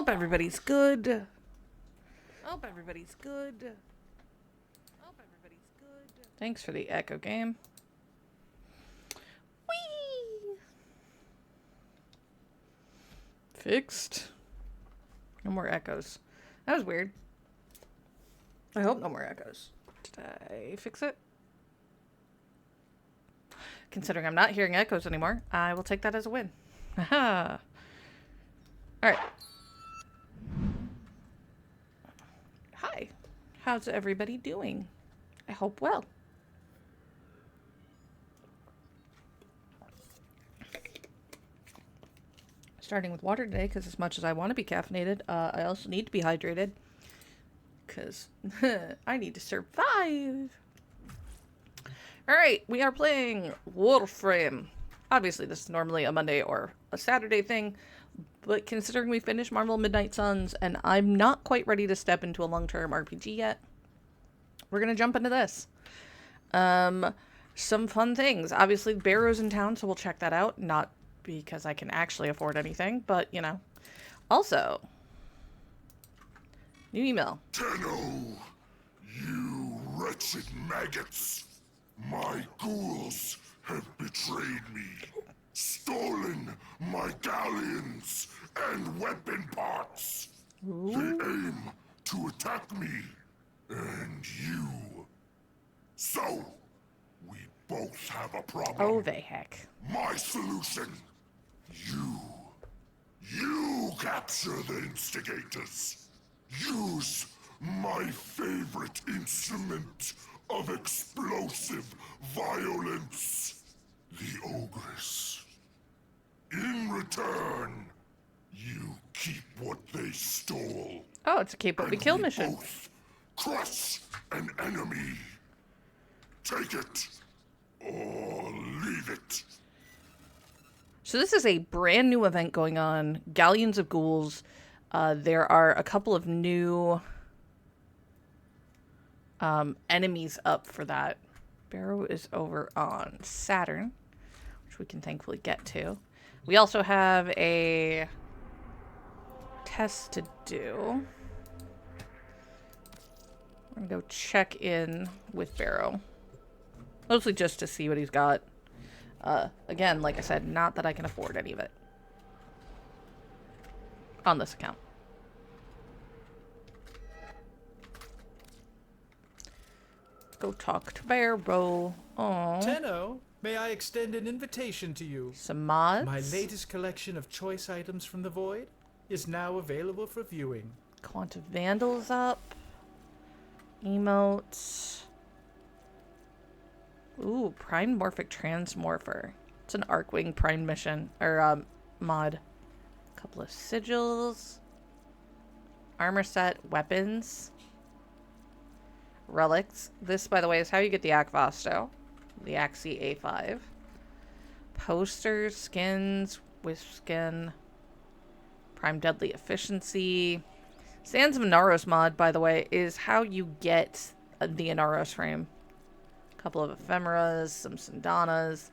Hope everybody's good. Hope everybody's good. Hope everybody's good. Thanks for the echo game. Whee! Fixed. No more echoes. That was weird. I hope no more echoes. Did I fix it? Considering I'm not hearing echoes anymore, I will take that as a win. Haha. Alright. Hi. How's everybody doing? I hope well. Starting with water today, because as much as I want to be caffeinated, I also need to be hydrated. Because I need to survive. Alright, we are playing Warframe. Obviously, this is normally a Monday or a Saturday thing, but considering we finished Marvel Midnight Suns, and I'm not quite ready to step into a long-term RPG yet, we're going to jump into this. Some fun things. Obviously, Barrow's in town, so we'll check that out. Not because I can actually afford anything, but, you know. Also, new email. Tenno, you wretched maggots. My ghouls have betrayed me, stolen my galleons and weapon parts. Ooh. They aim to attack me and you. So, we both have a problem. Oh, they heck. My solution. You capture the instigators. Use my favorite instrument of explosive violence, the Ogress. In return, you keep what they stole. Oh, it's a keep what we kill mission. Both crush an enemy. Take it or leave it. So this is a brand new event going on. Galleons of Ghouls. There are a couple of new enemies up for that. Barrow is over on Saturn, which we can thankfully get to. We also have a test to do. I'm going to go check in with Barrow. Mostly just to see what he's got. Again, like I said, not that I can afford any of it. On this account. Go talk to Barrow. Oh. Tenno, may I extend an invitation to you? Some mods. My latest collection of choice items from the Void is now available for viewing. Quantum Vandals up. Emotes. Ooh, Prime Morphic Transmorpher. It's an Arcwing Prime mission. Or, mod. Couple of sigils. Armor set. Weapons. Relics. This, by the way, is how you get the Akvasto. The Axie A5. Posters. Skins. Wisp skin. Prime Deadly Efficiency. Sands of Inaros mod, by the way, is how you get the Inaros frame. A couple of ephemeras, some Sandanas.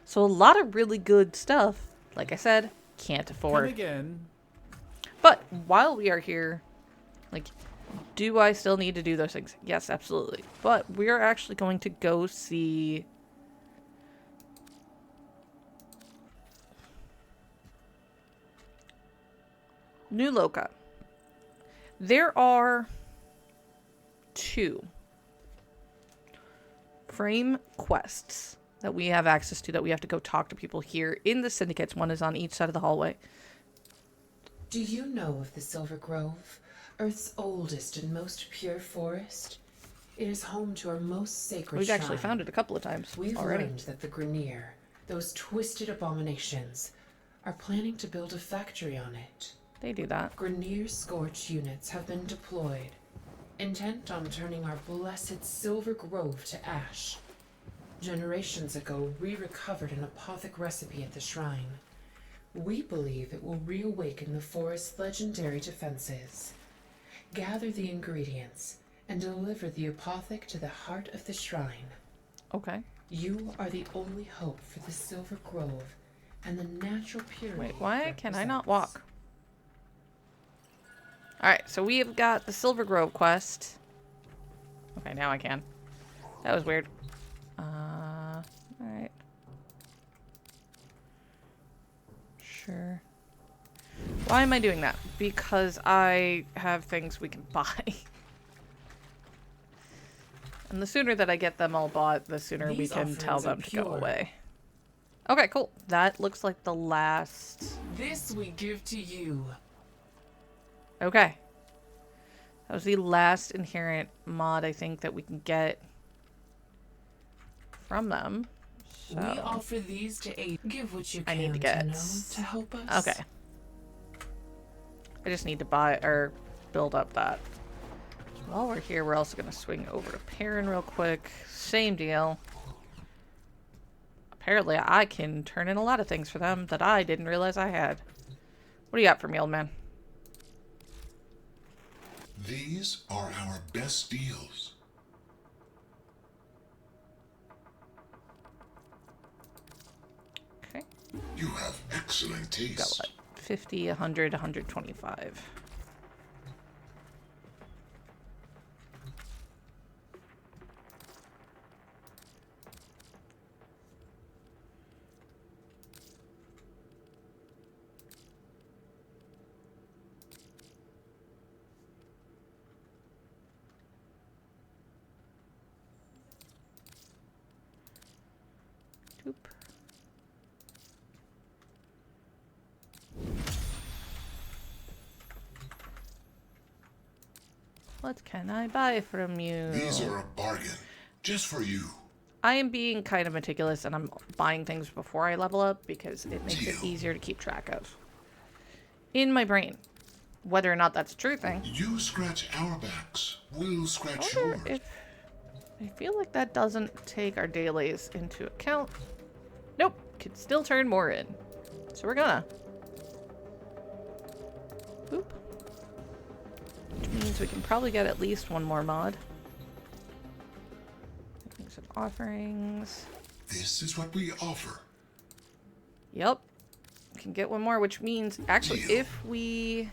So a lot of really good stuff. Like I said, can't afford. Come again. But while we are here, like, do I still need to do those things? Yes, absolutely. But we're actually going to go see New Loka. There are 2 frame quests that we have access to that we have to go talk to people here in the syndicates. One is on each side of the hallway. Do you know of the Silver Grove, Earth's oldest and most pure forest? It is home to our most sacred We've shrine. actually found it a couple of times We've already. learned that the Grineer, those twisted abominations, are planning to build a factory on it. They do that. Grineer Scorch units have been deployed, intent on turning our blessed Silver Grove to ash. Generations ago, we recovered an apothec recipe at the shrine. We believe it will reawaken the forest's legendary defenses. Gather the ingredients and deliver the apothec to the heart of the shrine. Okay. You are the only hope for the Silver Grove and the natural purity. Wait, why can I not walk? Alright, so we have got the Silver Grove quest. Okay, now I can. That was weird. Alright. Sure. Why am I doing that? Because I have things we can buy. And the sooner that I get them all bought, the sooner we can tell them to go away. Okay, cool. That looks like the last... This we give to you. Okay. That was the last inherent mod, I think, that we can get from them. So... We offer these to aid. Give what you can I need to get... to help us. Okay. I just need to buy or build up that. While we're here, we're also going to swing over to Perrin real quick. Same deal. Apparently, I can turn in a lot of things for them that I didn't realize I had. What do you got for me, old man? These are our best deals. Okay. You have excellent Got taste. what? 50, 100, 125. Doop. What can I buy from you? These are a bargain, just for you. I am being kind of meticulous and I'm buying things before I level up because it makes it easier to keep track of. In my brain. Whether or not that's a true thing. You scratch our backs, we'll scratch I wonder yours. if... I feel like that doesn't take our dailies into account. Nope. Could still turn more in. So we're gonna. Boop. Which means we can probably get at least one more mod. Some offerings. This is what we offer. Yep. Can get one more, which means actually if we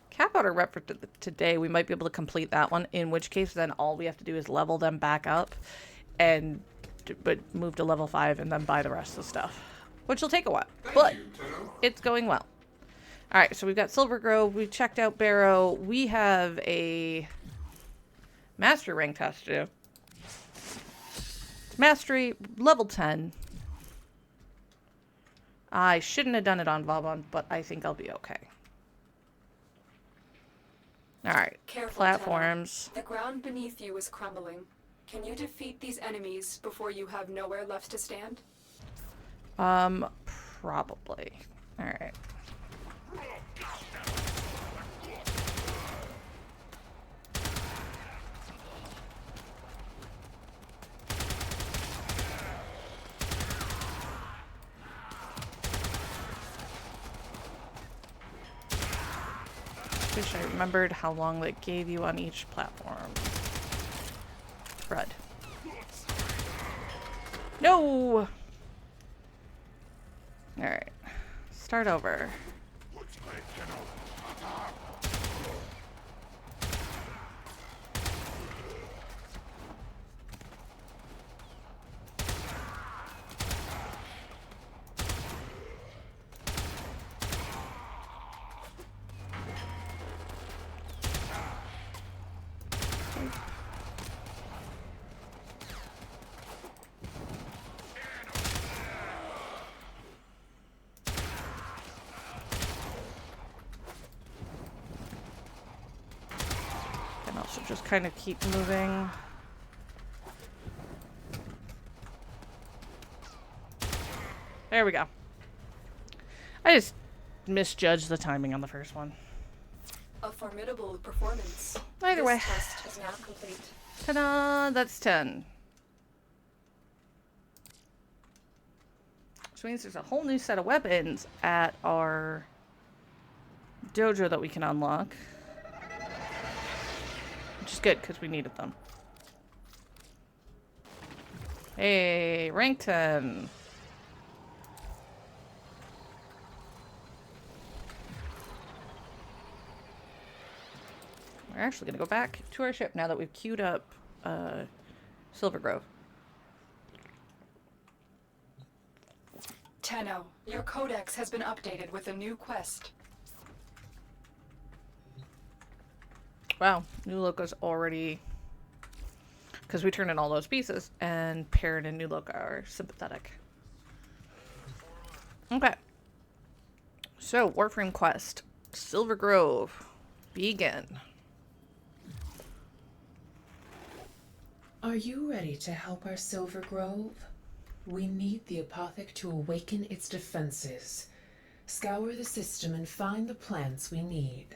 cap out our rep for today, we might be able to complete that one, in which case then all we have to do is level them back up and but move to level 5 and then buy the rest of the stuff, which will take a while, but it's going well. All right, so we've got Silver Grove, we've checked out Barrow, we have a mastery rank test to do. Mastery level 10. I shouldn't have done it on Vauban, but I think I'll be okay. Alright, platforms. The ground beneath you is crumbling. Can you defeat these enemies before you have nowhere left to stand? Probably. Alright. Wish I remembered how long that gave you on each platform. Crud. No! Alright. Start over. So just kind of keep moving. There we go. I just misjudged the timing on the first one. A formidable performance. Either way. This test is now complete. Ta-da! That's 10. Which means there's a whole new set of weapons at our dojo that we can unlock. Which is good, because we needed them. Hey, rank 10. We're actually going to go back to our ship now that we've queued up Silver Grove. Tenno, your codex has been updated with a new quest. Wow, New Loca's already... Because we turned in all those pieces, and Perrin and New Loca are sympathetic. Okay. So, Warframe quest. Silver Grove. Begin. Are you ready to help our Silver Grove? We need the Apothec to awaken its defenses. Scour the system and find the plants we need.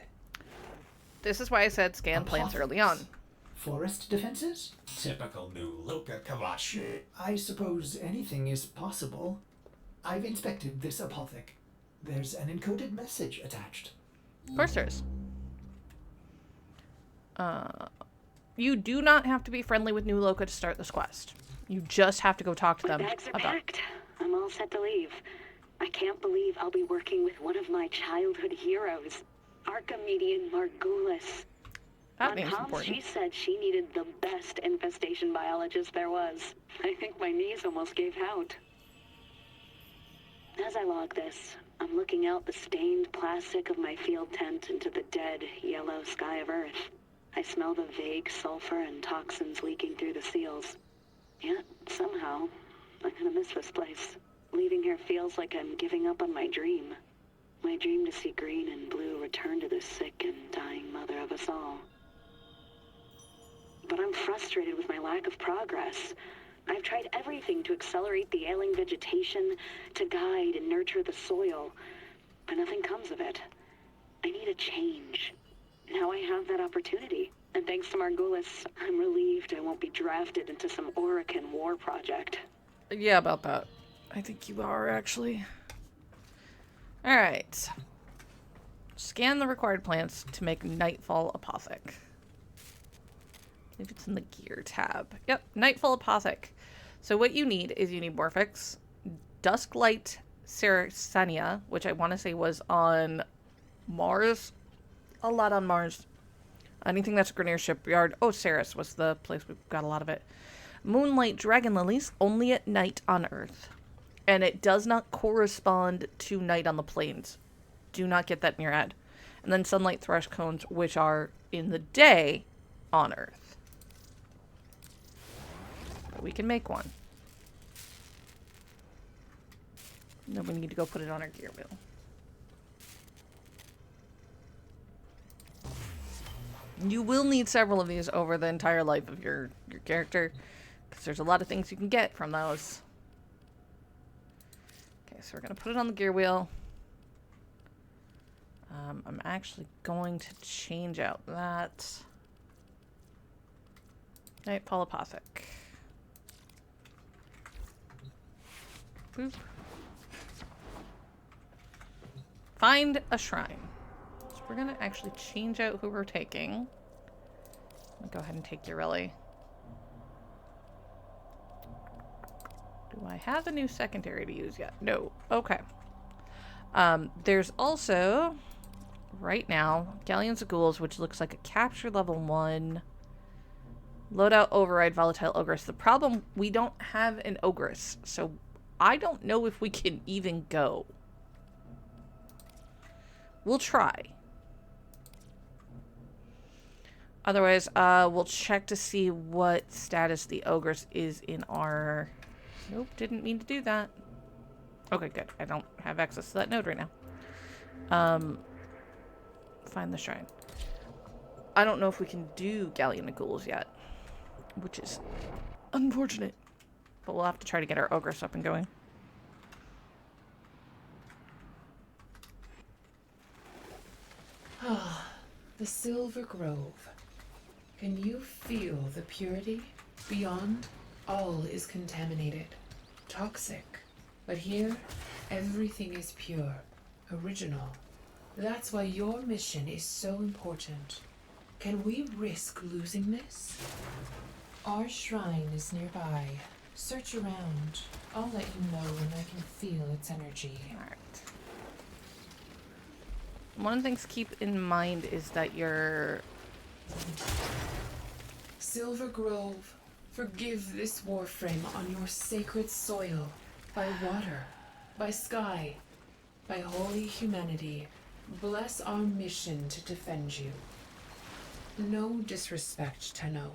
This is why I said scan plants early on. Forest defenses? Typical New Loca Kavash. I suppose anything is possible. I've inspected this apothec. There's an encoded message attached. Of course there is. You do not have to be friendly with New Loca to start this quest. You just have to go talk to them Bags are about... packed. I'm all set to leave. I can't believe I'll be working with one of my childhood heroes, Archimedian Margulis. That On name's comms, important. she said she needed the best infestation biologist there was. I think my knees almost gave out. As I log this, I'm looking out the stained plastic of my field tent into the dead, yellow sky of Earth. I smell the vague sulfur and toxins leaking through the seals. Yet, somehow, I'm gonna miss this place. Leaving here feels like I'm giving up on my dream. My dream to see green and blue return to the sick and dying mother of us all. But I'm frustrated with my lack of progress. I've tried everything to accelerate the ailing vegetation, to guide and nurture the soil, but nothing comes of it. I need a change. Now I have that opportunity, and thanks to Margulis, I'm relieved I won't be drafted into some Orican war project. Yeah, about that. I think you are, actually. Alright. Scan the required plants to make Nightfall Apothec. I believe it's in the gear tab. Yep, Nightfall Apothec. So what you need is you need Morphix, Dusklight Saracenia, which I want to say was on Mars. A lot on Mars. Anything that's Grineer Shipyard. Oh, Ceres was the place we got a lot of it. Moonlight Dragon Lilies, only at night on Earth. And it does not correspond to night on the plains. Do not get that in your head. And then Sunlight Thrush Cones, which are in the day on Earth. But we can make one. Then we need to go put it on our gear wheel. You will need several of these over the entire life of your character, because there's a lot of things you can get from those. Okay, so we're going to put it on the gear wheel. I'm actually going to change out that Nightfall Apothec. Boop. Find a shrine. So we're going to actually change out who we're taking. I'll go ahead and take Urelli. Do I have a new secondary to use yet? No. Okay. There's also, right now, Galleons of Ghouls, which looks like a capture level 1. Loadout override volatile ogress. The problem, we don't have an ogress, so I don't know if we can even go. We'll try. Otherwise, we'll check to see what status the ogress is in our... Nope, didn't mean to do that. Okay, good. I don't have access to that node right now. Find the shrine. I don't know if we can do Galleon of Ghouls yet, which is unfortunate. But we'll have to try to get our ogress up and going. Ah, the Silver Grove. Can you feel the purity? Beyond, all is contaminated, toxic. But here, everything is pure, original. That's why your mission is so important. Can we risk losing this? Our shrine is nearby. Search around. I'll let you know when I can feel its energy. Alright. One of the things to keep in mind is that your Silver Grove, forgive this Warframe on your sacred soil, by water, by sky, by holy humanity. Bless our mission to defend you. No disrespect, Tenno,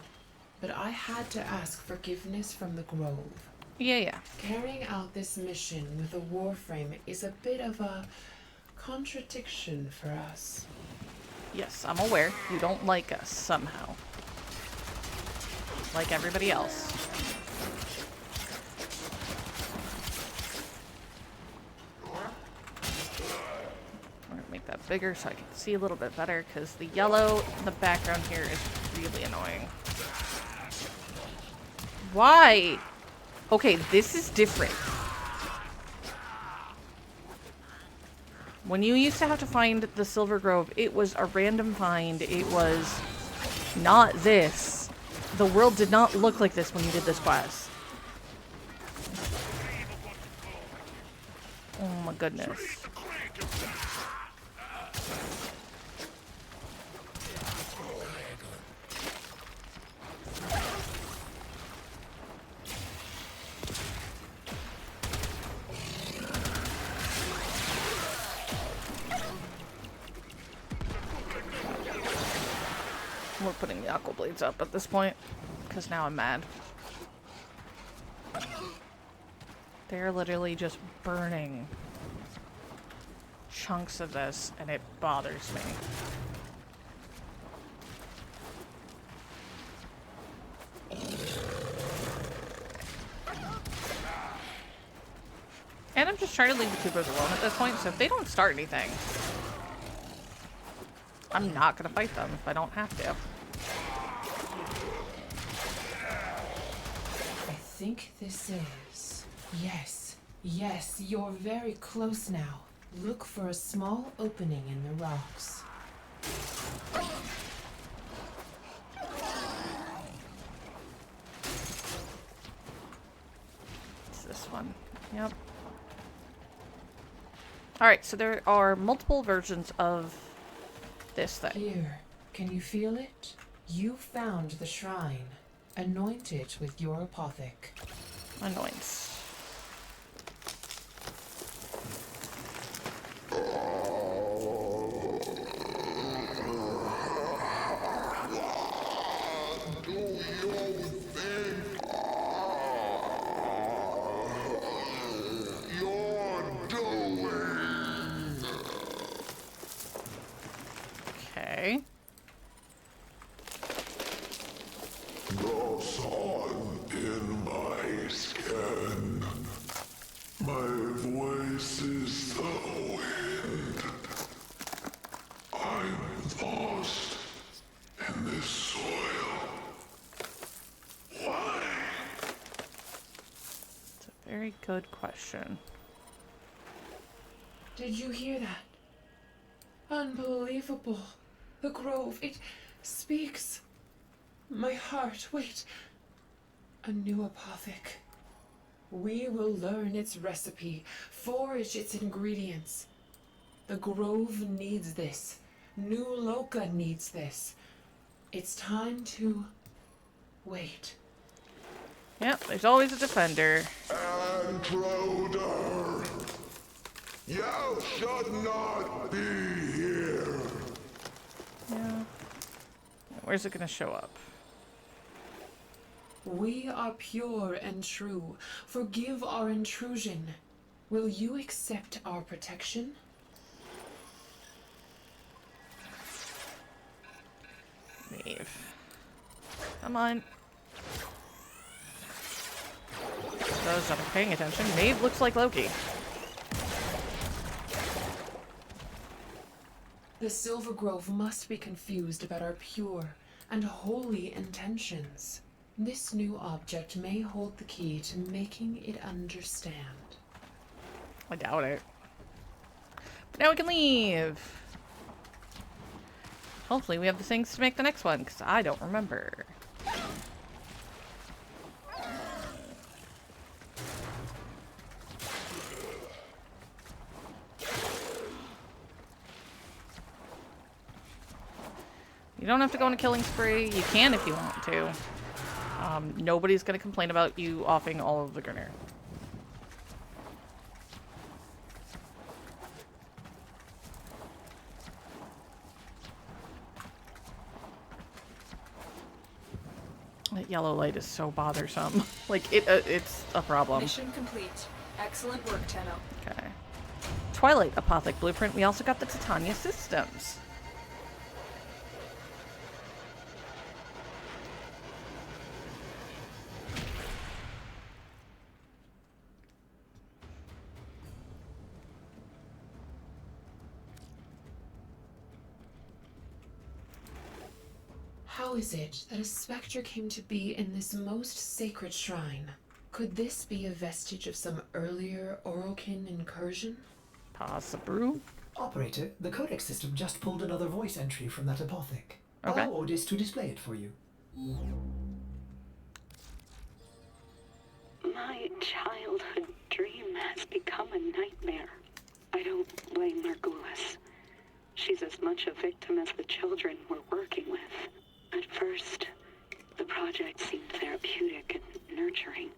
but I had to ask forgiveness from the Grove. Yeah. Carrying out this mission with a Warframe is a bit of a contradiction for us. Yes, I'm aware. You don't like us somehow. Like everybody else. I'm gonna make that bigger so I can see a little bit better, because the yellow in the background here is really annoying. Why? Okay, this is different. When you used to have to find the Silver Grove, it was a random find. It was not this. The world did not look like this when you did this quest. Oh my goodness. We're putting the aqua blades up at this point, because now I'm mad. They're literally just burning chunks of this, and it bothers me. And I'm just trying to leave the tubers alone at this point, so if they don't start anything, I'm not gonna fight them if I don't have to. I think this is... Yes, you're very close now. Look for a small opening in the rocks. It's this one. Yep. Alright, so there are multiple versions of this thing. Here, can you feel it? You found the shrine. Anoint it with your apothec. Anoints. Okay. The sun in my skin. My voice is the wind. I'm lost in this soil. Why? It's a very good question. Did you hear that? Unbelievable. The grove, it speaks. My heart, wait. A new apothec. We will learn its recipe, forage its ingredients. The grove needs this. New Loka needs this. It's time to wait. Yep, there's always a defender. Intruder! You should not be here! Yeah. Where's it gonna show up? We are pure and true. Forgive our intrusion. Will you accept our protection? Maeve. Come on. Those that are paying attention, Maeve looks like Loki. The Silver Grove must be confused about our pure and holy intentions. This new object may hold the key to making it understand. I doubt it. But now we can leave. Hopefully we have the things to make the next one, because I don't remember. You don't have to go on a killing spree. You can if you want to. Nobody's going to complain about you offing all of the Grineer. That yellow light is so bothersome. Like, it's a problem. Mission complete. Excellent work, Tenno. Okay. Twilight Apothec Blueprint. We also got the Titania systems. How is it that a specter came to be in this most sacred shrine? Could this be a vestige of some earlier Orokin incursion? Possible. Operator, the codex system just pulled another voice entry from that apothec. Okay. Allow Ordis to display it for you. My childhood dream has become a nightmare. I don't blame Margulis. She's as much a victim as the children we're working with. At first, the project seemed therapeutic and nurturing.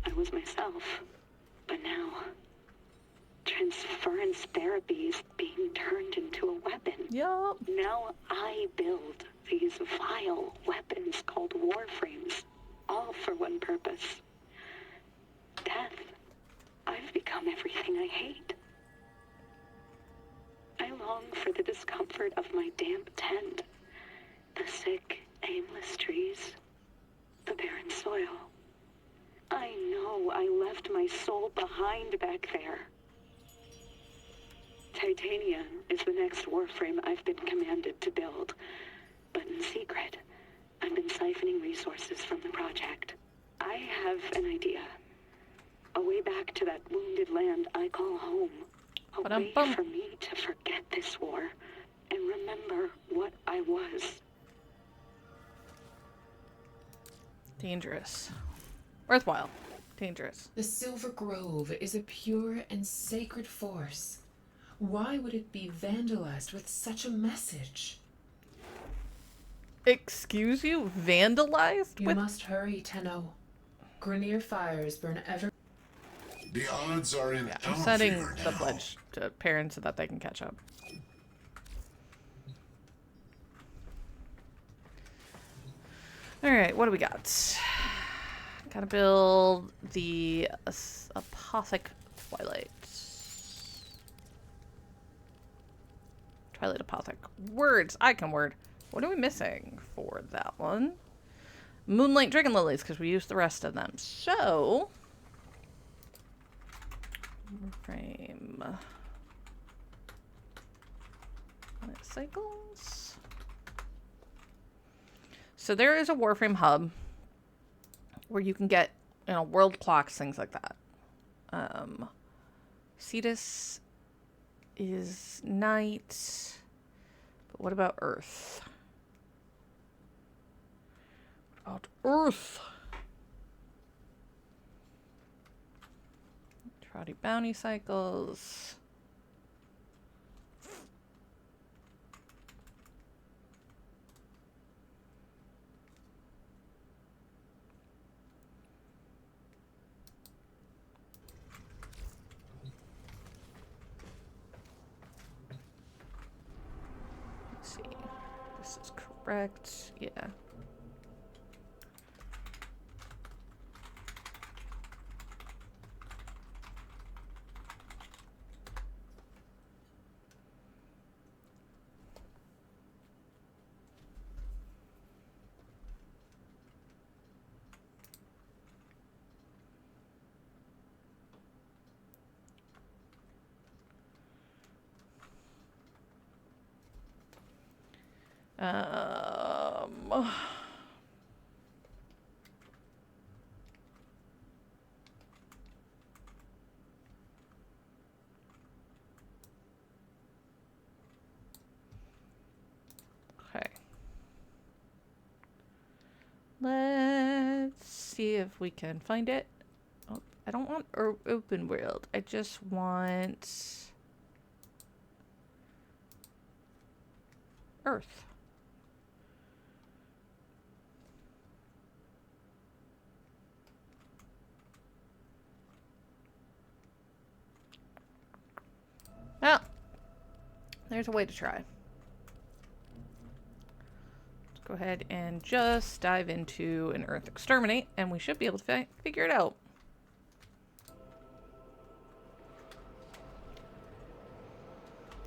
I was myself. But now, transference therapy is being turned into a weapon. Yup. Now I build these vile weapons called Warframes, all for one purpose. Death. I've become everything I hate. I long for the discomfort of my damp tent, the sick, aimless trees, the barren soil. I know I left my soul behind back there. Titania is the next Warframe I've been commanded to build, but in secret, I've been siphoning resources from the project. I have an idea. A way back to that wounded land I call home. A way Ba-dum-bum. for me to forget this war and remember what I was. Dangerous. Worthwhile. Dangerous. The Silver Grove is a pure and sacred force. Why would it be vandalized with such a message? Excuse you? Vandalized? You With must hurry, Tenno. Grineer fires burn ever. The odds are in I'm our setting favor the now. pledge to parents so that they can catch up. Alright, what do we got? Gotta build the Apothec Twilight. Twilight Apothec. Words! I can word. What are we missing for that one? Moonlight Dragon Lilies, because we used the rest of them. So... Frame. Light cycles. So there is a Warframe hub where you can get, world clocks, things like that. Cetus is night. But what about Earth? What about Earth? Trotty bounty cycles. Let's see. This is correct. Yeah. Um, okay. Let's see if we can find it. Oh, I don't want open world. I just want Earth. Well, there's a way to try. Let's go ahead and just dive into an Earth Exterminate, and we should be able to figure it out.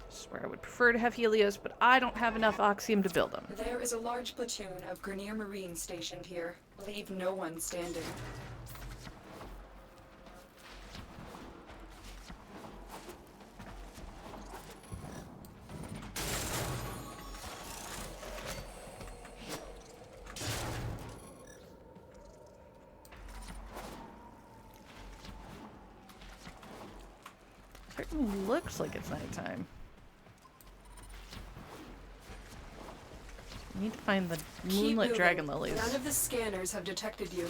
This is where I would prefer to have Helios, but I don't have enough Oxium to build them. There is a large platoon of Grenier Marines stationed here. Leave no one standing. Certainly looks like it's nighttime. We need to find the Keep moonlit moving. dragon lilies. None of the scanners have detected you.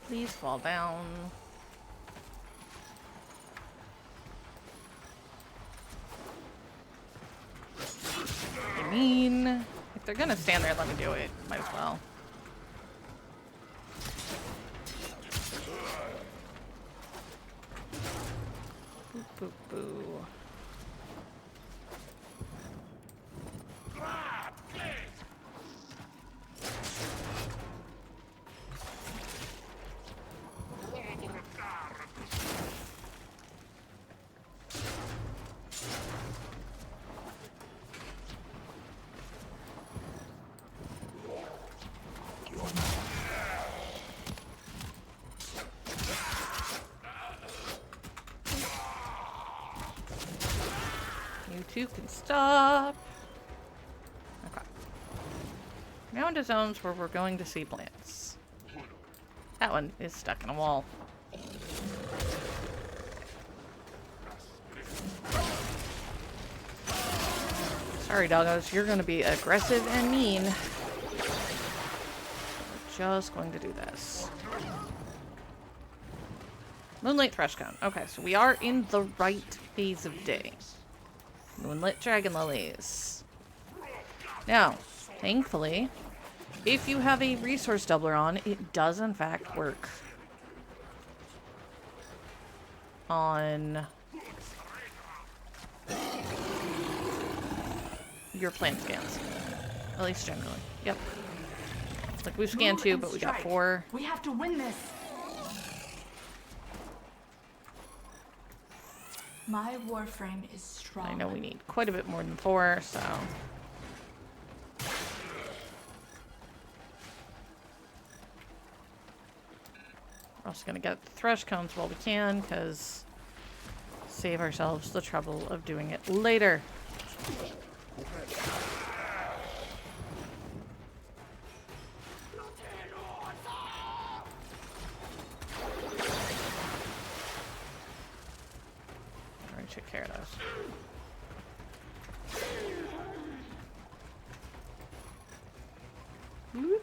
Please fall down. I mean, if they're gonna stand there, let me do it. Might as well. Boo, boo, boo. You two can stop. Okay. Now into zones where we're going to see plants. That one is stuck in a wall. Sorry, doggos. You're going to be aggressive and mean. We're just going to do this. Moonlight Thrush Cone. Okay, so we are in the right phase of day. Moonlit Dragon Lilies. Now, thankfully, if you have a resource doubler on, it does in fact work on your plant scans. At least generally. Yep. Like we've scanned 2, but we got 4. We have to win this. My Warframe is strong. I know we need quite a bit more than 4, so... We're also going to get the Thrush Cones while we can, because... Save ourselves the trouble of doing it later. Already took care of those. Whoop.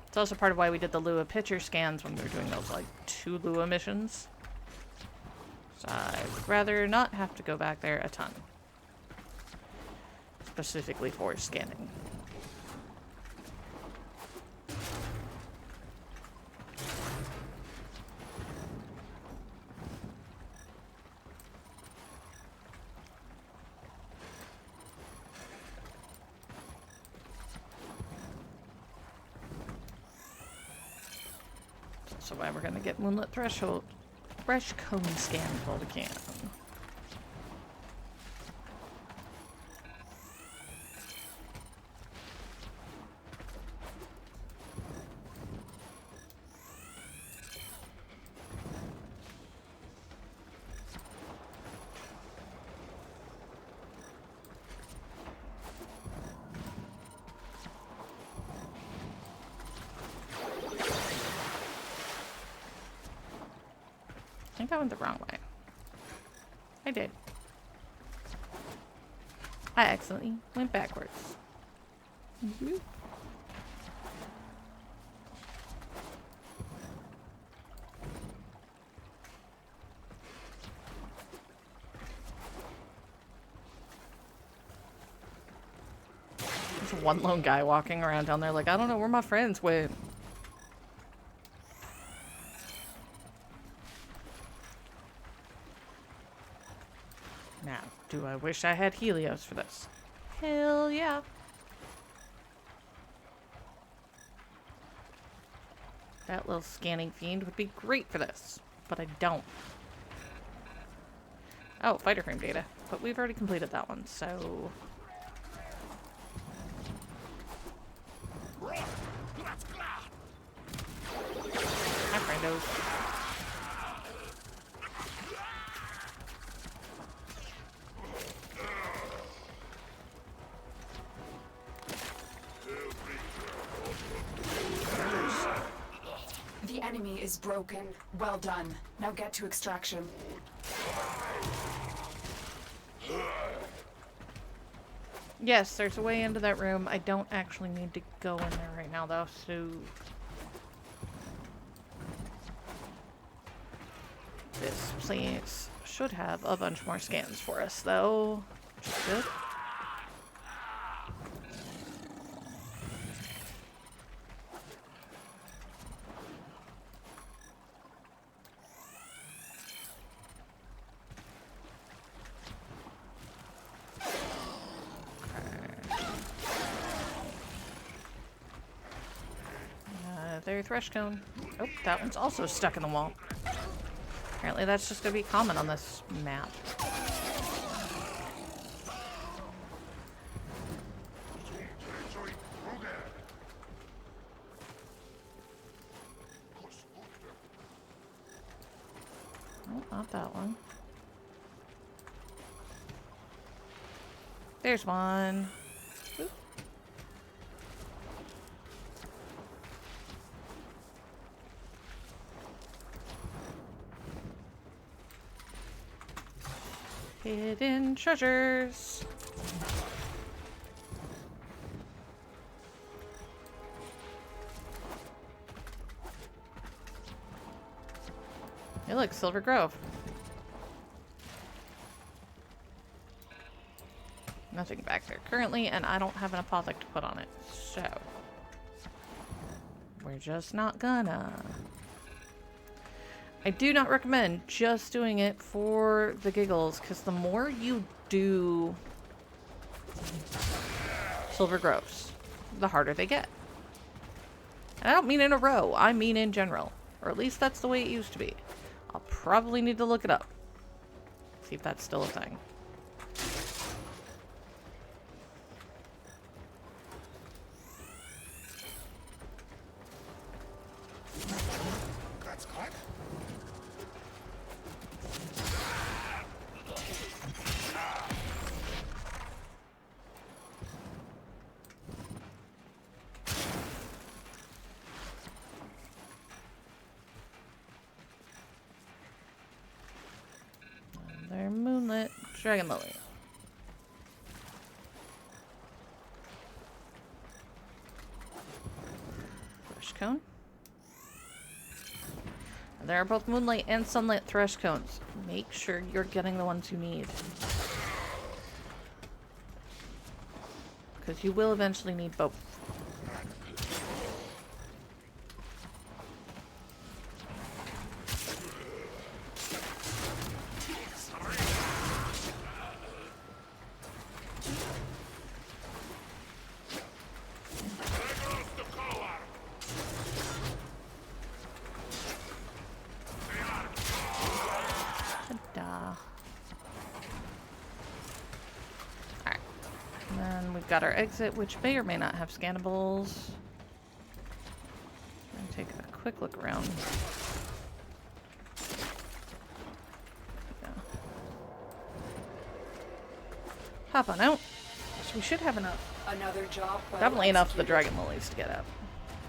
It's also part of why we did the Lua picture scans when we were doing those, like, 2 Lua missions. So I would rather not have to go back there a ton. Specifically for scanning. So why we're gonna get Moonlit Threshold Fresh Cone scans while we can. I think I went the wrong way. I did. I accidentally went backwards. Mhm. There's one lone guy walking around down there like, I don't know where my friends went. Now, do I wish I had Helios for this? Hell yeah. That little scanning fiend would be great for this, but I don't. Oh, fighter frame data. But we've already completed that one, so... Hi, friendos. The enemy is broken. Well done. Now get to extraction. Yes, there's a way into that room. I don't actually need to go in there right now, though, so... This place should have a bunch more scans for us, though. Which is good. Another thresh cone. Oh, that one's also stuck in the wall. Apparently that's just gonna be common on this map. Oh, not that one. There's one. Oop. Hidden treasures. Hey, look, Silver Grove. Nothing back there currently, and I don't have an apothec to put on it, so we're just not gonna. I do not recommend just doing it for the giggles, because the more you do Silver Groves, the harder they get. And I don't mean in a row, I mean in general. Or at least that's the way it used to be. I'll probably need to look it up. See if that's still a thing. Another moonlit dragon lily. Thresh cone. There are both moonlight and sunlit thresh cones. Make sure you're getting the ones you need. Because you will eventually need both. Got our exit, which may or may not have scannables. And take a quick look around. Yeah. Hop on out. So we should have enough. Another job. Well Definitely enough for the executed. dragon lilies to get out.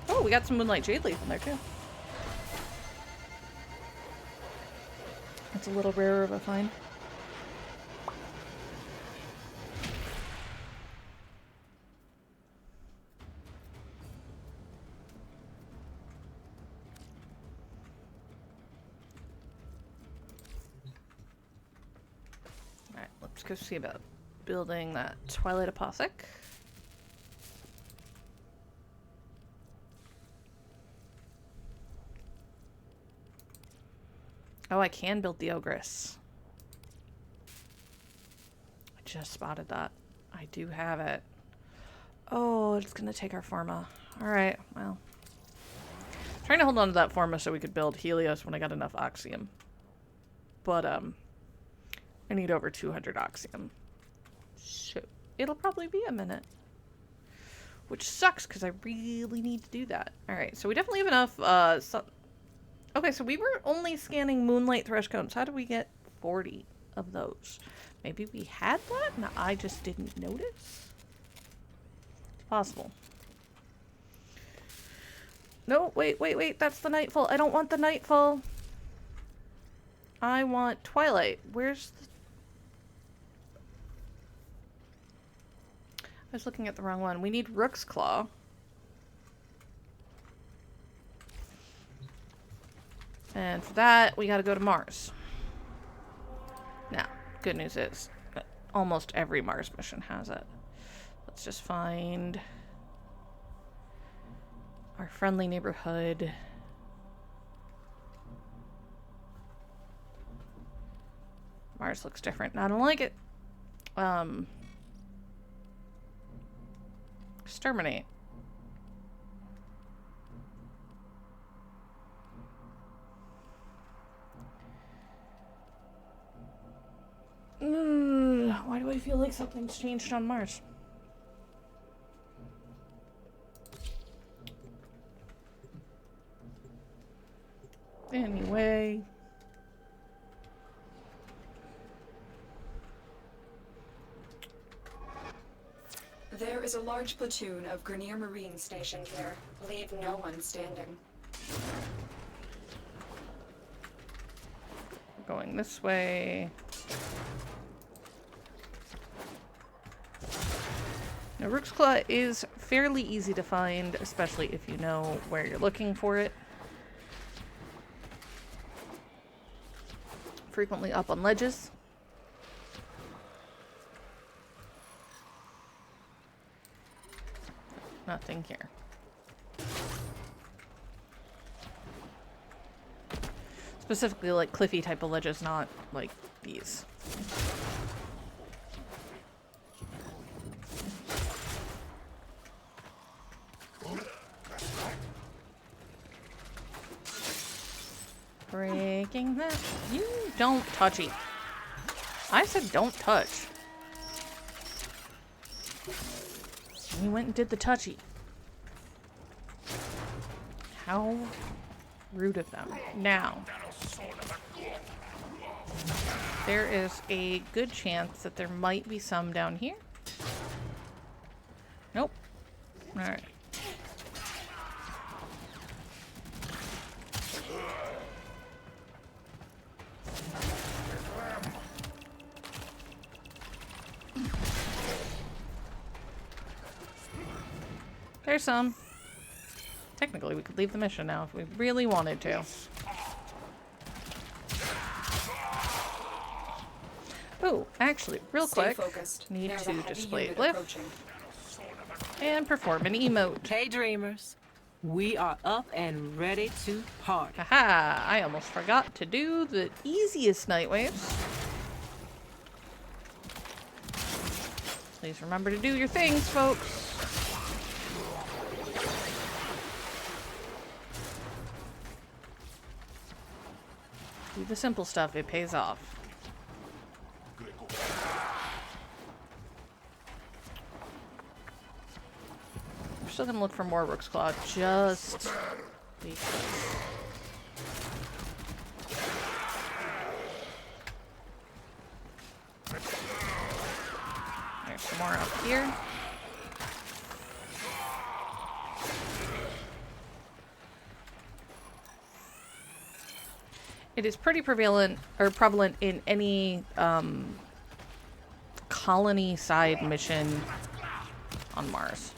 Oh, we got some moonlight jade leaf in there too. It's a little rarer of a find. Let's go see about building that Twilight Apothec. Oh, I can build the Ogress. I just spotted that. I do have it. Oh, it's gonna take our Forma. Alright, well. Trying to hold on to that Forma so we could build Helios when I got enough Oxium. But, I need over 200 Oxium. So, it'll probably be a minute. Which sucks, because I really need to do that. Alright, so we definitely have enough, okay, so we were only scanning Moonlight Thresh Cones. How did we get 40 of those? Maybe we had that and I just didn't notice? It's possible. No, wait. That's the Nightfall. I don't want the Nightfall. I want Twilight. Where's the... I was looking at the wrong one. We need Rook's Claw. And for that, we gotta go to Mars. Now, good news is that almost every Mars mission has it. Let's just find our friendly neighborhood. Mars looks different, and I don't like it. Exterminate. Why do I feel like something's changed on Mars? Anyway. There is a large platoon of Grenier Marines stationed here. Leave no one standing. Going this way. Now, Rook's Claw is fairly easy to find, especially if you know where you're looking for it. Frequently up on ledges. Nothing here. Specifically like cliffy type of ledges, not like these. Breaking that. You don't touchy. I said don't touch. And you went and did the touchy. How rude of them. Now, there is a good chance that there might be some down here. Nope. Alright. There's some. Technically, we could leave the mission now if we really wanted to. Oh, actually, real quick, need to display glyph and perform an emote. Hey, dreamers. We are up and ready to party. Haha, I almost forgot to do the easiest night waves. Please remember to do your things, folks. Do the simple stuff, it pays off. We're still gonna look for more Rook's Claw, just because. There's some more up here. It is pretty prevalent in any colony side mission on Mars.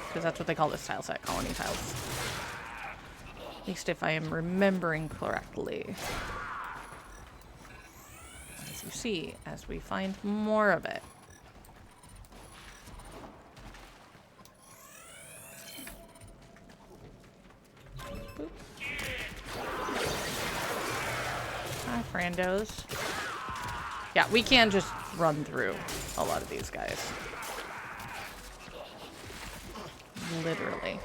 Because that's what they call this tile set, colony tiles. At least if I am remembering correctly. It's you see, as we find more of it. Boop. Hi, friendos. Yeah, we can just run through a lot of these guys. Literally.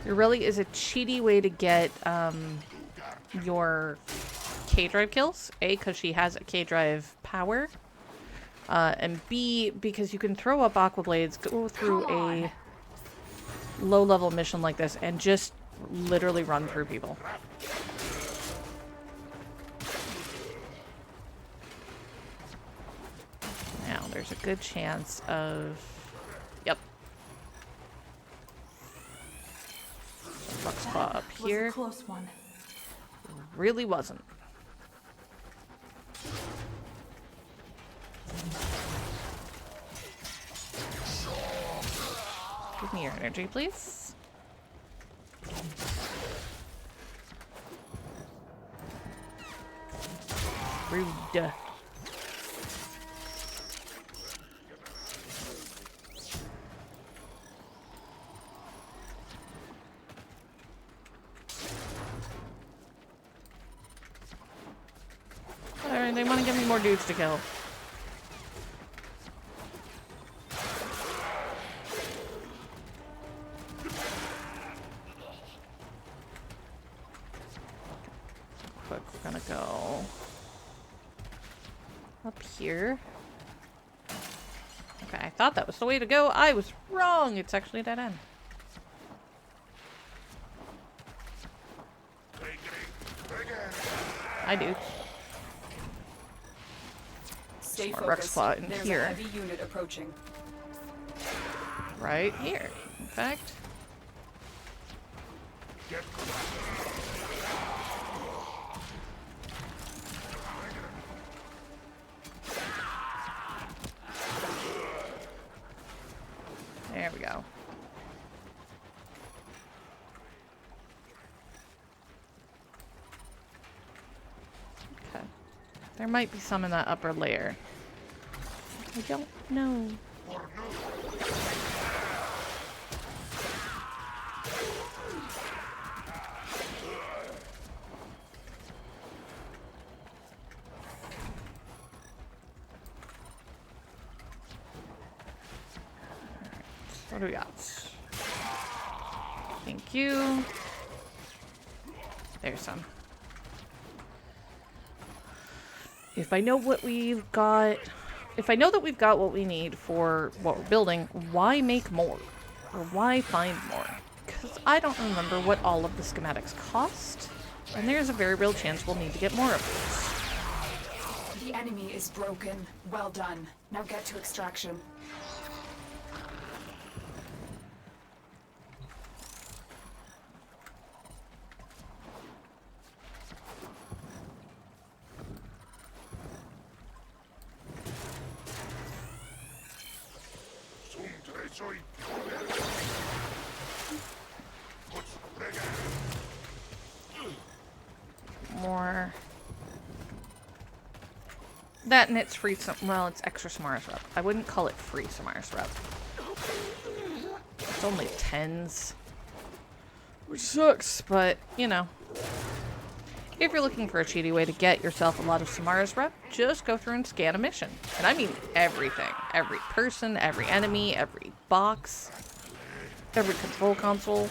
There really is a cheaty way to get your K-Drive kills. A, because she has a K-Drive power. And B, because you can throw up Aqua Blades, go through a low-level mission like this, and just literally run through people. Now, there's a good chance of... Yep. Flux Claw up here. Was a close one. Really wasn't. Give me your energy, please. Rude. Alright, they want to give me more dudes to kill. Quick, we're gonna go up here. Okay, I thought that was the way to go. I was wrong. It's actually a dead end. I do. Stay Smart Rex focused. Claw in There's here. a heavy unit approaching. Right here, in fact. There we go. Okay. There might be some in that upper layer. I don't know. What do we got? Thank you. There's some. If I know what we've got... If I know that we've got what we need for what we're building, why make more? Or why find more? Because I don't remember what all of the schematics cost. And there's a very real chance we'll need to get more of these. The enemy is broken. Well done. Now get to extraction. More. That and it's free, well, it's extra Samaris Rep. I wouldn't call it free Samaris Rep. It's only 10s. Which sucks, but, you know. If you're looking for a cheaty way to get yourself a lot of Samaris Rep, just go through and scan a mission. And I mean everything. Every person, every enemy, every box, every control console,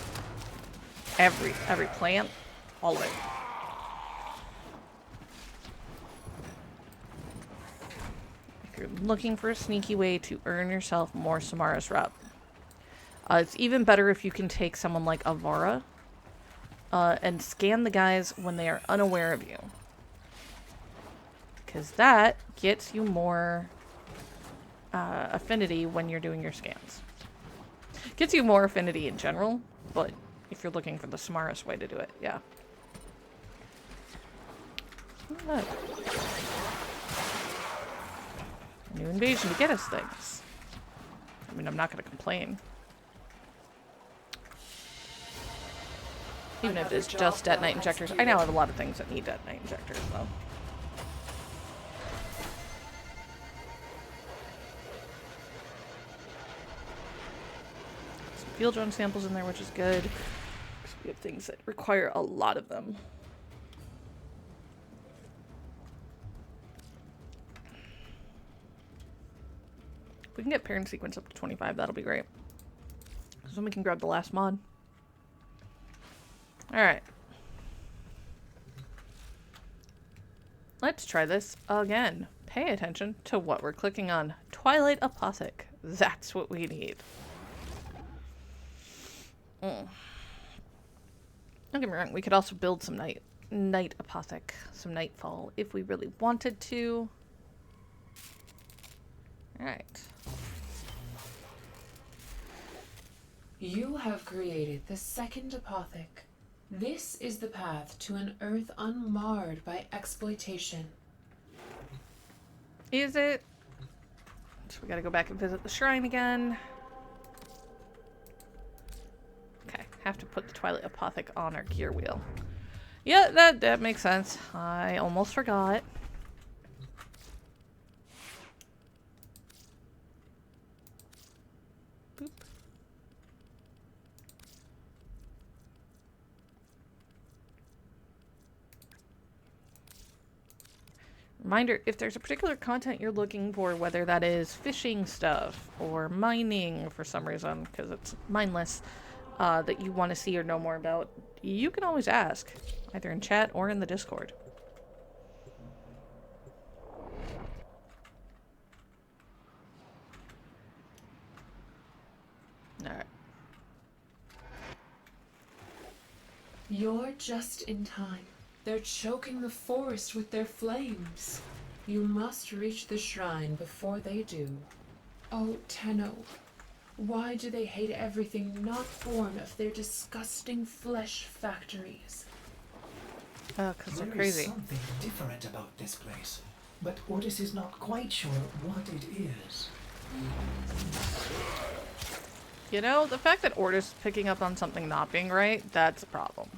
every plant, all of it. If you're looking for a sneaky way to earn yourself more Samaris Rep, it's even better if you can take someone like Avara and scan the guys when they are unaware of you. Because that gets you more affinity when you're doing your scans. Gets you more affinity in general, but if you're looking for the smartest way to do it, yeah. Look. New invasion to get us things. I mean, I'm not going to complain. Even if it's just detonite injectors. I now have a lot of things that need detonite injectors, though. Some field drone samples in there, which is good. Because we have things that require a lot of them. If we can get parent sequence up to 25, that'll be great. Because then we can grab the last mod. Alright. Let's try this again. Pay attention to what we're clicking on. Twilight Apothic. That's what we need. Don't get me wrong, we could also build some night Apothic, some Nightfall, if we really wanted to. Alright. You have created the second Apothic. This is the path to an Earth unmarred by exploitation. Is it? So we gotta go back and visit the shrine again. Okay, have to put the Twilight Apothic on our gear wheel. Yeah, that makes sense. I almost forgot. Boop. Reminder, if there's a particular content you're looking for, whether that is fishing stuff or mining for some reason, because it's mindless, that you want to see or know more about, you can always ask, either in chat or in the Discord. Alright. You're just in time. They're choking the forest with their flames. You must reach the shrine before they do. Oh, Tenno, why do they hate everything not born of their disgusting flesh factories? Oh, because they're There crazy. is something different about this place, but Ordis is not quite sure what it is. You know, the fact that Ordis is picking up on something not being right, that's a problem.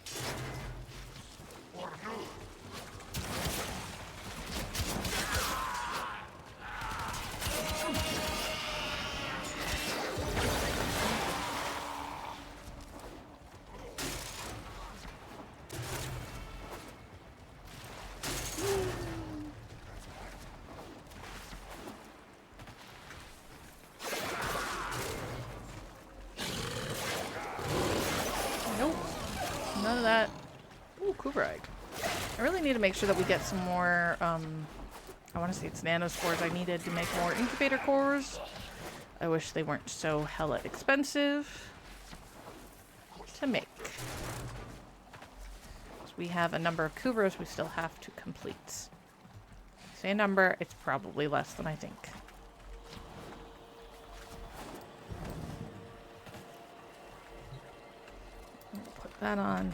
Nope. None of that. Ooh, Kubrag. I really need to make sure that we get some more, I want to say it's nanospores I needed to make more incubator cores. I wish they weren't so hella expensive to make. We have a number of Kubras we still have to complete. Say a number, it's probably less than I think. Put that on.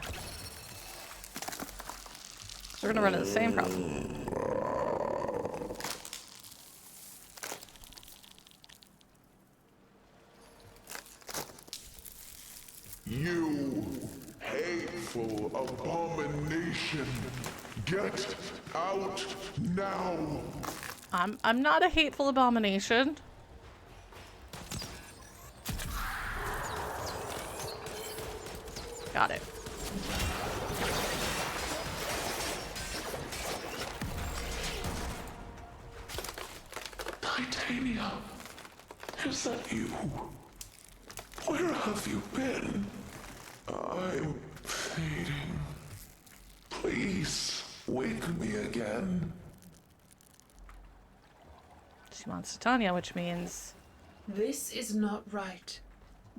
So we're gonna run into the same problem. You hateful abomination! Get out now! I'm not a hateful abomination. Got it. Titania, is that you? Where have you been? I'm fading. Please, wake me again. She wants Titania, which means... This is not right.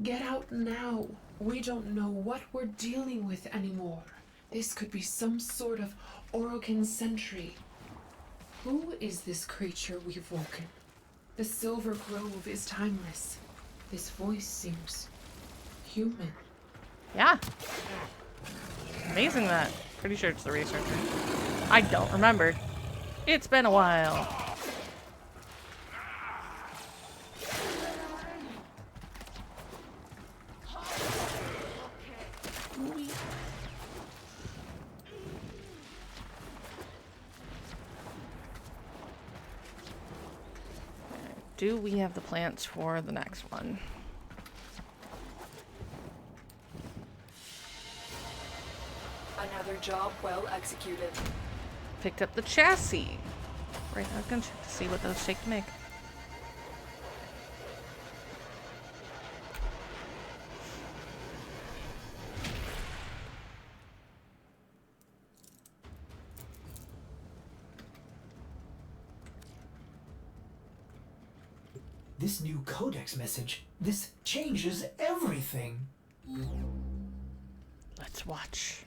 Get out now. We don't know what we're dealing with anymore. This could be some sort of Orokin sentry. Who is this creature we've woken? The Silver Grove is timeless. This voice seems human. Yeah. Amazing that. Pretty sure it's the researcher. I don't remember. It's been a while. Do we have the plants for the next one? Another job well executed. Picked up the chassis. Right, I was gonna check to see what those take to make. This new codex message, this changes everything. Let's watch.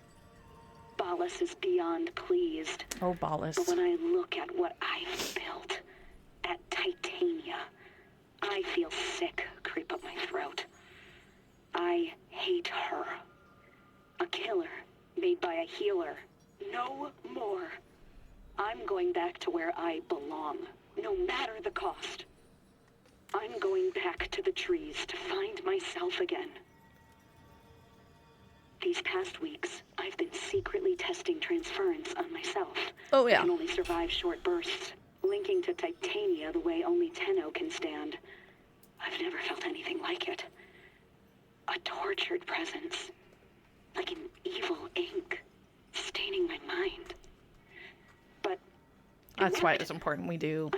Ballas is beyond pleased. Oh, Ballas. But when I look at what I've built, at Titania, I feel sick creep up my throat. I hate her. A killer made by a healer. No more. I'm going back to where I belong, no matter the cost. I'm going back to the trees to find myself again. These past weeks, I've been secretly testing transference on myself. Oh, yeah. I can only survive short bursts, linking to Titania the way only Tenno can stand. I've never felt anything like it. A tortured presence. Like an evil ink, staining my mind. But that's why it was important we do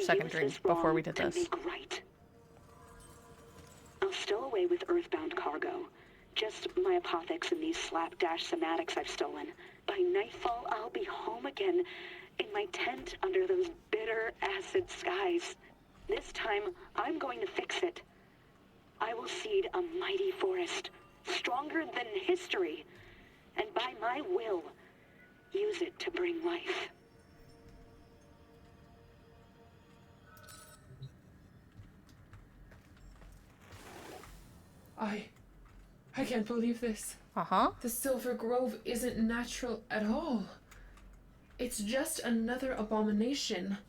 second drink before we did this. Make right. I'll stow away with earthbound cargo. Just my apothecs and these slapdash somatics I've stolen. By nightfall, I'll be home again in my tent under those bitter acid skies. This time, I'm going to fix it. I will seed a mighty forest, stronger than history, and by my will, use it to bring life. I can't believe this. Uh-huh. The Silver Grove isn't natural at all. It's just another abomination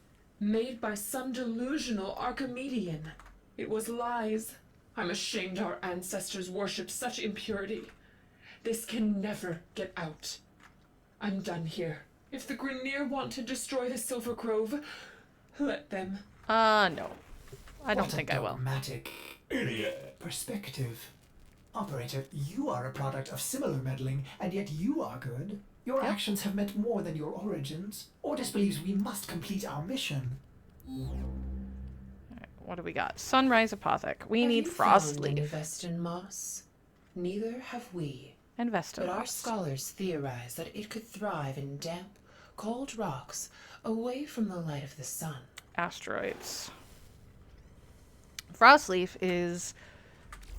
made by some delusional Archimedean. It was lies. I'm ashamed our ancestors worshipped such impurity. This can never get out. I'm done here. If the Grineer want to destroy the Silver Grove, let them. No. I don't think I will. Dogmatic Idiot. perspective. Operator, you are a product of similar meddling, and yet you are good. Your actions have meant more than your origins. Ordis believes we must complete our mission. Alright, what do we got? Sunrise Apothec. We Have need you Frost found any Leaf. Vestin moss? Neither have we. And Vestin But our Moss. scholars theorize that it could thrive in damp, cold rocks away from the light of the sun. Asteroids. Frost Leaf is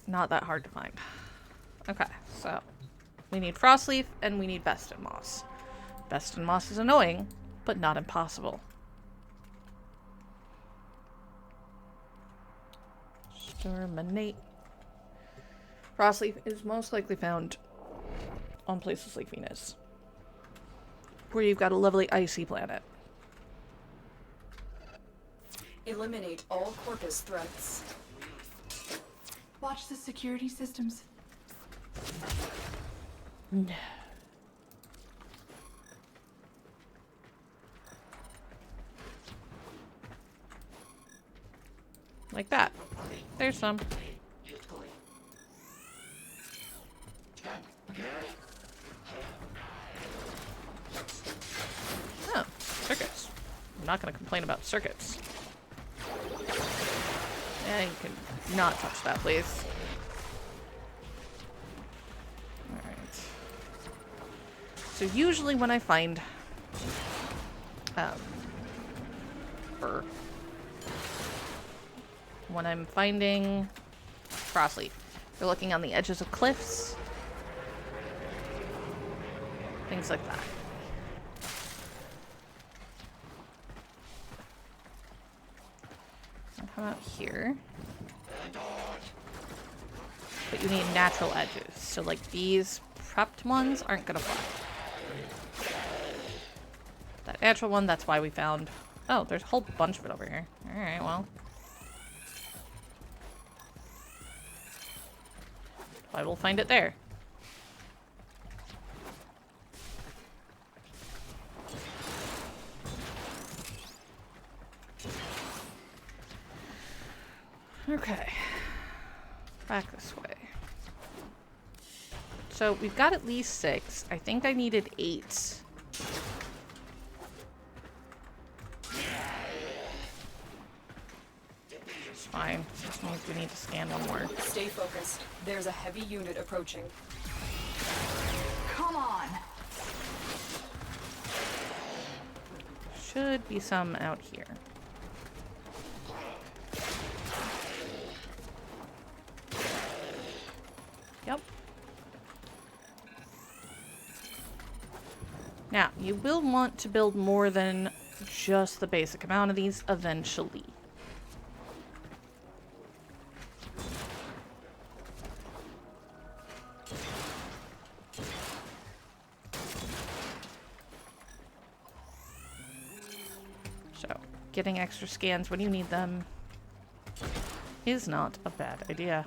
not that hard to find. Okay, so we need Frost Leaf and we need Vestin Moss. Vestin Moss is annoying, but not impossible. Exterminate. Frost Leaf is most likely found on places like Venus, where you've got a lovely icy planet. Eliminate all Corpus threats. Watch the security systems. No. Like that. There's some. Oh, circuits. I'm not going to complain about circuits. Yeah, you can not touch that, please. Alright. So usually when I find when I'm finding Frostleaf, they're looking on the edges of cliffs. Things like that. I'll come out here. But you need natural edges. So like these prepped ones aren't gonna fly. That natural one, that's why we found... Oh, there's a whole bunch of it over here. Alright, well. I will find it there. Okay. Back this way. So we've got at least 6. I think I needed 8. It's fine. Just means we need to scan one more. Stay focused. There's a heavy unit approaching. Come on. Should be some out here. Yep. Now, you will want to build more than just the basic amount of these eventually. So, getting extra scans when you need them is not a bad idea.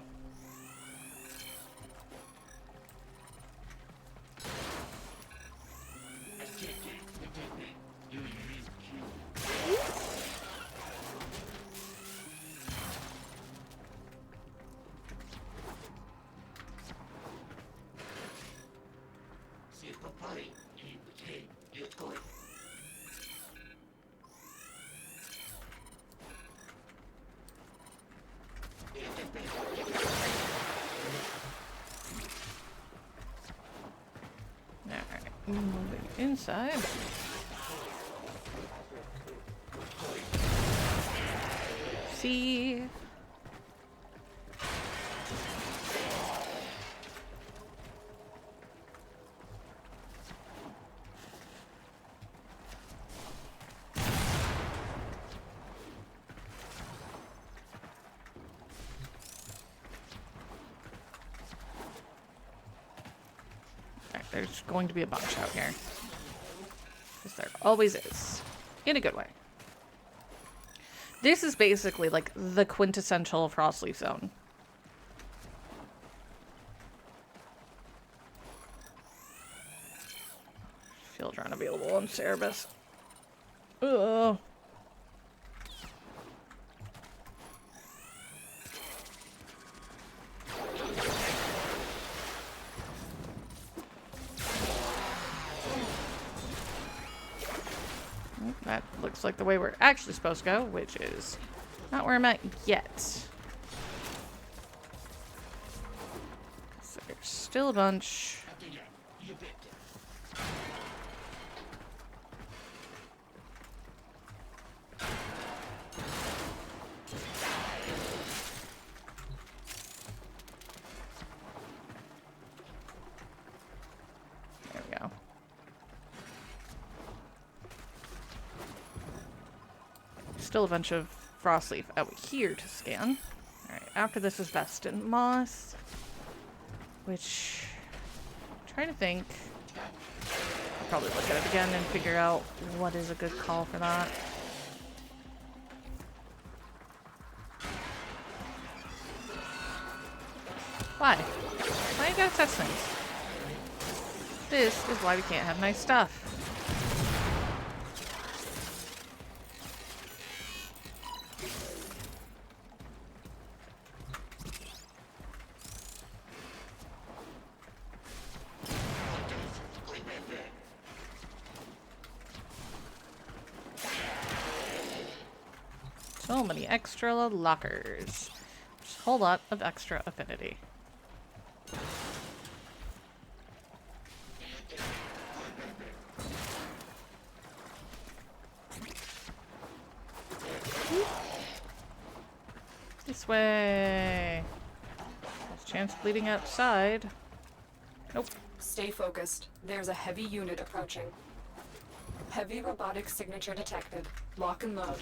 Moving inside. See. There's going to be a bunch out here. Because there always is. In a good way. This is basically like the quintessential Frostleaf zone. Field run available on Cerebus. Ugh. That looks like the way we're actually supposed to go, which is not where I'm at yet. So there's still a bunch. There we go. Still a bunch of Frostleaf out here to scan. Alright, after this is Vestin Moss. Which, I'm trying to think. I'll probably look at it again and figure out what is a good call for that. Why? Why you gotta test things? This is why we can't have nice stuff. So many extra lockers. Just a whole lot of extra affinity. This way. There's a chance of bleeding outside. Nope. Stay focused. There's a heavy unit approaching. Heavy robotic signature detected. Lock and load.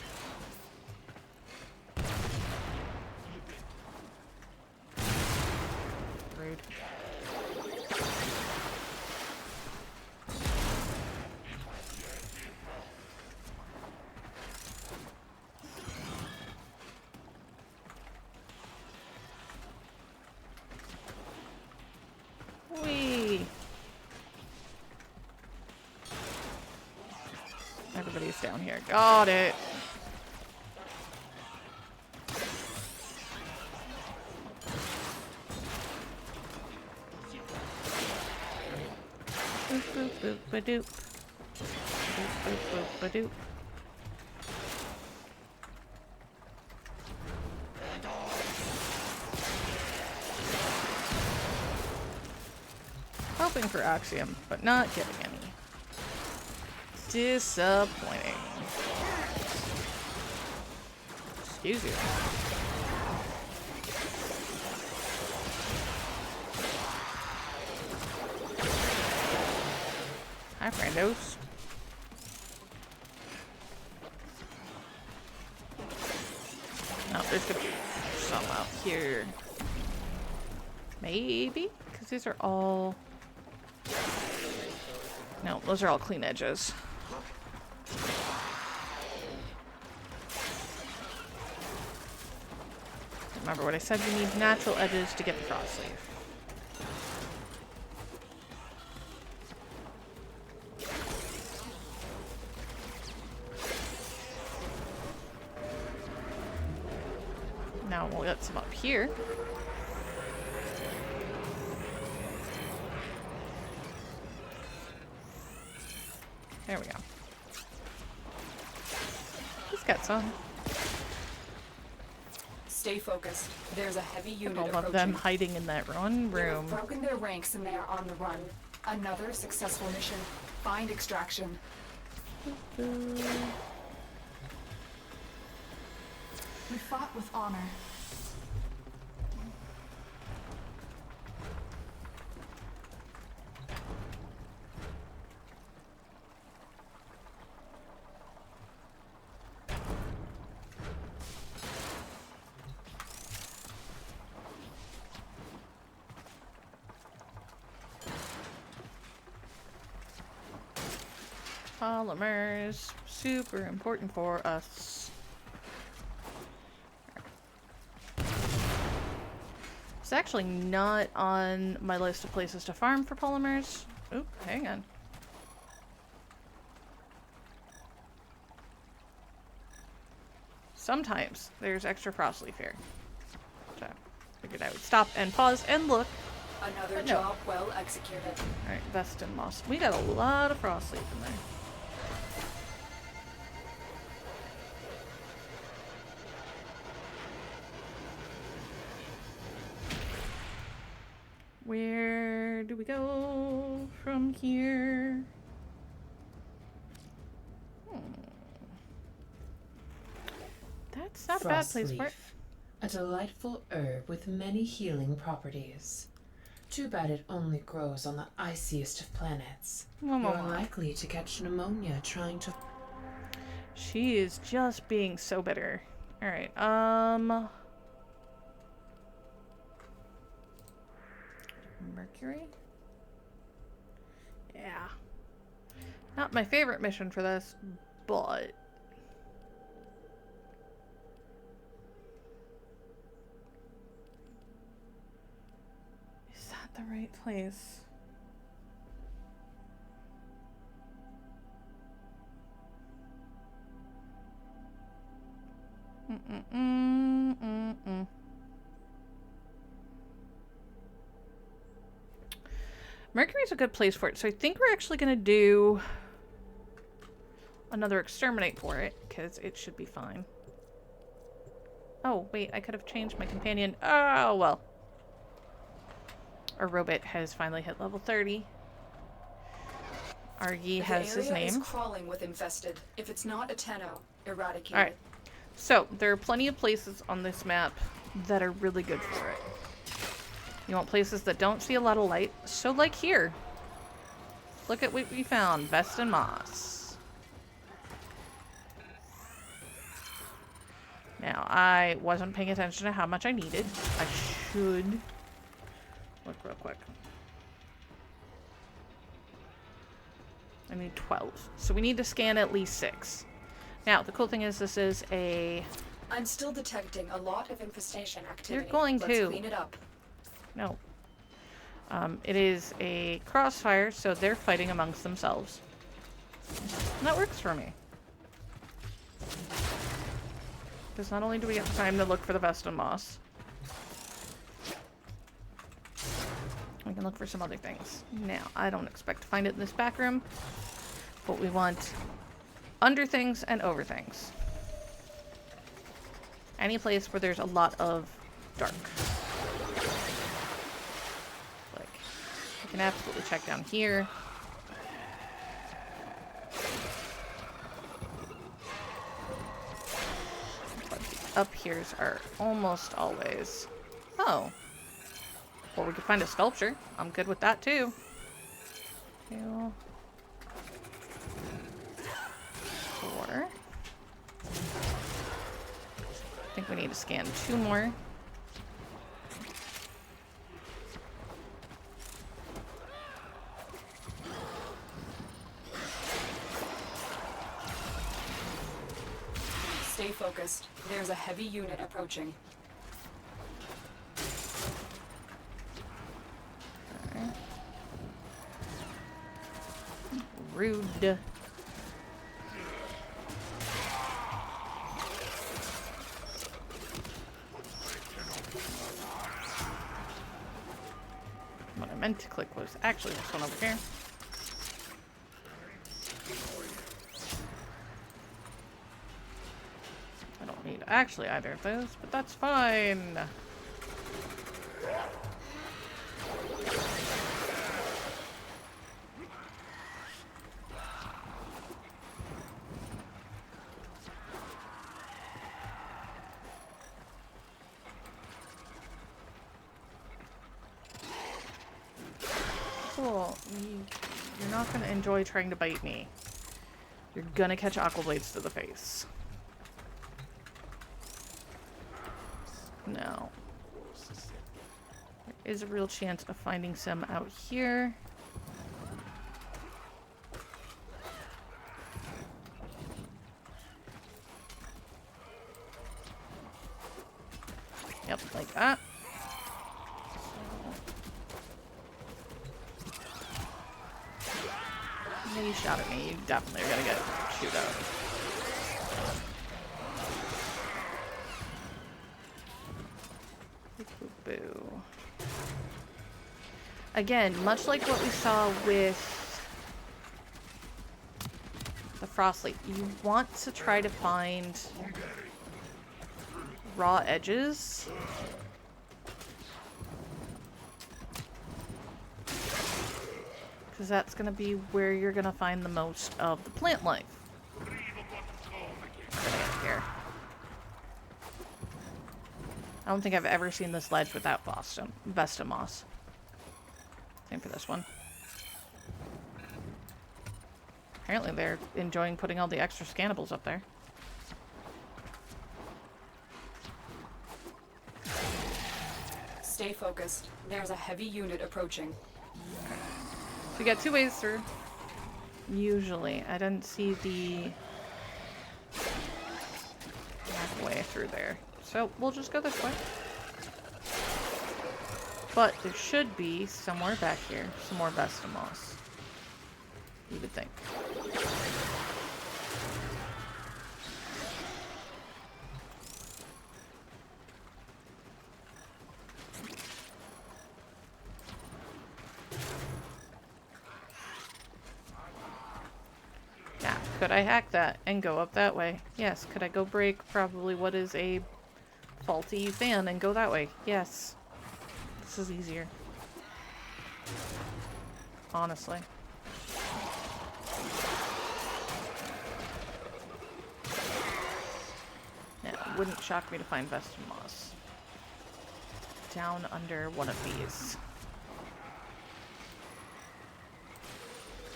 Rude. Whee! Everybody's down here. Got it. Boop boop ba doop. Boop boop boop ba doop. Hoping for Axiom, but not getting any. Disappointing. Excuse you. Hi, friendos. No, there's gonna be some out here. Maybe? Because these are all... No, those are all clean edges. Remember what I said, you need natural edges to get the frost leaf. Now we'll get some up here. There we go. He's got some. Stay focused. There's a heavy unit All approaching. of them hiding in that one room. They've broken their ranks and they are on the run. Another successful mission. Find extraction. We fought with honor. Polymers, super important for us. It's actually not on my list of places to farm for polymers. Oop, hang on. Sometimes there's extra frost leaf here. So, figured I would stop and pause and look. Another No. job well executed. Alright, vest and moss. We got a lot of frost leaf in there. Where do we go from here? That's not a bad place for it. Frostleaf, a delightful herb with many healing properties. Too bad it only grows on the iciest of planets. You're likely to catch pneumonia trying to... She is just being so bitter. Alright, Mercury? Yeah. Not my favorite mission for this, but... Is that the right place? Mercury's a good place for it, so I think we're actually going to do another exterminate for it, because it should be fine. Oh, wait, I could have changed my companion. Oh, well. Our robot has finally hit level 30. Argy has his The area name. is crawling with infested. If it's not a Tenno, eradicate it. Alright. So, there are plenty of places on this map that are really good for it. You want places that don't see a lot of light? So, like here. Look at what we found. Vest and moss. Now, I wasn't paying attention to how much I needed. I should look real quick. I need 12. So we need to scan at least 6. Now, the cool thing is this is a... I'm still detecting a lot of infestation activity. You're going Let's to. clean it up. No. It is a crossfire, so they're fighting amongst themselves. And that works for me. Because not only do we have time to look for the vest and moss, We can look for some other things. Now, I don't expect to find it in this back room, but we want under things and over things. Any place where there's a lot of dark. Like, I can absolutely check down here. But the up here's are almost always... Oh. Or we could find a sculpture. I'm good with that too. 2, 4. I think we need to scan 2 more. Stay focused. There's a heavy unit approaching. Okay. Rude. What I meant to click was actually this one over here. I don't need actually either of those, but that's fine. Cool. You're not gonna enjoy trying to bite me. You're gonna catch aqua blades to the face. No. There is a real chance of finding some out here. Yep, like that. You shot at me, you definitely are gonna get shoot out. Boo. Again, much like what we saw with the Frostlight, you want to try to find raw edges. Because that's going to be where you're going to find the most of the plant life. Here. I don't think I've ever seen this ledge without Vesta moss. Same for this one. Apparently they're enjoying putting all the extra scannables up there. Stay focused. There's a heavy unit approaching. So we got 2 ways through. Usually. I didn't see the way through there. So we'll just go this way. But there should be somewhere back here some more Vesta moss. You would think. Could I hack that and go up that way? Yes. Could I go break probably what is a faulty fan and go that way? Yes. This is easier. Honestly. Yeah, it wouldn't shock me to find Vesta moss down under one of these.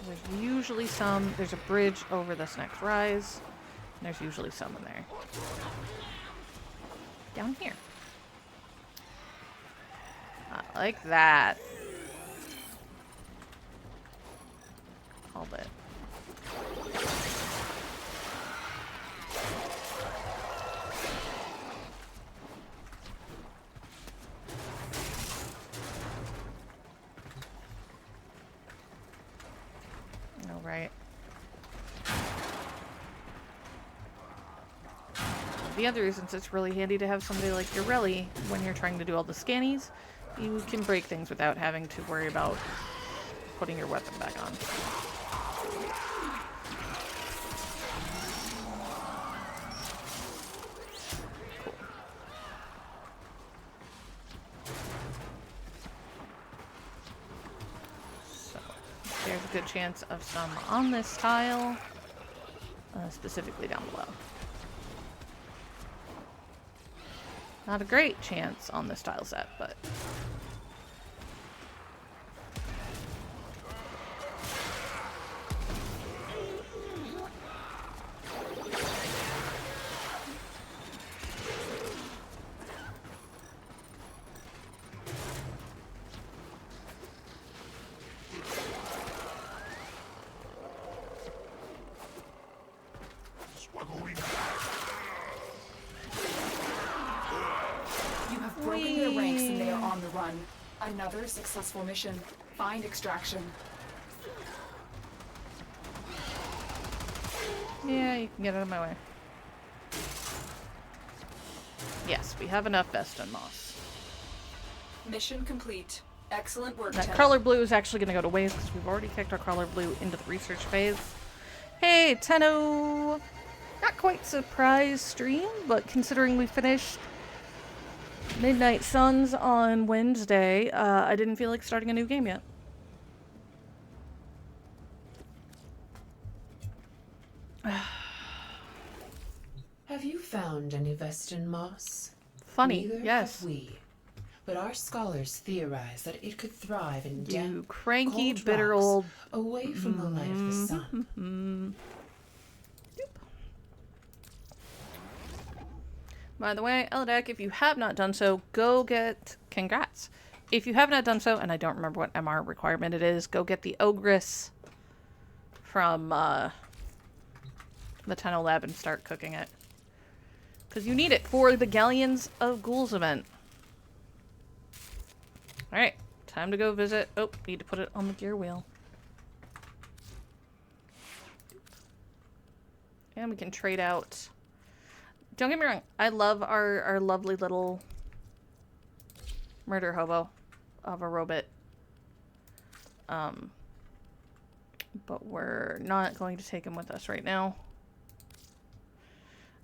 There's usually some. There's a bridge over this next rise. And there's usually some in there. Down here. I like that. Called it. Right. The other reasons it's really handy to have somebody like Urelli when you're trying to do all the scannies You can break things without having to worry about putting your weapon back on. Cool. So, there's a good chance of some on this tile, specifically down below. Not a great chance on this tile set, but... Broken their ranks and they are on the run. Another successful mission. Find extraction. Yeah, you can get out of my way. Yes, we have enough Vestin moss. Mission complete. Excellent work, That Ted. color blue is actually going to go to waste because we've already kicked our color blue into the research phase. Hey, Tenno! Not quite surprise stream, but considering we finished Midnight Suns on Wednesday, I didn't feel like starting a new game yet. Have you found any Vestin moss? Funny, Neither yes. have we. But our scholars theorize that it could thrive in You damp, cranky, cold bitter rocks, old... away from the light of the sun. By the way, Eldek, if you have not done so, go get... Congrats. If you have not done so, and I don't remember what MR requirement it is, go get the Ogress from the Tunnel Lab and start cooking it. Because you need it for the Galleons of Ghouls event. Alright, time to go visit... Oh, need to put it on the gear wheel. And we can trade out... Don't get me wrong, I love our lovely little murder hobo of a robot. But we're not going to take him with us right now.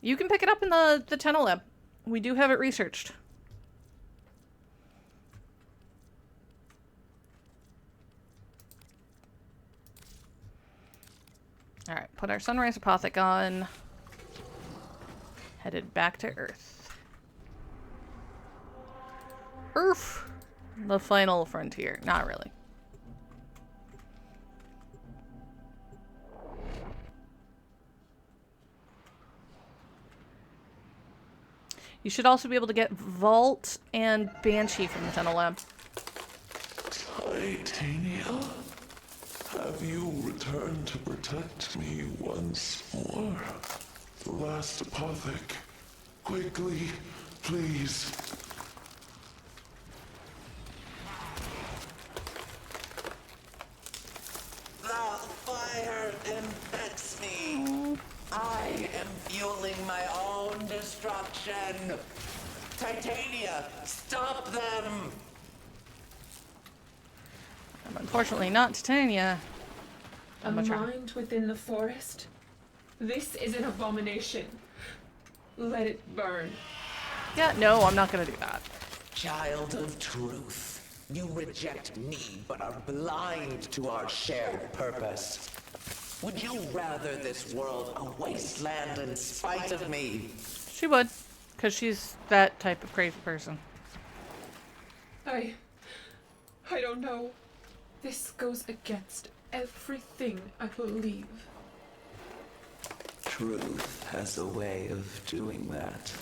You can pick it up in the Tunnel Lab. We do have it researched. Alright, put our Sunrise Apothic on. Headed back to Earth. Earth! The final frontier. Not really. You should also be able to get Vault and Banshee from the Tunnel Lab. Titania, have you returned to protect me once more? The last apothic. Quickly, please. The fire infects me. I am fueling my own destruction. Titania, stop them! I'm unfortunately not Titania. A mind within the forest? This is an abomination. Let it burn. Yeah, no, I'm not gonna do that. Child of truth, you reject me but are blind to our shared purpose. Would you rather this world a wasteland in spite of me? She would, because she's that type of crazy person. I don't know. This goes against everything I believe. Truth has a way of doing that.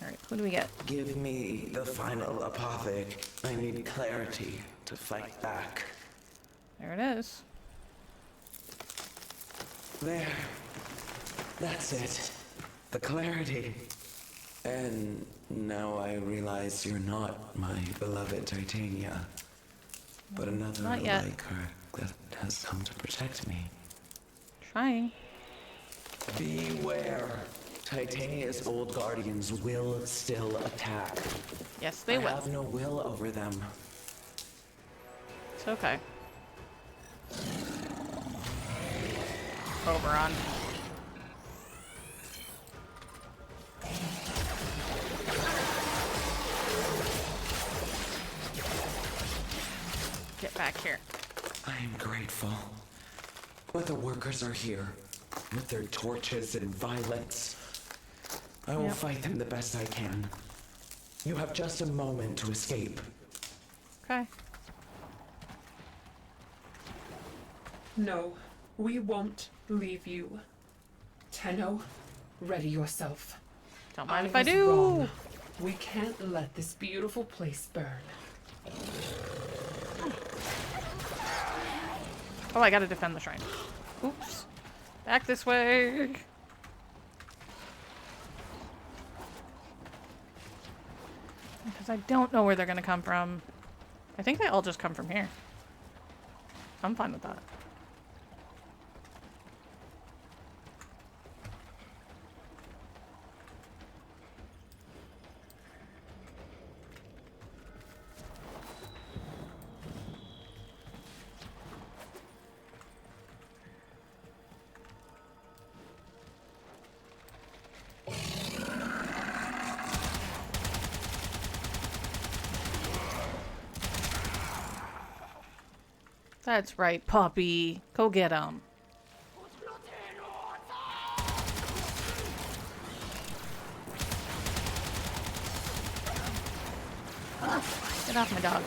Alright, who do we get? Give me the final apothic. I need clarity to fight back. There it is. There. That's it. The clarity. And now I realize you're not my beloved Titania, but another Not yet. like her that has come to protect me. Trying. Beware. Titania's old guardians will still attack. Yes, they I will. have no will over them. It's okay. Oberon. Get back here. I am grateful. But the workers are here, with their torches and violence. I will fight them the best I can. You have just a moment to escape. Okay. No, we won't leave you. Tenno, ready yourself. Don't mind if I was do. wrong. We can't let this beautiful place burn. Oh, I gotta defend the shrine. Oops. Back this way. Because I don't know where they're gonna come from. I think they all just come from here. I'm fine with that. That's right, Poppy. Go get him. Get off my dog.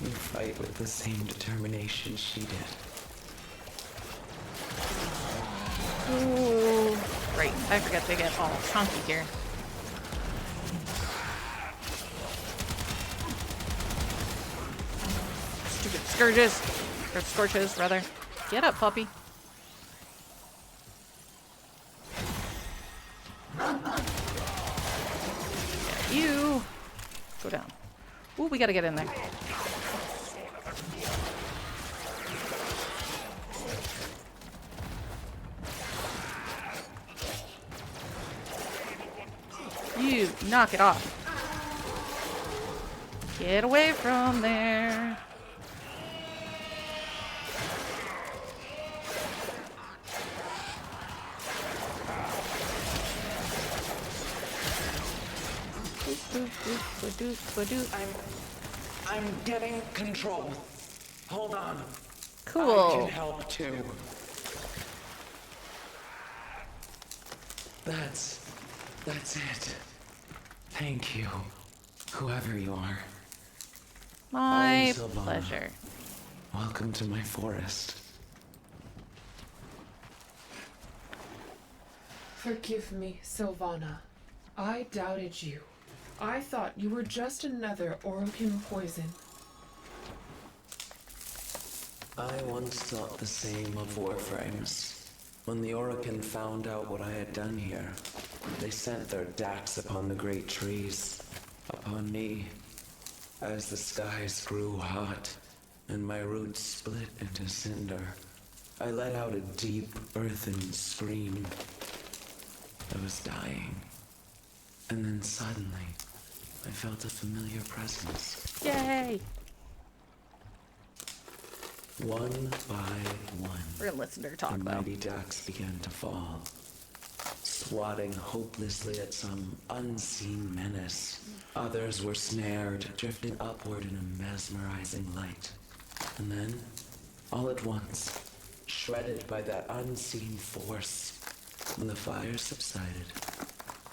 You fight with the same determination she did. Ooh. Great. I forget they get all chunky here. Stupid scourges. Or scorches, rather. Get up, puppy. Yeah, you. Go down. Ooh, we gotta get in there. You knock it off. Get away from there. I'm getting control. Hold on. Cool. I can help too. That's it. Thank you, whoever you are. My I'm Sylvana. pleasure. Welcome to my forest. Forgive me, Sylvana. I doubted you. I thought you were just another Orokin poison. I once thought the same of Warframes. When the Orokin found out what I had done here, they sent their dax upon the great trees, upon me. As the skies grew hot, and my roots split into cinder, I let out a deep, earthen scream. I was dying. And then suddenly, I felt a familiar presence. Yay! One by one, We're gonna listen to her talk, the though. mighty ducks began to fall, swatting hopelessly at some unseen menace. Others were snared, drifting upward in a mesmerizing light. And then, all at once, shredded by that unseen force, when the fire subsided,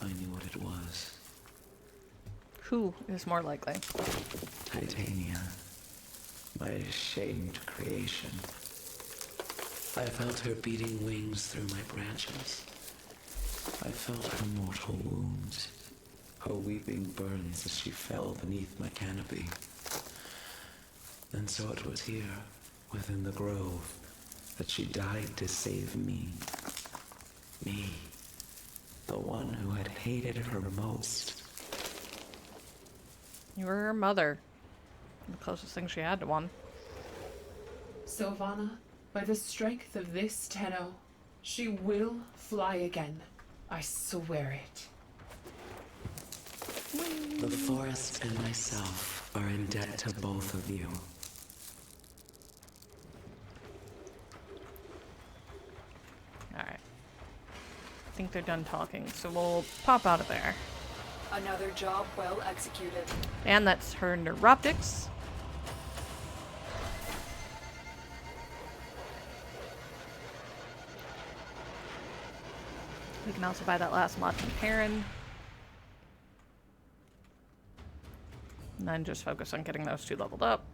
I knew what it was. Who is more likely? Titania, my ashamed creation. I felt her beating wings through my branches. I felt her mortal wounds, her weeping burns as she fell beneath my canopy. And so it was here, within the grove, that she died to save me. Me, the one who had hated her most. You were her mother. The closest thing she had to one. Sylvana, by the strength of this Tenno, She will fly again. I swear it. The forest and myself are in debt to both of you. Alright. I think they're done talking, so we'll pop out of there. Another job well executed. And that's her neuroptics. We can also buy that last mod from Perrin. And then just focus on getting those two leveled up.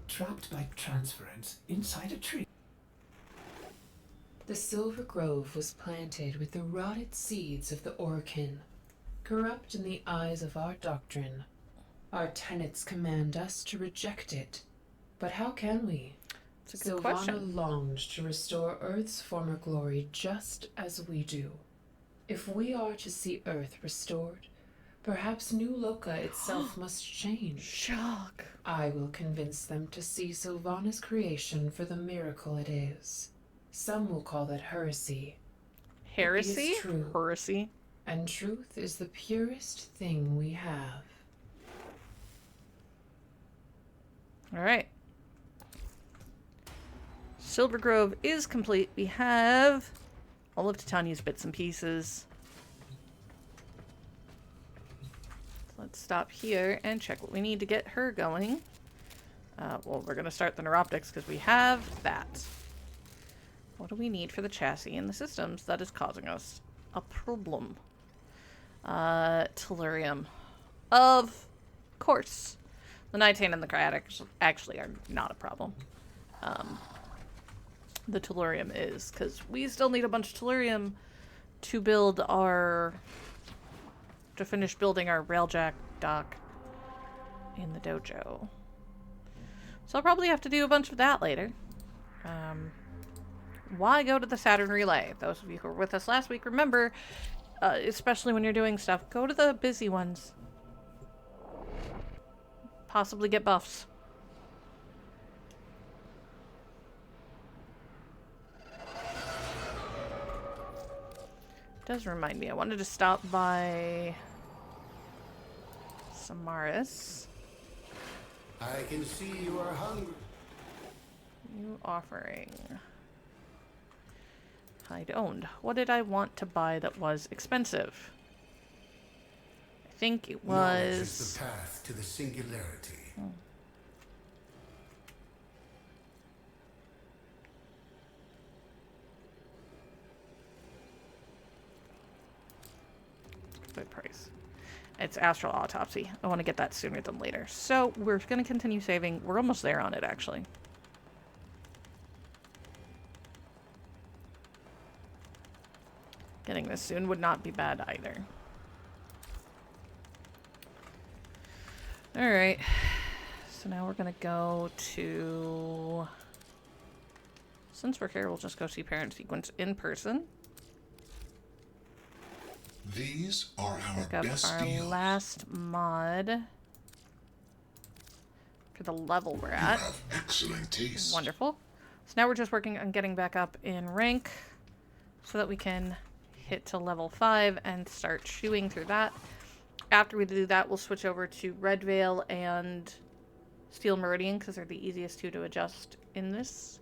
Trapped by transference inside a tree. The Silver Grove was planted with the rotted seeds of the Orkin, corrupt in the eyes of our doctrine. Our tenets command us to reject it. But how can we? It's a good Sylvana question. longed to restore Earth's former glory just as we do. If we are to see Earth restored, perhaps New Loka itself must change. Shock. I will convince them to see Sylvana's creation for the miracle it is. Some will call that heresy. Heresy? It is true. Heresy? And truth is the purest thing we have. Alright. Silver Grove is complete. We have all of Titania's bits and pieces. Let's stop here and check what we need to get her going. Well, we're going to start the neuroptics because we have that. What do we need for the chassis and the systems that is causing us a problem? Tellurium. Of course. The nitane and the cryatics actually are not a problem. The tellurium is, because we still need a bunch of tellurium to build our... to finish building our railjack dock in the dojo. So I'll probably have to do a bunch of that later. Why go to the Saturn Relay? Those of you who were with us last week, remember, especially when you're doing stuff, go to the busy ones. Possibly get buffs. Does remind me, I wanted to stop by Samaris. I can see you are hungry. New offering. Hide owned. What did I want to buy that was expensive? I think it Knowledge is was... the path to the singularity. Good price. It's Astral Autopsy. I want to get that sooner than later. So we're going to continue saving. We're almost there on it, actually. Getting this soon would not be bad either. Alright. So now we're going to go to... Since we're here, we'll just go see Parent Sequence in person. These are our Pick up best our deals. last mod for the level we're You at. have excellent taste. Wonderful. So now we're just working on getting back up in rank so that we can hit to level 5 and start chewing through that. After we do that, we'll switch over to Red Veil and Steel Meridian because they're the easiest two to adjust in this.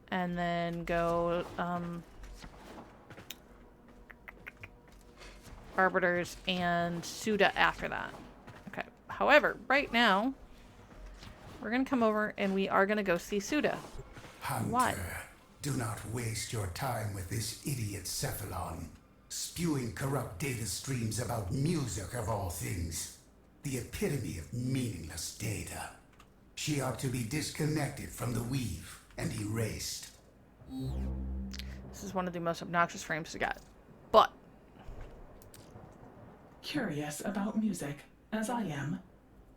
And then go Arbiters and Suda after that. Okay. However, right now, we're going to come over and we are going to go see Suda. Hunter, Why? do not waste your time with this idiot Cephalon, spewing corrupt data streams about music of all things. The epitome of meaningless data. She ought to be disconnected from the weave and erased. This is one of the most obnoxious frames to get. But Curious about music, as I am.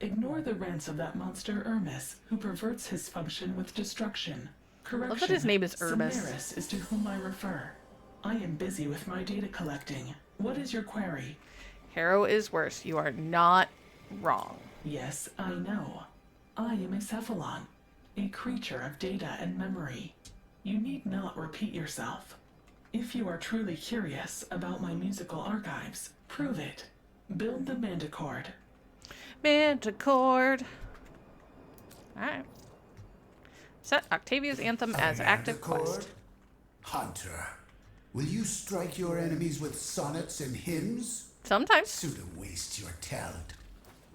Ignore the rants of that monster Hermes, who perverts his function with destruction. Correction. Look that his name is Hermes. Samaris is to whom I refer. I am busy with my data collecting. What is your query? Harrow is worse. You are not wrong. Yes, I know. I am a Cephalon. a creature of data and memory. You need not repeat yourself. If you are truly curious about my musical archives, prove it. Build the Manticord. Manticord. Alright. Set Octavia's anthem as active quest. Hunter, will you strike your enemies with sonnets and hymns? Sometimes. Suda wastes your talent.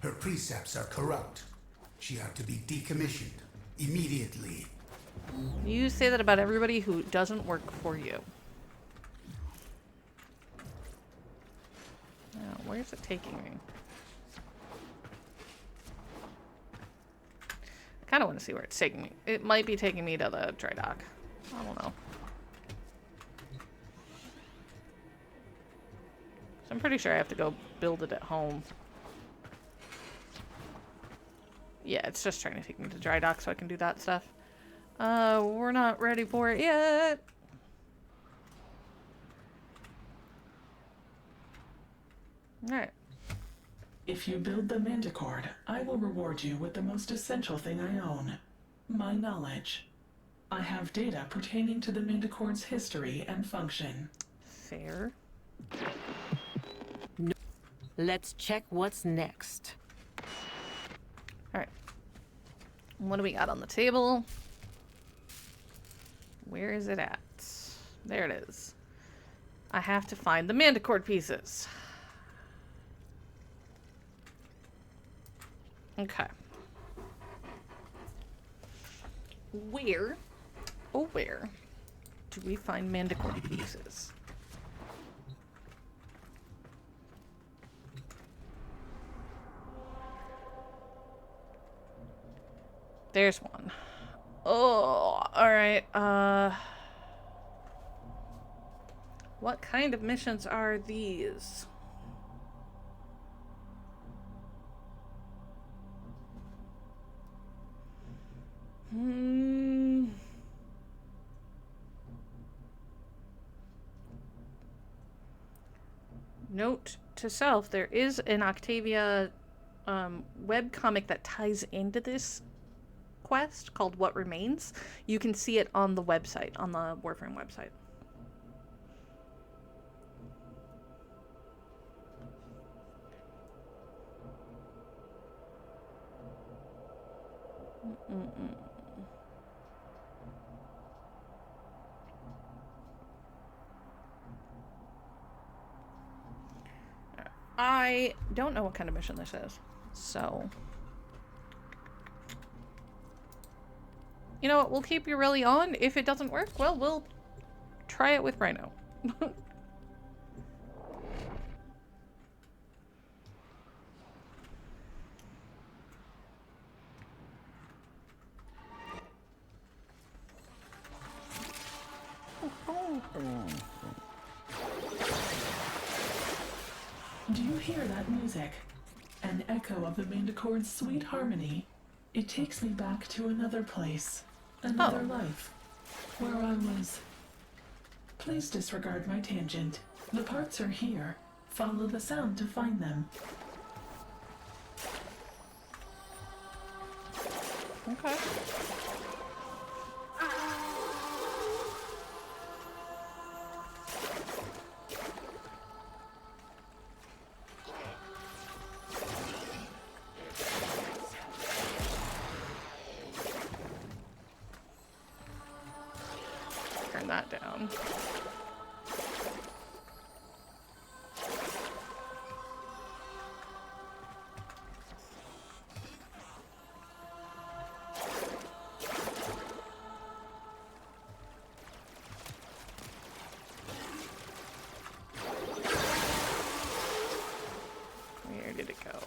Her precepts are corrupt. She ought to be decommissioned immediately. You say that about everybody who doesn't work for you. Now, where's it taking me? I kind of want to see where it's taking me. It might be taking me to the dry dock. I don't know. So I'm pretty sure I have to go build it at home. Yeah, it's just trying to take me to dry dock so I can do that stuff. We're not ready for it yet. Alright. If you build the Manticord, I will reward you with the most essential thing I own. My knowledge. I have data pertaining to the Manticord's history and function. Fair. No. Let's check what's next. Alright. What do we got on the table? Where is it at? There it is. I have to find the Manticord pieces. Okay. Where, oh where, do we find Manticord pieces? There's one. Oh, alright, what kind of missions are these? Note to self, there is an Octavia webcomic that ties into this quest called What Remains. You can see it on the website, on the Warframe website. I don't know what kind of mission this is, so... You know what, we'll keep you really on. If it doesn't work, well, we'll try it with Rhino. Do you hear that music? An echo of the Manticord's sweet harmony. It takes me back to another place, another life, where I was. Please disregard my tangent. The parts are here. Follow the sound to find them. Okay. Turn that down. Where did it go?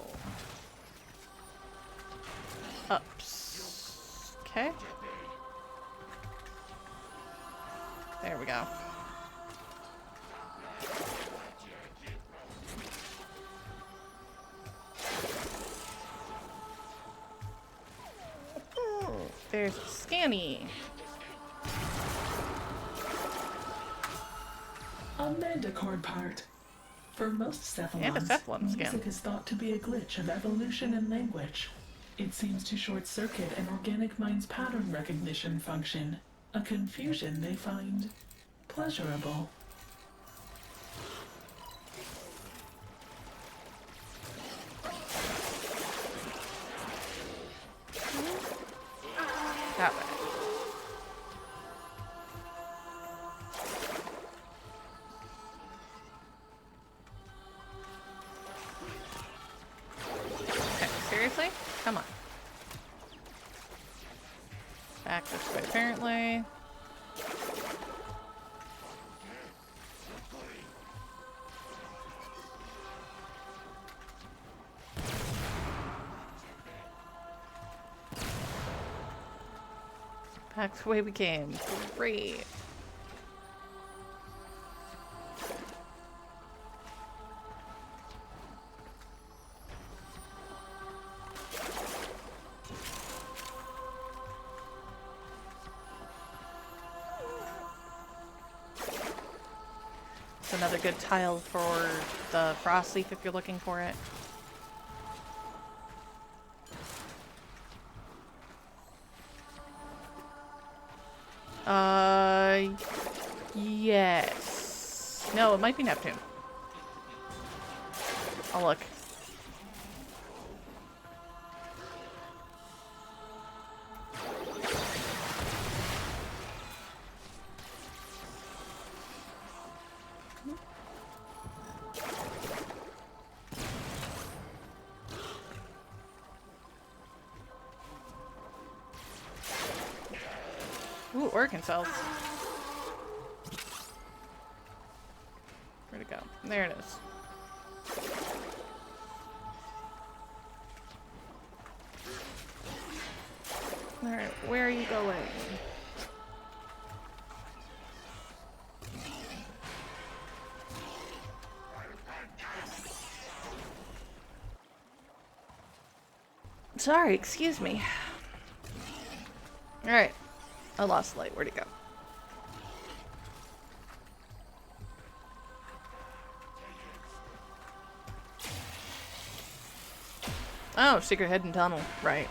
Ups. Okay. There we go. There's Scanny. A Manticord part. For most cephalons, And a cephalon scan. music is thought to be a glitch of evolution and language. It seems to short-circuit an organic mind's pattern recognition function, a confusion they find pleasurable. That way. Okay, seriously? Come on. Back this way, apparently. Back the way we came. Great. It's another good tile for the frost leaf if you're looking for it. Yes. No, it might be Neptune. I'll look. Ooh, organ cells. Where'd it go? There it is. Alright, where are you going? Sorry, excuse me. Alright. I lost the light. Where'd it go? Oh, secret hidden tunnel. Right.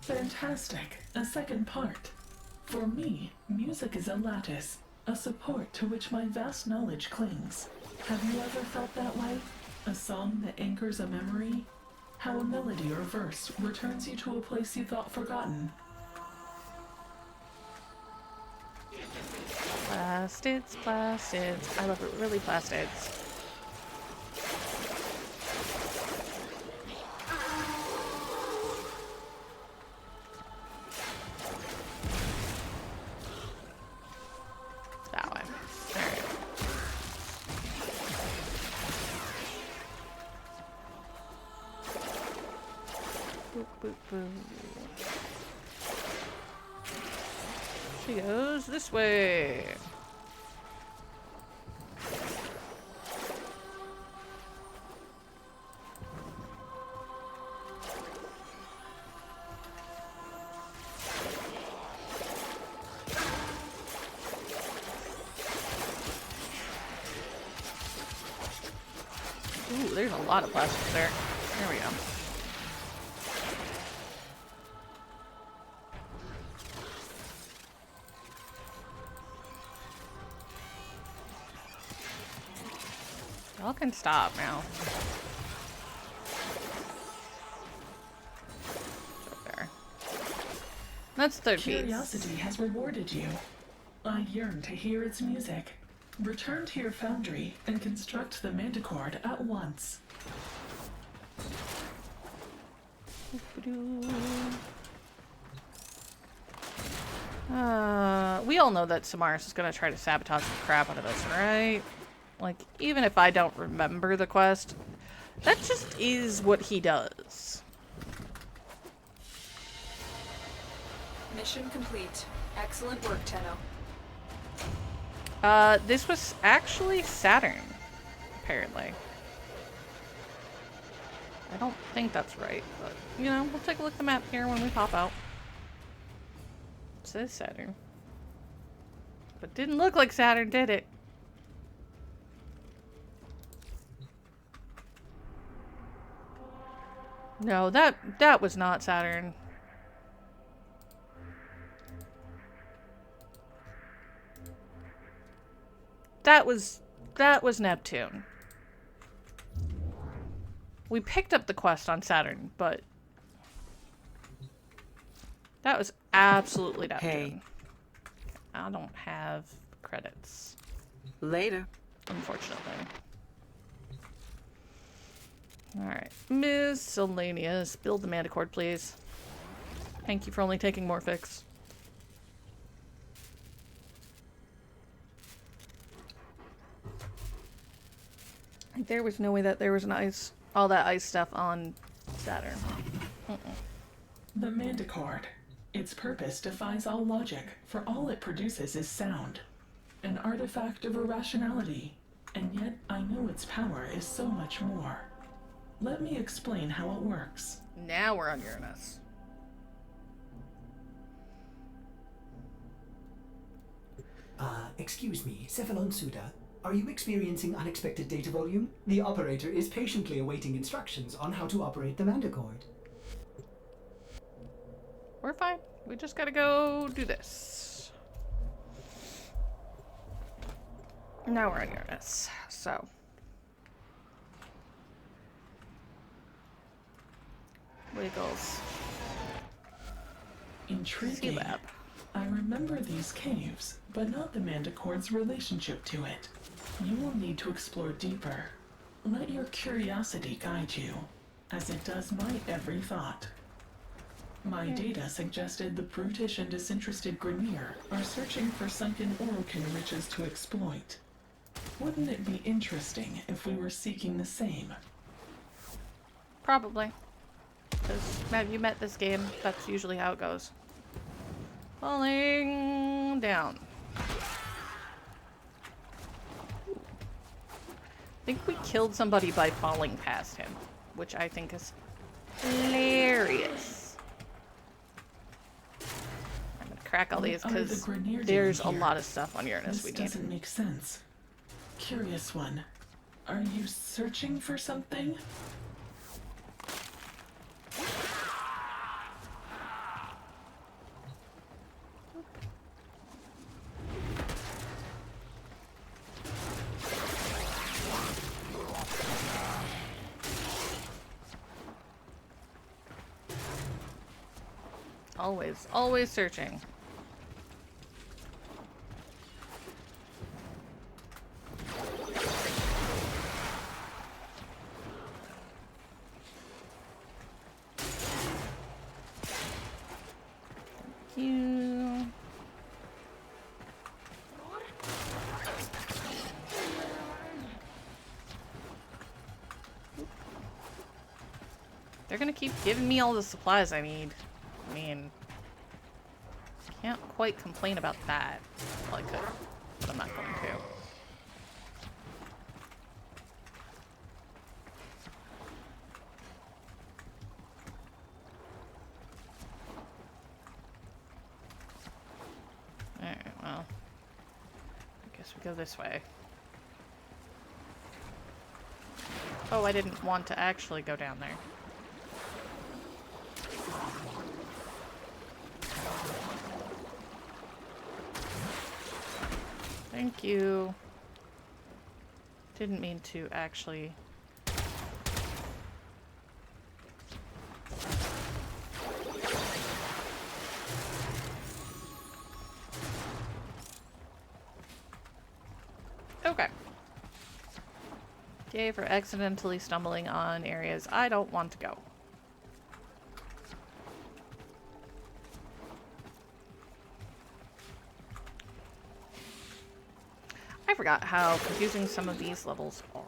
Fantastic. A second part. For me, music is a lattice, a support to which my vast knowledge clings. Have you ever felt that way? A song that anchors a memory? How a melody or verse returns you to a place you thought forgotten. Plastids, plastids. I love it. Really plastids. That one. Alright. Boop, boop, boop. She goes this way. Ooh, there's a lot of plastic there. There we go. Y'all can stop now. Up there. That's the third piece. Curiosity has rewarded you. I yearn to hear its music. Return to your foundry and construct the manticore at once. We all know that Samaris is gonna try to sabotage the crap out of us, right? Like, even if I don't remember the quest, that just is what he does. Mission complete. Excellent work, Tenno. This was actually Saturn, apparently. I don't think that's right, but, you know, we'll take a look at the map here when we pop out. It says Saturn. But didn't look like Saturn, did it? No, that was not Saturn. That was Neptune. We picked up the quest on Saturn, but that was absolutely Neptune. Hey. I don't have credits. Later. Unfortunately. Alright. Miscellaneous. Build the Manticore, please. Thank you for only taking Morphix. There was no way that there was all that ice stuff on Saturn. The Manticore. Its purpose defies all logic, for all it produces is sound. An artifact of irrationality. And yet I know its power is so much more. Let me explain how it works. Now we're on Uranus. Excuse me, Cephalon Suda. Are you experiencing unexpected data volume? The operator is patiently awaiting instructions on how to operate the Manticore. We're fine. We just gotta go do this. Now we're on Uranus. So. Wiggles. Intriguing. Sea-Lab. I remember these caves, but not the Manticore's relationship to it. You will need to explore deeper. Let your curiosity guide you, as it does my every thought. My data suggested the brutish and disinterested Grineer are searching for sunken Orokin riches to exploit. Wouldn't it be interesting if we were seeking the same? Probably. Because have you met this game? That's usually how it goes. Falling down. I think we killed somebody by falling past him, which I think is hilarious. I'm gonna crack all these because there's a lot of stuff on Uranus we This need. doesn't make sense. Curious one. Are you searching for something? Always searching. Thank you. They're gonna keep giving me all the supplies I need. I mean, can't quite complain about that. Well, I could, but I'm not going to. Alright, well, I guess we go this way. Oh, I didn't want to actually go down there. Thank you. Didn't mean to actually. Okay. Yay for accidentally stumbling on areas I don't want to go. I forgot how confusing some of these levels are.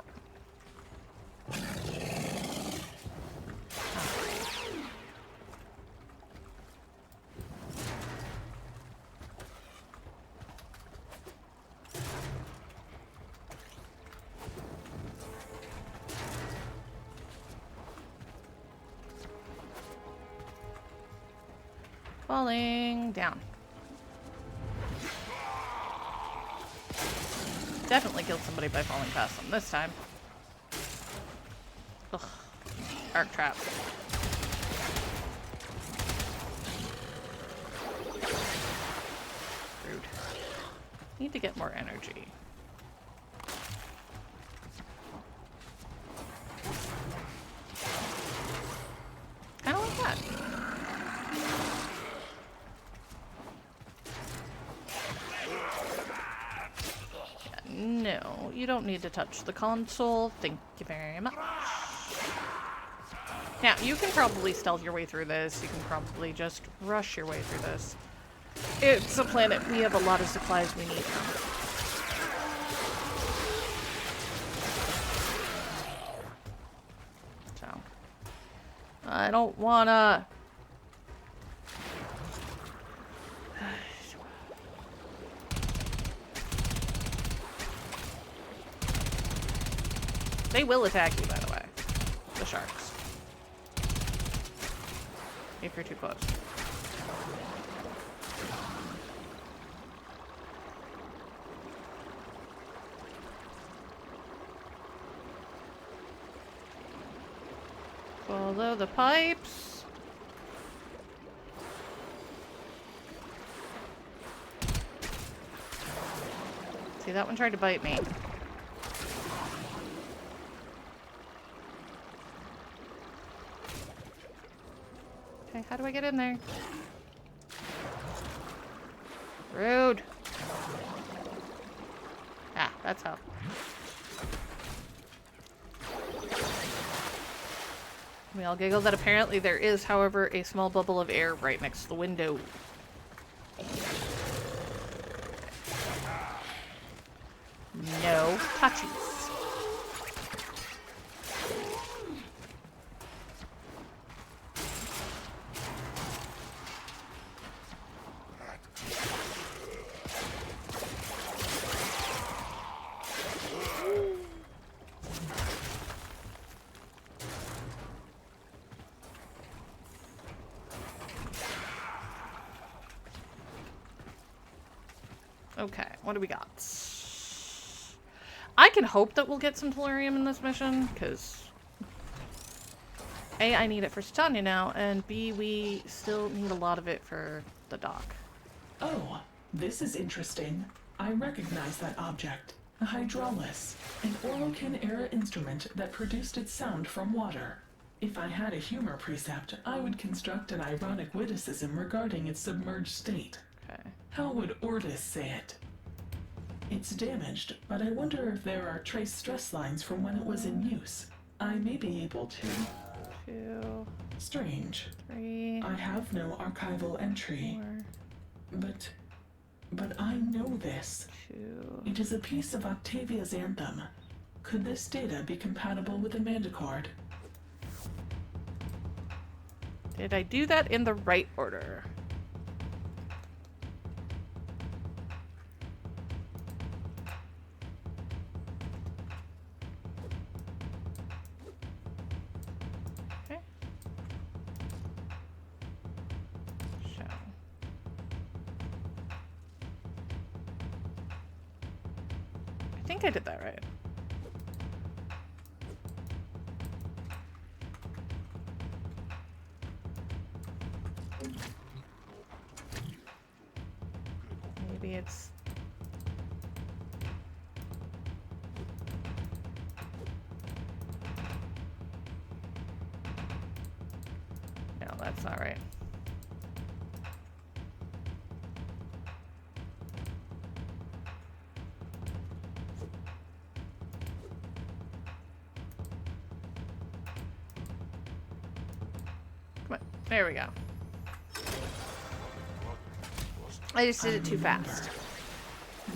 Falling down. Definitely killed somebody by falling past them this time. Ugh. Arc trap. need to get more energy. Kind of like that. No, you don't need to touch the console. Thank you very much. Now, you can probably stealth your way through this. You can probably just rush your way through this. It's a planet we have a lot of supplies we need from. So, I don't wanna... They will attack you, by the way. The sharks. If you're too close. Follow the pipes. See, that one tried to bite me. Okay, how do I get in there? Rude. Ah, that's how. We all giggle that apparently there is, however, a small bubble of air right next to the window. No touchies. Okay, what do we got? I can hope that we'll get some tellurium in this mission, because A, I need it for Titania now, and B, we still need a lot of it for the dock. Oh, this is interesting. I recognize that object. A hydraulis, an Orokin-era instrument that produced its sound from water. If I had a humor precept, I would construct an ironic witticism regarding its submerged state. Okay. How would Ortis say it? It's damaged, but I wonder if there are trace stress lines from when it was in use. I may be able to... 2... Strange. 3... I have no archival entry. 4... But I know this. 2... It is a piece of Octavia's anthem. Could this data be compatible with the Mandicord? Did I do that in the right order? Okay. Show. I think I did that right. Maybe it's... No, that's not right. Come on, there we go. I just did it too fast.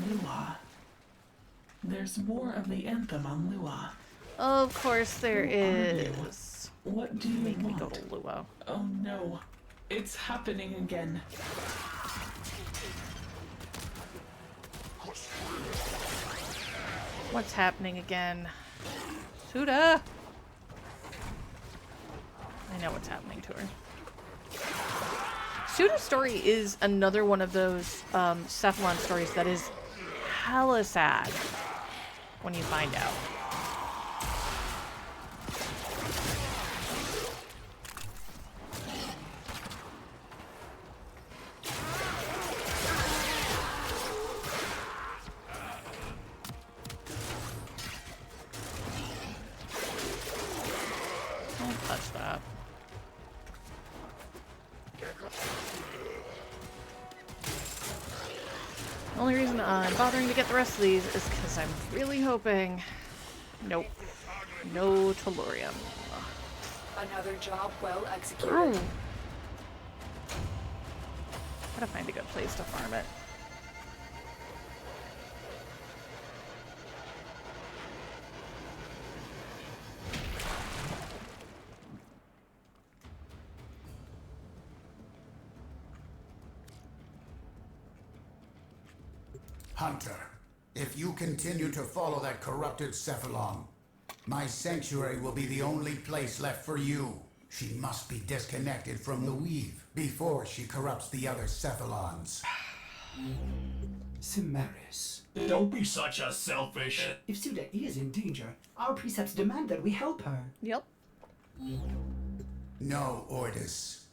Lua. There's more of the anthem on Lua. Of course there Who are you? is. What do you Make me want? go to Lua. Oh no. It's happening again. What's happening again? Suda! I know what's happening to her. Suda's story is another one of those Cephalon stories that is hella sad when you find out. The only reason I'm bothering to get the rest of these is because I'm really hoping... Nope. No tellurium. Another job well executed. Ooh. Gotta find a good place to farm it. Hunter, if you continue to follow that corrupted Cephalon, my sanctuary will be the only place left for you. She must be disconnected from the weave before she corrupts the other Cephalons. Cimaris. Don't be such a selfish... If Suda is in danger, our precepts demand that we help her. Yep. No, Ordis.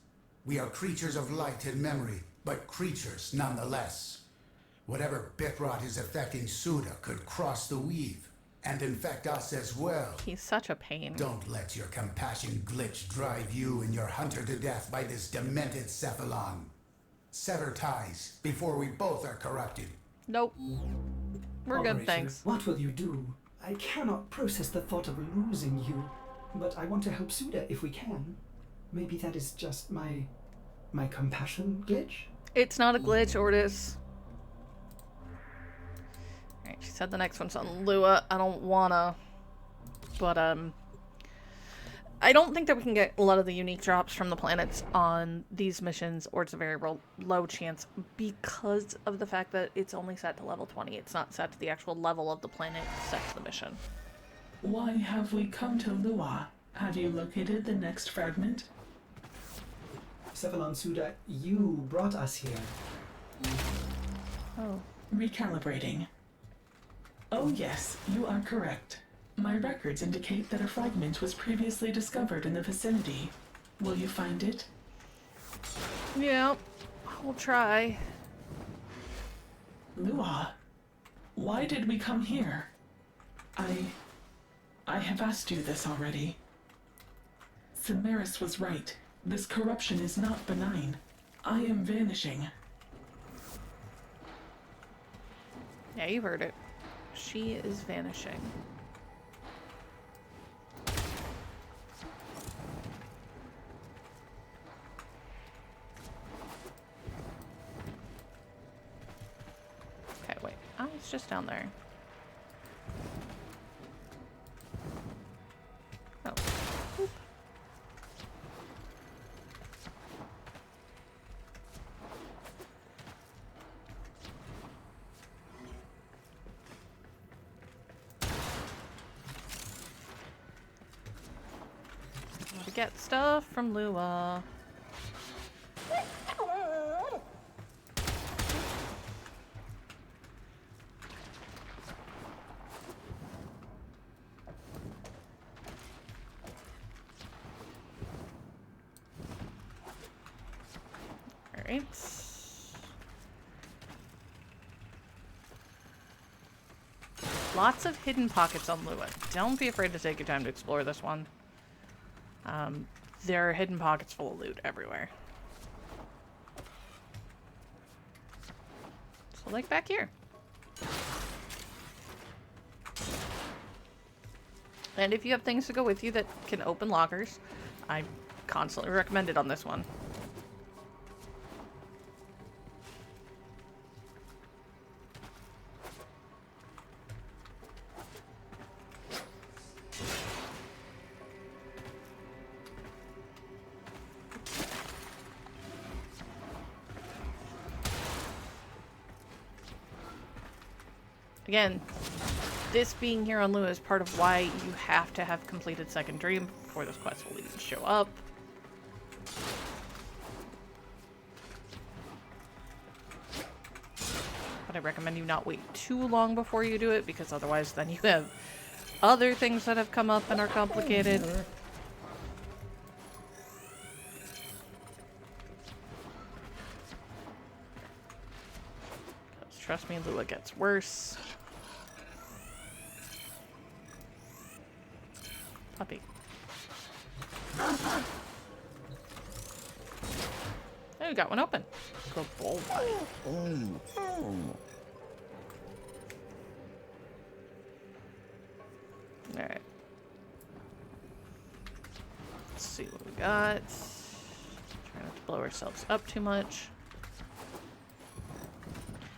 We are creatures of light and memory, but creatures nonetheless. Whatever bitrot is affecting Suda could cross the weave and infect us as well. He's such a pain. Don't let your compassion glitch drive you and your hunter to death by this demented Cephalon. Sever ties before we both are corrupted. Nope. We're good, Operator, thanks. What will you do? I cannot process the thought of losing you, but I want to help Suda if we can. Maybe that is just my compassion glitch? It's not a glitch, Ordis. Alright, she said the next one's on Lua. I don't wanna, but I don't think that we can get a lot of the unique drops from the planets on these missions, or it's a very low chance because of the fact that it's only set to level 20. It's not set to the actual level of the planet, it's set to the mission. Why have we come to Lua? Have you located the next fragment? Cephalon Suda, you brought us here. Oh. Recalibrating. Oh yes, you are correct. My records indicate that a fragment was previously discovered in the vicinity. Will you find it? Yeah, we'll try. Lua, why did we come here? I have asked you this already. Cimaris was right. This corruption is not benign. I am vanishing. Yeah, you heard it. She is vanishing. Okay, wait. Oh, it's just down there. Oh. Oop. Gotta get stuff from Lua. Alright. Lots of hidden pockets on Lua. Don't be afraid to take your time to explore this one. There are hidden pockets full of loot everywhere. So like back here. And if you have things to go with you that can open lockers, I constantly recommend it on this one. Again, this being here on Lua is part of why you have to have completed Second Dream before this quest will even show up. But I recommend you not wait too long before you do it, because otherwise then you have other things that have come up and are complicated. Trust me, Lua gets worse. Puppy. Oh, you got one open. Good boy. Alright. Let's see what we got. Try not to blow ourselves up too much.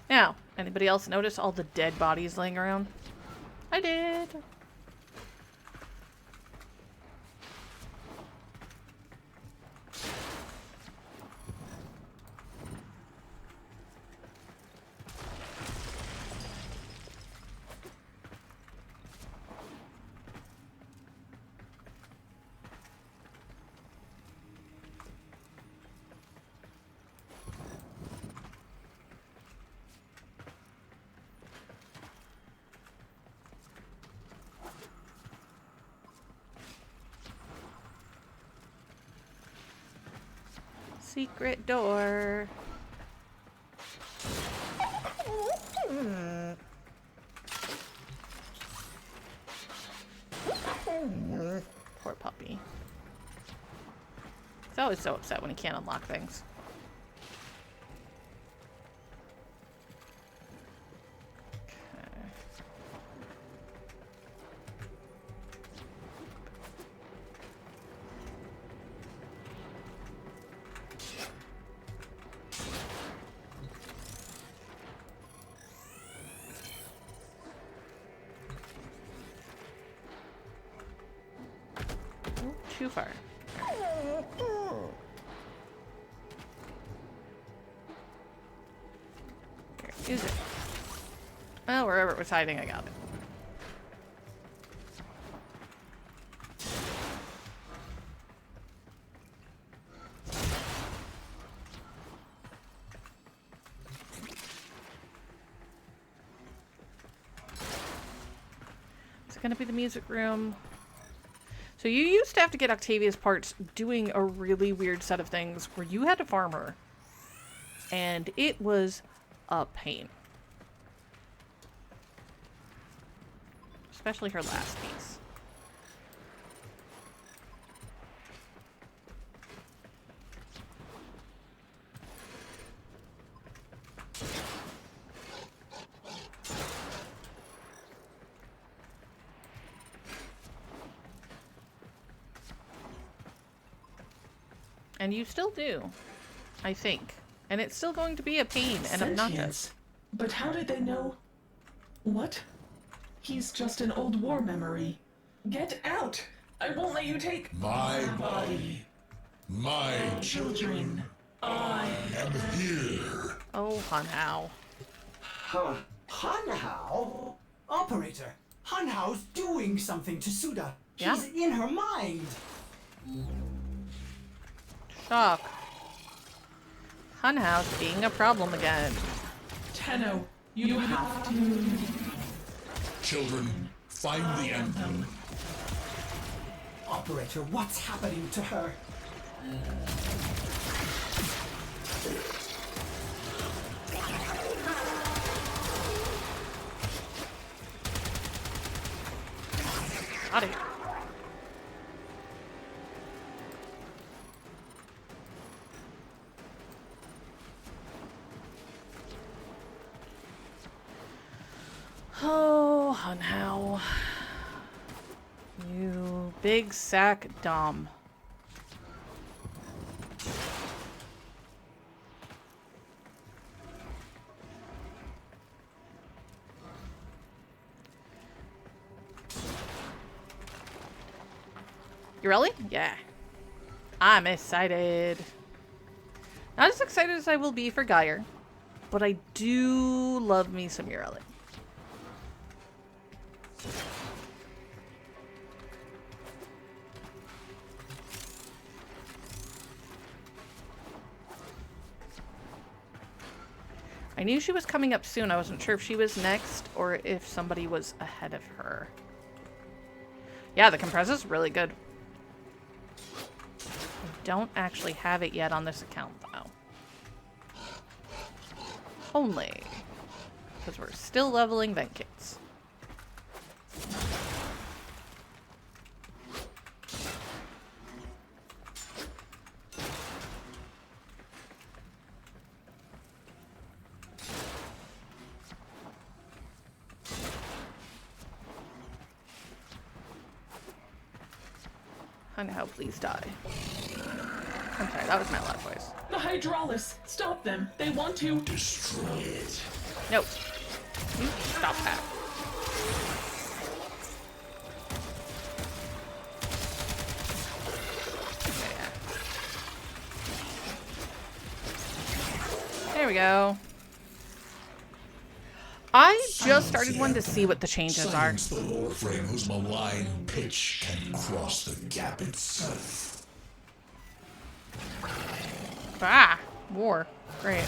Now, anybody else notice all the dead bodies laying around? I did. Secret door. Poor puppy. He's always so upset when he can't unlock things. Too far. Here, use it. Well, wherever it was hiding, I got it. Is it gonna be the music room? So you used to have to get Octavia's parts doing a really weird set of things where you had to farm her. And it was a pain. Especially her last piece. And you still do, I think. And it's still going to be a pain and obnoxious. But how did they know? What? He's just an old war memory. Get out! I won't let you take my body. My children. I am here. Oh, Hunhow. Hunhow? Operator, Hunhow's doing something to Suda. Yeah? She's in her mind. Shock. Hunhow's being a problem again. Tenno, you have to... Children, find the anthem. Operator, what's happening to her? Got it. Oh, Hunhow. You big sack dumb. You really? Yeah. I'm excited. Not as excited as I will be for Geyer, but I do love me some Urelli. I knew she was coming up soon. I wasn't sure if she was next or if somebody was ahead of her. Yeah, the compressor's really good. I don't actually have it yet on this account, though. Only because we're still leveling vent kits. Hunho, please die. I'm sorry, that was my loud voice. The Hydraulis! Stop them! They want to Destroy it. Nope. You stop that. There we go. I just started one to see what the changes are. Silence the Warframe whose malign pitch can cross the gap itself. Ah, war. Great.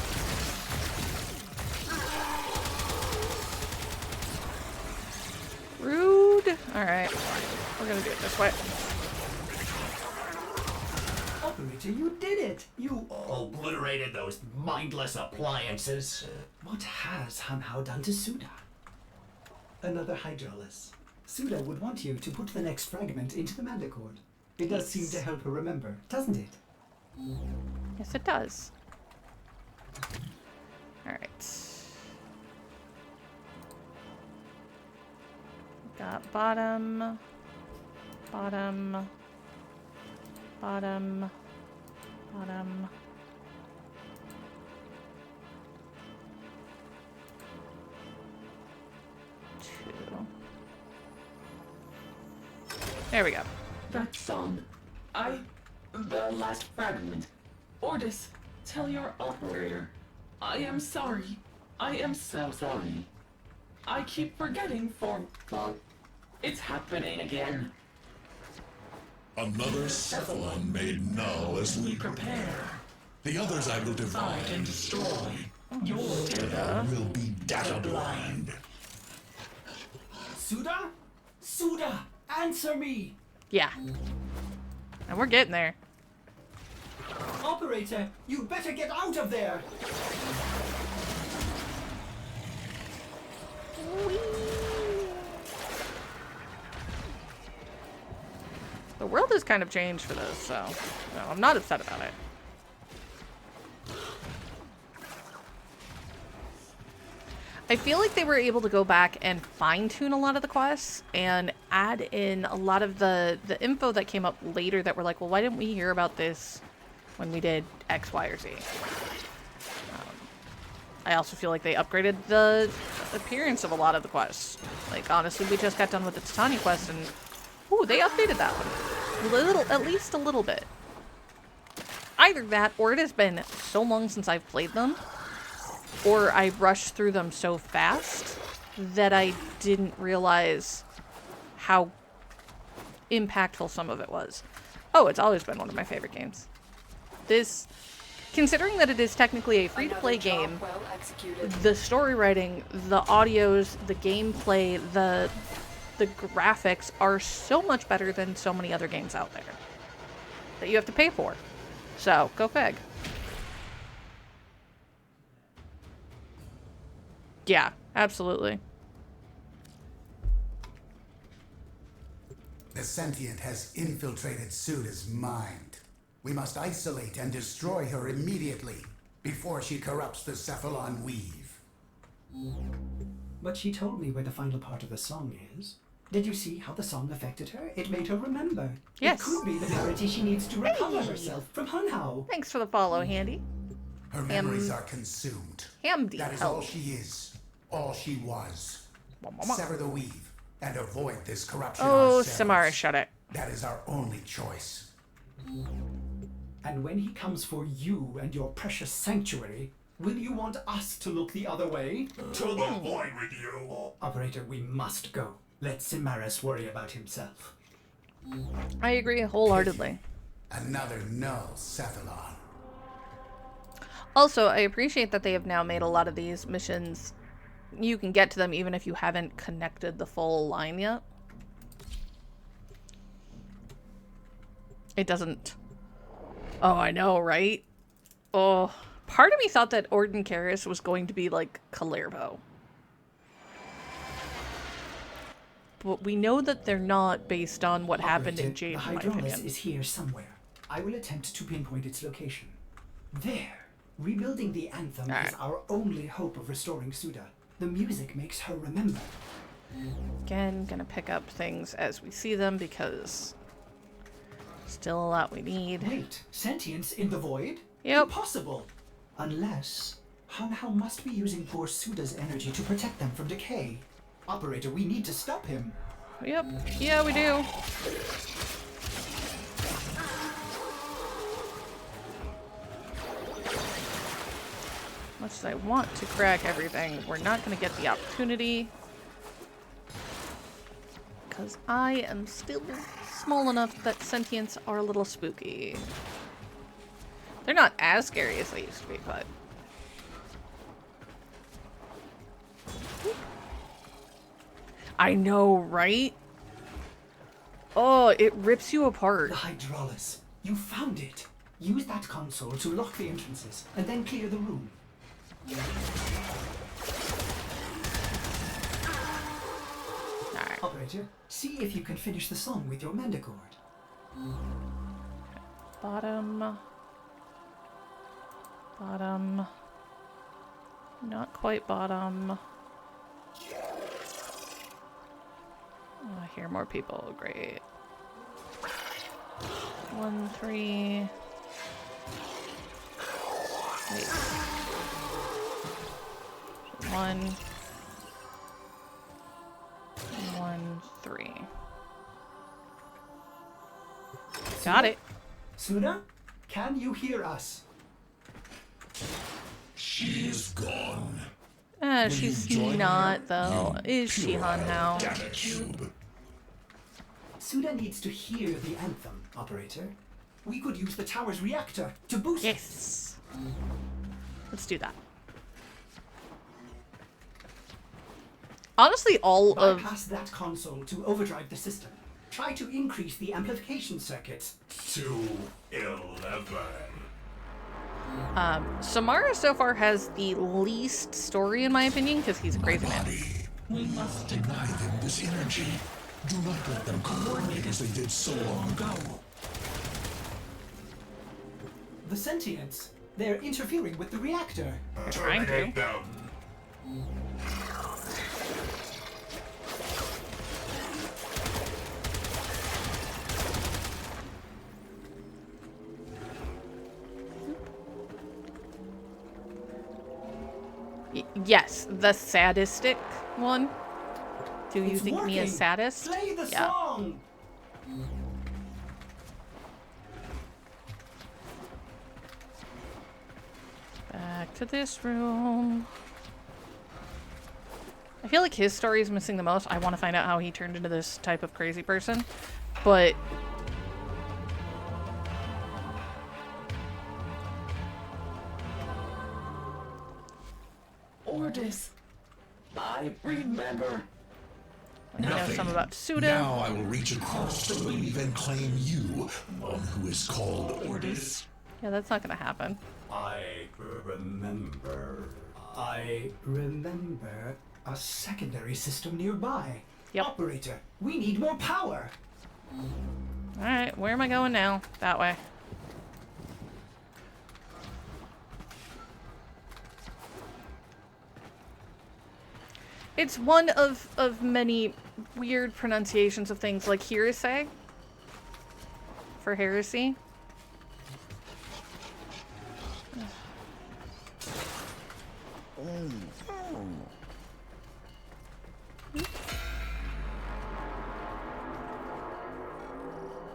Rude. Alright. We're gonna do it this way. Operator, you did it! You Obliterated those mindless appliances. What has Hanhao done to Suda? Another Hydraulis. Suda would want you to put the next fragment into the Mandicord. It does seem to help her remember, doesn't it? Yes, it does. Alright. Got bottom, bottom, bottom, bottom. Two. There we go. that song. The last fragment. Ordis, tell your operator. I am sorry. I am so sorry. I keep forgetting it's happening again. Another Cephalon made null as we prepare. The others I will divide and destroy. Your data will be data blind. Suda? Suda, answer me! Yeah. And we're getting there. Operator, you better get out of there! The world has kind of changed for this, so no, I'm not upset about it. I feel like they were able to go back and fine-tune a lot of the quests and add in a lot of the info that came up later that were like, well, why didn't we hear about this when we did X, Y, or Z? I also feel like they upgraded the appearance of a lot of the quests. Like, honestly, we just got done with the Titania quest, and ooh, they updated that one. At least a little bit. Either that, or it has been so long since I've played them, or I rushed through them so fast that I didn't realize how impactful some of it was. Oh, it's always been one of my favorite games. This, considering that it is technically a free-to-play game, the story writing, the audios, the gameplay, the graphics are so much better than so many other games out there that you have to pay for. So, go fig. Yeah, absolutely. The sentient has infiltrated Suda's mind. We must isolate and destroy her immediately before she corrupts the Cephalon weave. But she told me where the final part of the song is. Did you see how the song affected her? It made her remember. Yes. It could be the clarity she needs to recover herself from Hanhao. Thanks for the follow, Handy. Her memories are consumed. Hamdy. That is all she is. All she was. Sever the weave and avoid this corruption Oh, ourselves. Samara, shut it. That is our only choice. And when he comes for you and your precious sanctuary, will you want us to look the other way? To the void with you. Operator, we must go. Let Cimaris worry about himself. I agree wholeheartedly. Another null Cephalon. Also, I appreciate that they have now made a lot of these missions. You can get to them even if you haven't connected the full line yet. It doesn't... Oh, I know, right? Oh, part of me thought that Orden Karis was going to be like Kalervo. But we know that they're not based on what happened in Jade, the in my Hydraulis opinion. is here somewhere. I will attempt to pinpoint its location. There! Rebuilding the anthem is our only hope of restoring Suda. The music makes her remember. Again, gonna pick up things as we see them because Still a lot we need. Wait, sentience in the void? Yep. Impossible. Unless Hanhao must be using poor Suda's energy to protect them from decay. Operator, we need to stop him. Yep. Yeah, we do. Much as I want to crack everything, we're not going to get the opportunity. Because I am still small enough that sentients are a little spooky. They're not as scary as they used to be, but... I know, right? Oh, it rips you apart. The Hydraulis. You found it. Use that console to lock the entrances, and then clear the room. Alright. Operator, see if you can finish the song with your Mandicord. Bottom. Bottom. Not quite bottom. Oh, I hear more people. Great. 1, 3. Wait. 1. 1, 3. Got it. Suda, can you hear us? She is gone. She's not, though. Is she, Hanhao? Data cube. Suda needs to hear the anthem, Operator. We could use the tower's reactor to boost it. Yes. Let's do that. Honestly, all of... Bypass that console to overdrive the system. Try to increase the amplification circuits. To 11. Samara so far has the least story, in my opinion, because he's a crazy man. We must deny them this energy. Do not let them coordinate as they did so long ago. The sentients. They're interfering with the reactor. Trying to. Yes, the sadistic one. Do you think me as sadist? Play the song. Back to this room. I feel like his story is missing the most. I want to find out how he turned into this type of crazy person, but Ordis, I remember. I know some about Suda. Now I will reach across the weave and claim you, one who is called Ordis. Yeah, that's not gonna happen. I remember. I remember a secondary system nearby. Yep. Operator, we need more power. Alright, where am I going now? That way. It's one of many weird pronunciations of things like heresy for heresy.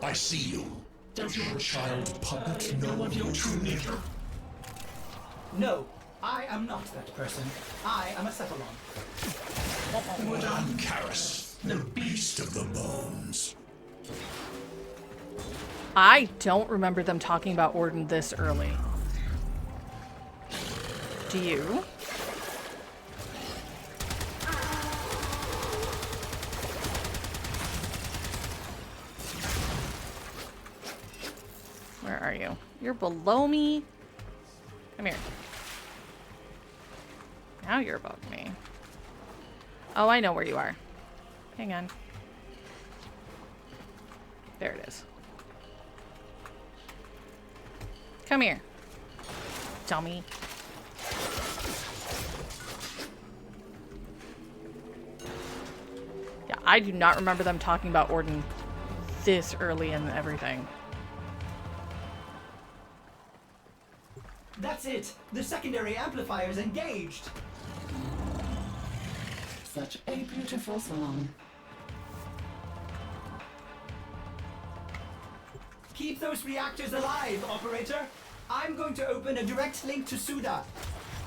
I see you. Does your child puppet know of your true nature? No, I am not that person. I am a Cephalon. I'm Karis, the beast of the bones. I don't remember them talking about Orden this early. Do you? Where are you? You're below me. Come here. Now you're above me. Oh, I know where you are. Hang on. There it is. Come here. Dummy. Yeah, I do not remember them talking about Orden this early in everything. That's it! The secondary amplifier's engaged! Such a beautiful song. Keep those reactors alive, operator! I'm going to open a direct link to Suda.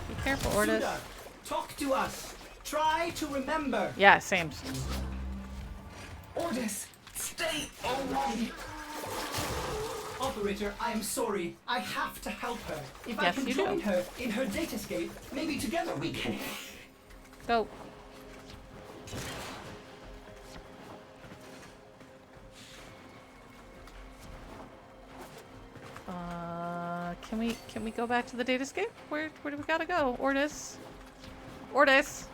Be careful, Ordis. Suda, talk to us. Try to remember. Yeah, same. Ordis, stay away! Operator, I am sorry. I have to help her. If I Yes, can you join do. her in her datascape, maybe together we can... Go. Can we go back to the datascape? Where do we gotta go? Ordis. Ordis.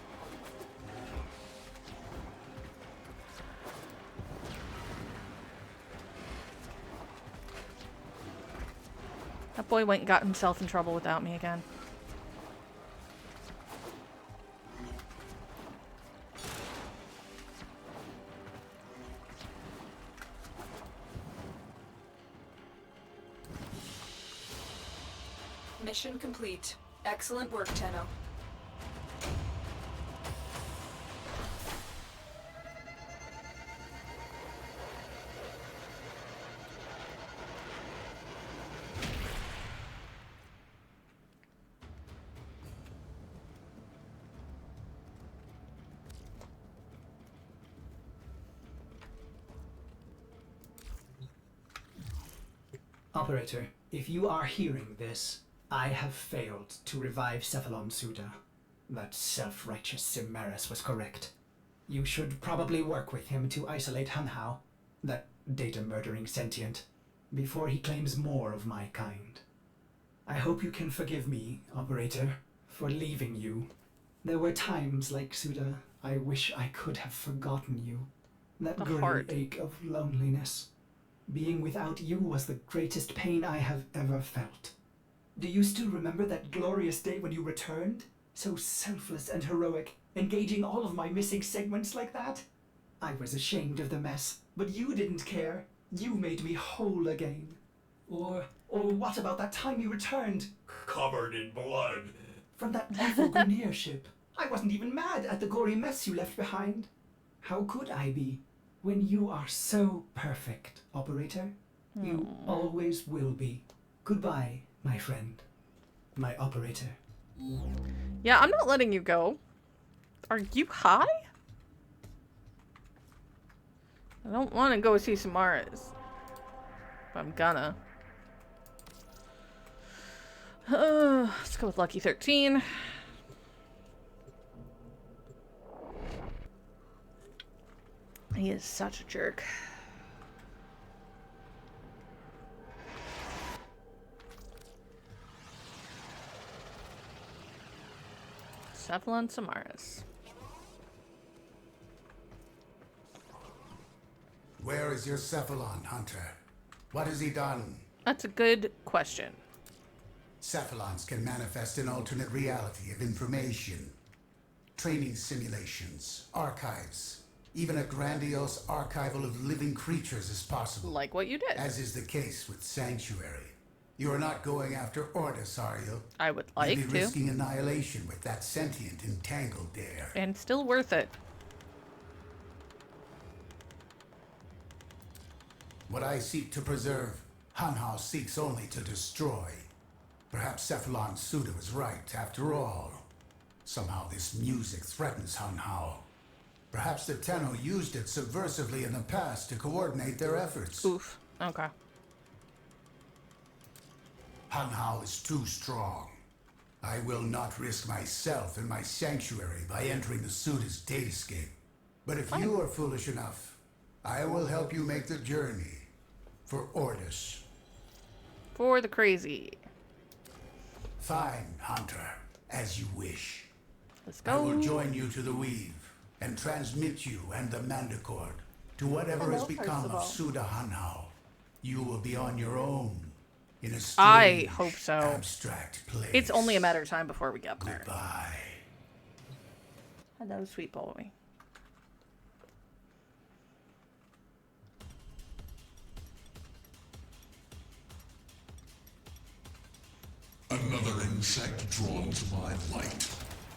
That boy went and got himself in trouble without me again. Mission complete. Excellent work, Tenno. Operator, if you are hearing this, I have failed to revive Cephalon Suda. That self-righteous Cimeris was correct. You should probably work with him to isolate Hanhao, that data-murdering sentient, before he claims more of my kind. I hope you can forgive me, Operator, for leaving you. There were times, like Suda, I wish I could have forgotten you. That The gritty heart. ache of loneliness. Being without you was the greatest pain I have ever felt. Do you still remember that glorious day when you returned? So selfless and heroic, engaging all of my missing segments like that? I was ashamed of the mess, but you didn't care. You made me whole again. Or what about that time you returned? Covered in blood. From that awful Grenier ship. I wasn't even mad at the gory mess you left behind. How could I be? When you are so perfect, Operator. You always will be. Goodbye, my friend. My Operator. Yeah, I'm not letting you go. Are you high? I don't want to go see Samaras. But I'm gonna. Let's go with Lucky 13. He is such a jerk. Cephalon Samaras. Where is your Cephalon, Hunter? What has he done? That's a good question. Cephalons can manifest an alternate reality of information. Training simulations, archives, even a grandiose archival of living creatures is possible. Like what you did. As is the case with Sanctuary. You are not going after Ordis, are you? I would like You'll to. be risking annihilation with that sentient entangled there. And still worth it. What I seek to preserve, Hanhao seeks only to destroy. Perhaps Cephalon Suda was right, after all. Somehow this music threatens Hanhao. Perhaps the Tenno used it subversively in the past to coordinate their efforts. Oof. Okay. Hanhao is too strong. I will not risk myself and my sanctuary by entering the Suda's datascape. But if you are foolish enough, I will help you make the journey. For Ordis. For the crazy. Fine, Hunter. As you wish. Let's go. I will join you to the Weave and transmit you and the Mandicord to whatever has become of Suda Hanhao. You will be on your own in a strange, I hope so. abstract place. It's only a matter of time before we get there. Goodbye. Hello, sweet boy. Another insect drawn to my light.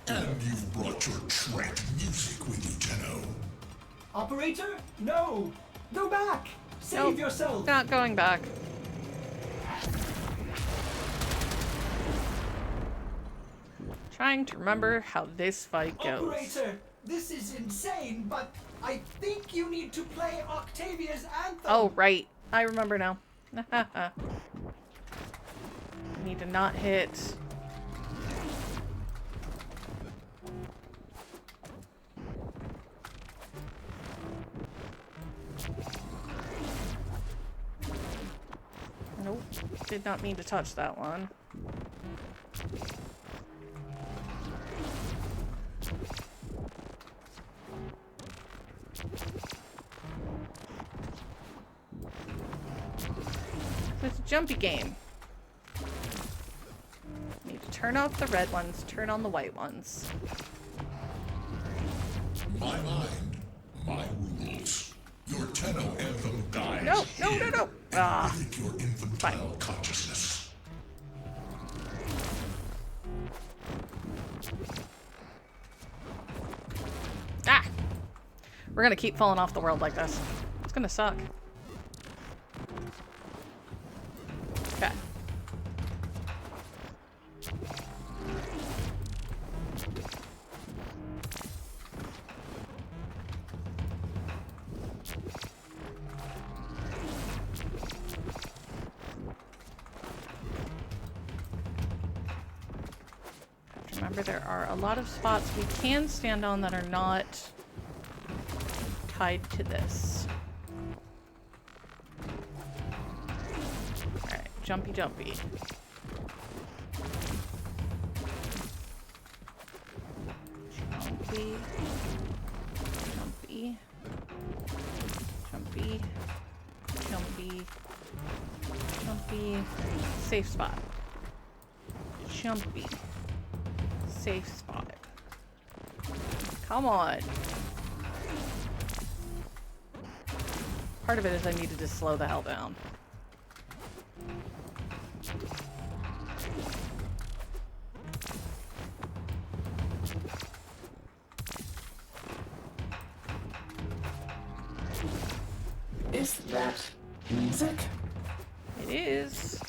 And you've brought your track music with you, Tenno. Operator? No! Go back! Save yourself! Not going back. Trying to remember how this fight goes. Operator! This is insane, but I think you need to play Octavia's anthem! Oh, right. I remember now. Need to not hit. Nope. Did not mean to touch that one. It's a jumpy game. Need to turn off the red ones, turn on the white ones. My mind, my rules. Your Tenno anthem dies. No, no, no, no! Ah. With your infantile consciousness. Ah! We're gonna keep falling off the world like this. It's gonna suck. Okay. Remember, there are a lot of spots we can stand on that are not tied to this. Alright, jumpy jumpy. Jumpy. Jumpy. Jumpy. Jumpy. Jumpy. Safe spot. Jumpy. Safe spot. Come on. Part of it is I needed to slow the hell down. Is that music? It is.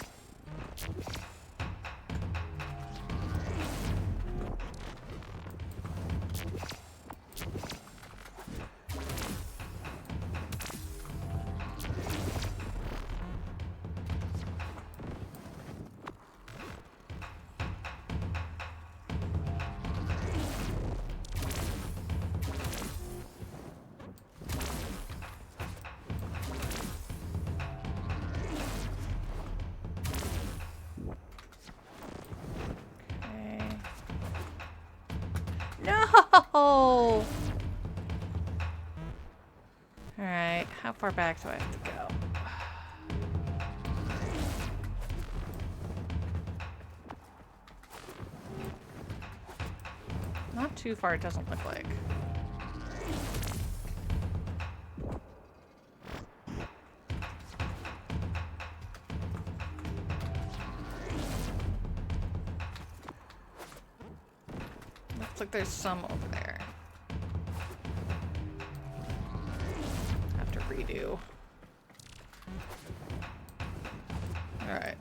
No! Alright, how far back do I have to go? Not too far, it doesn't look like. Looks like there's some over there. Have to redo. Alright.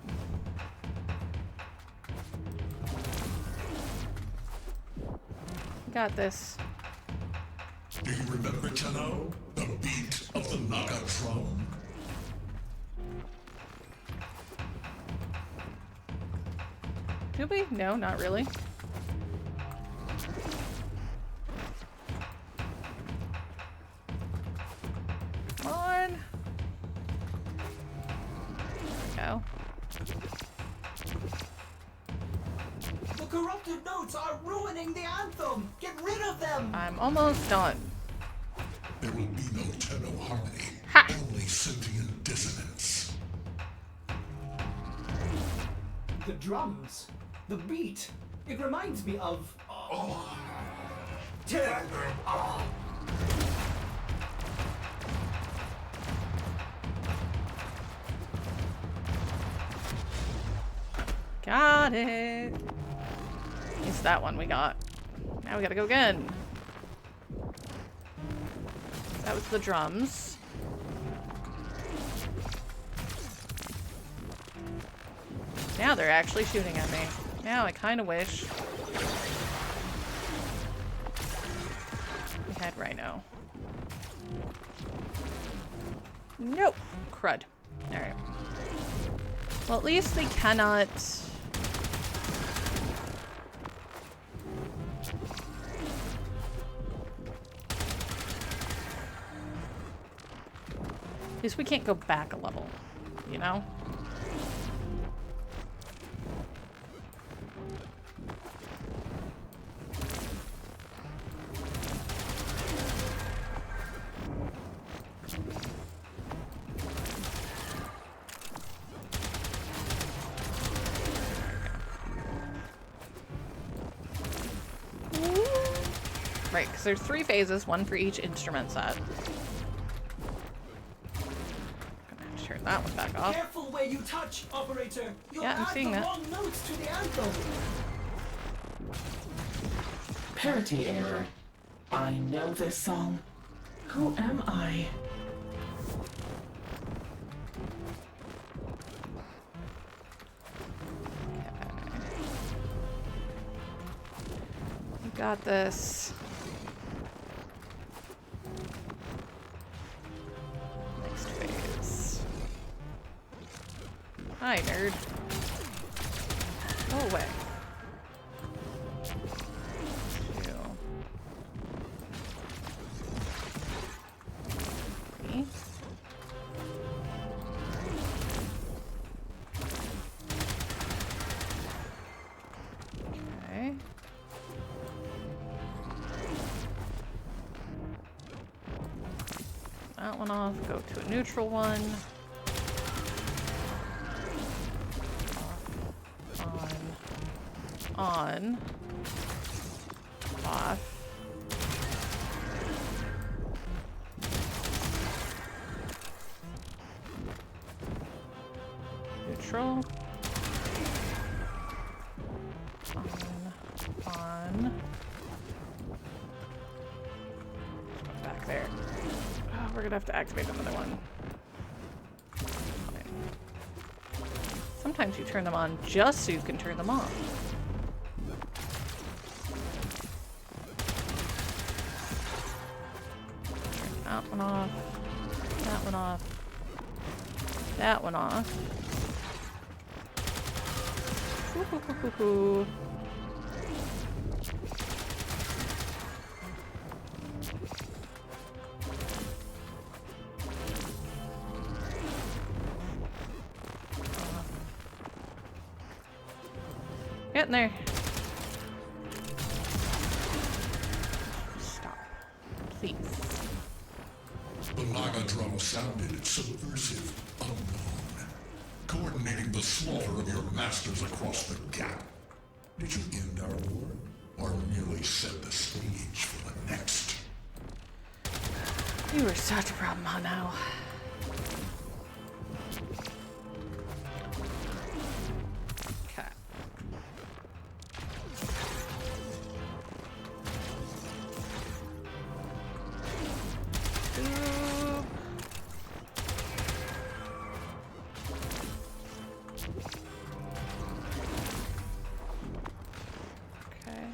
Got this. Do you remember, Tenno? The beat of the Naga drum? Do we? No, not really. Come on. There we go. The corrupted notes are ruining the anthem! Get rid of them! I'm almost done. There will be no Tenno harmony. Ha! Only sentient dissonance. The drums, the beat, it reminds me of... Got it. At least that one we got. Now we gotta go again. That was the drums. Now they're actually shooting at me. Now I kind of wish we had Rhino. Nope. Crud. Alright. Well, at least they cannot... At least we can't go back a level, you know? Right, because there's 3 phases, 1 for each instrument set. Gonna have to turn that one back off. Careful where you touch, operator. You'll Yeah, I'm add seeing the that. wrong notes to the anthem. Parity error. I know this song. Who am I? You got this. Next phase. Hi, nerd. Go away. 2. 3. Okay. That one off, go to a neutral one. On. Off. Neutral. On. Back there. Oh, we're gonna have to activate another one. Fine. Sometimes you turn them on just so you can turn them off. Turn that one off. That one off. That one off. Hoo hoo hoo hoo hoo. Getting there. Stop. Please. The Naga drum sounded subversive, unknown, coordinating the slaughter of your masters across the gap. Did you end our war, or merely set the stage for the next? You were such a problem, Hano. Okay. Okay.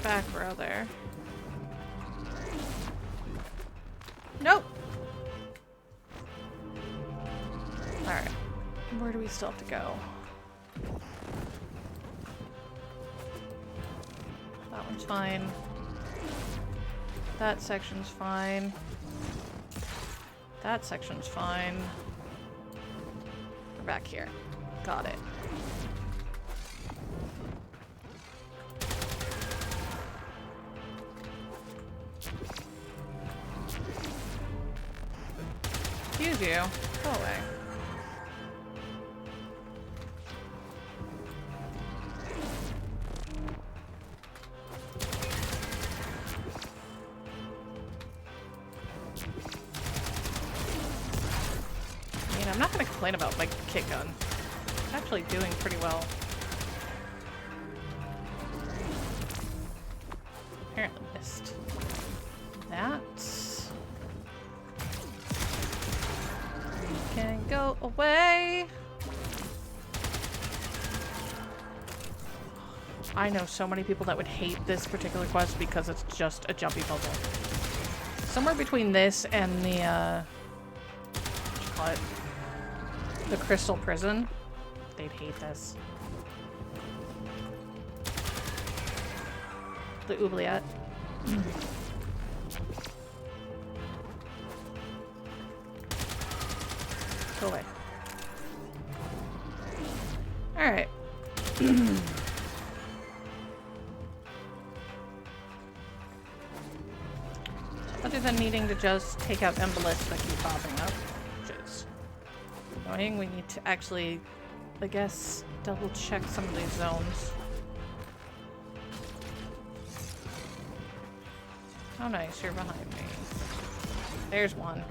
Back row there. Nope. Alright. Where do we still have to go? That one's fine. That section's fine. That section's fine. We're back here. Got it. Excuse you. Go away. I mean, I'm not gonna complain about my kit gun. It's actually doing pretty well. Apparently missed that. You can go away. I know so many people that would hate this particular quest because it's just a jumpy puzzle. Somewhere between this and the, what you call it? The Crystal Prison. They'd hate this. The oubliette. Go away. Alright. Other than needing to just take out embolists that keep popping up, which is annoying, we need to actually, I guess, double check some of these zones. Oh nice, you're behind me. There's one.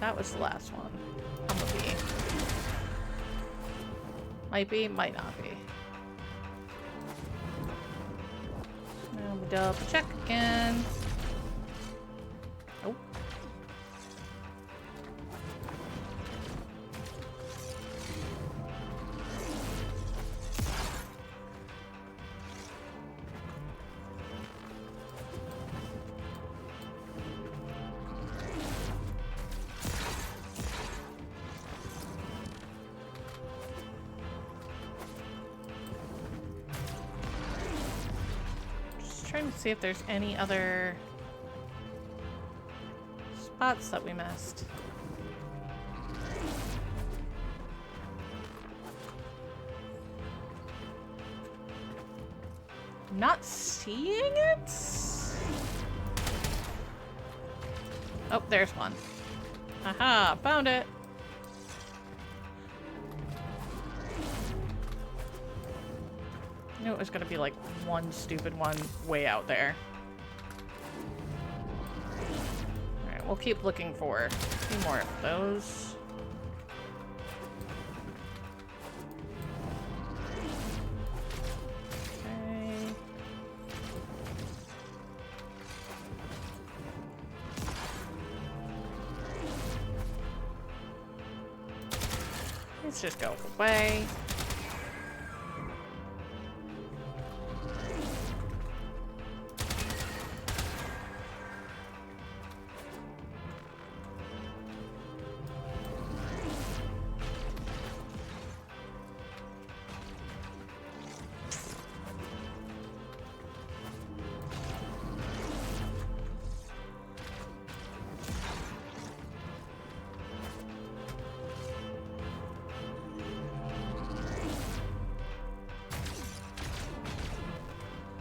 That was the last one. Probably. Might be, might not be. Now we double check again. Nope. Trying to see if there's any other spots that we missed. I'm not seeing it. Oh, there's one. Aha, found it. I knew it was gonna be like one stupid one way out there. Alright, we'll keep looking for a few more of those. Okay. Let's just go away.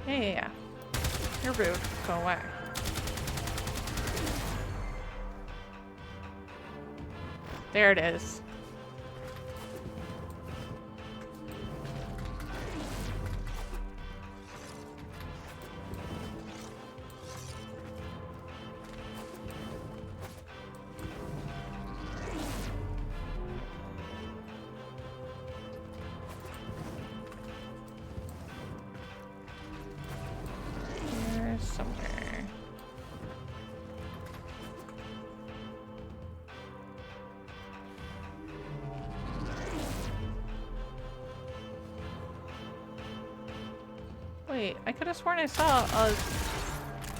Yeah. You're rude. Go away. There it is. Somewhere. Wait, I could have sworn I saw a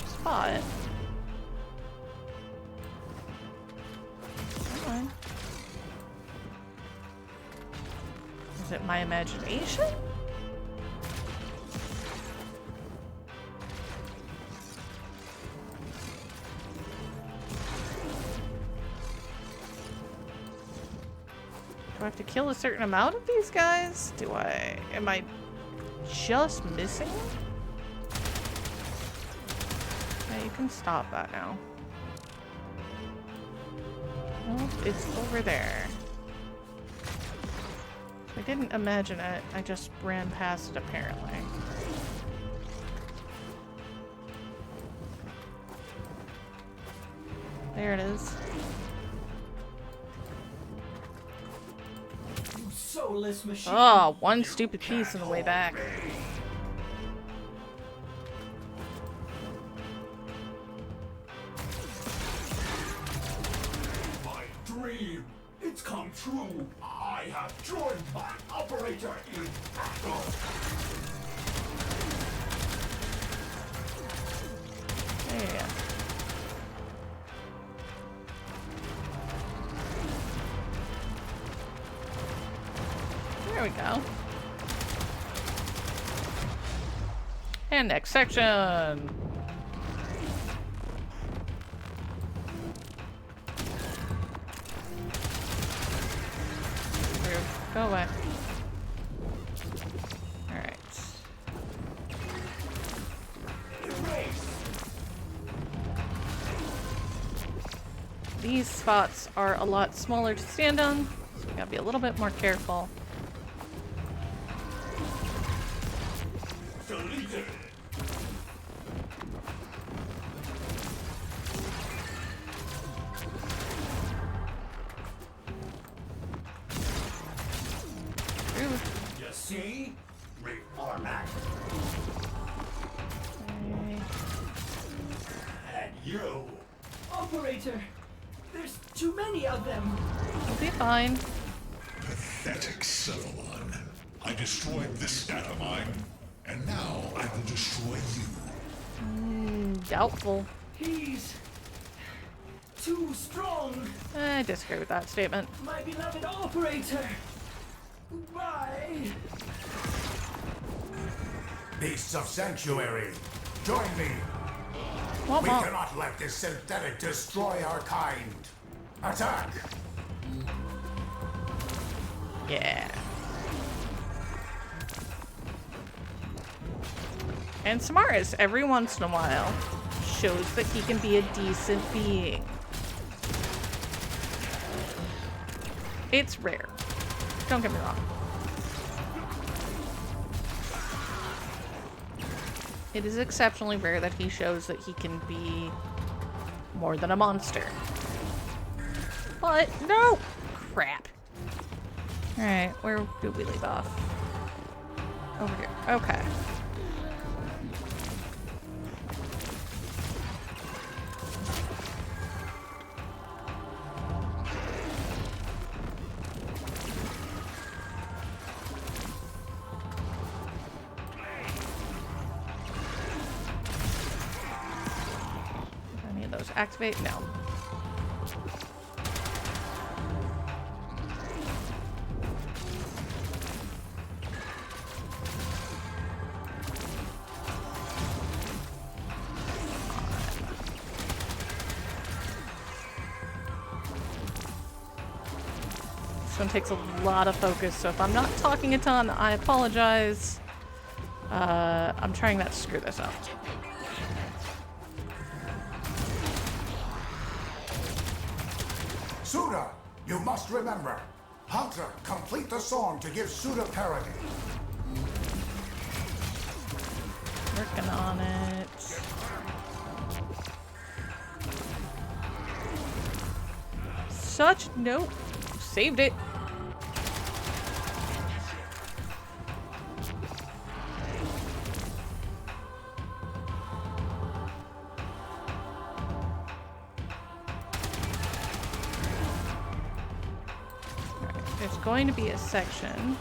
spot. Come on. Is it my imagination? Do I have to kill a certain amount of these guys? Am I just missing one? Yeah, you can stop that now. Nope, it's over there. I didn't imagine it, I just ran past it apparently. There it is. You soulless machine. Oh, one stupid piece on the way back. My dream, it's come true. I have joined my operator in battle. Yeah. There we go. And next section. Here, go away. Alright. These spots are a lot smaller to stand on, so we gotta be a little bit more careful. Deleted. You see? Reformat. Okay. And you. Operator, there's too many of them. We'll be fine. Pathetic Cephalon. I destroyed this data mine, and now I will destroy you. Doubtful. He's too strong. I disagree with that statement. My beloved operator. Goodbye. Beasts of Sanctuary, join me. Womp We womp. cannot let this synthetic destroy our kind. Attack! Yeah. And Samaras, every once in a while, shows that he can be a decent being. It's rare. Don't get me wrong. It is exceptionally rare that he shows that he can be more than a monster. But, no! Crap. Alright, where do we leave off? Over here. Okay. Any of those activate? No. This one takes a lot of focus, so if I'm not talking a ton, I apologize. I'm trying not to screw this up. Suda, you must remember. Hunter, complete the song to give Suda parody. Working on it. Such nope. Saved it. Alright, there's going to be a section.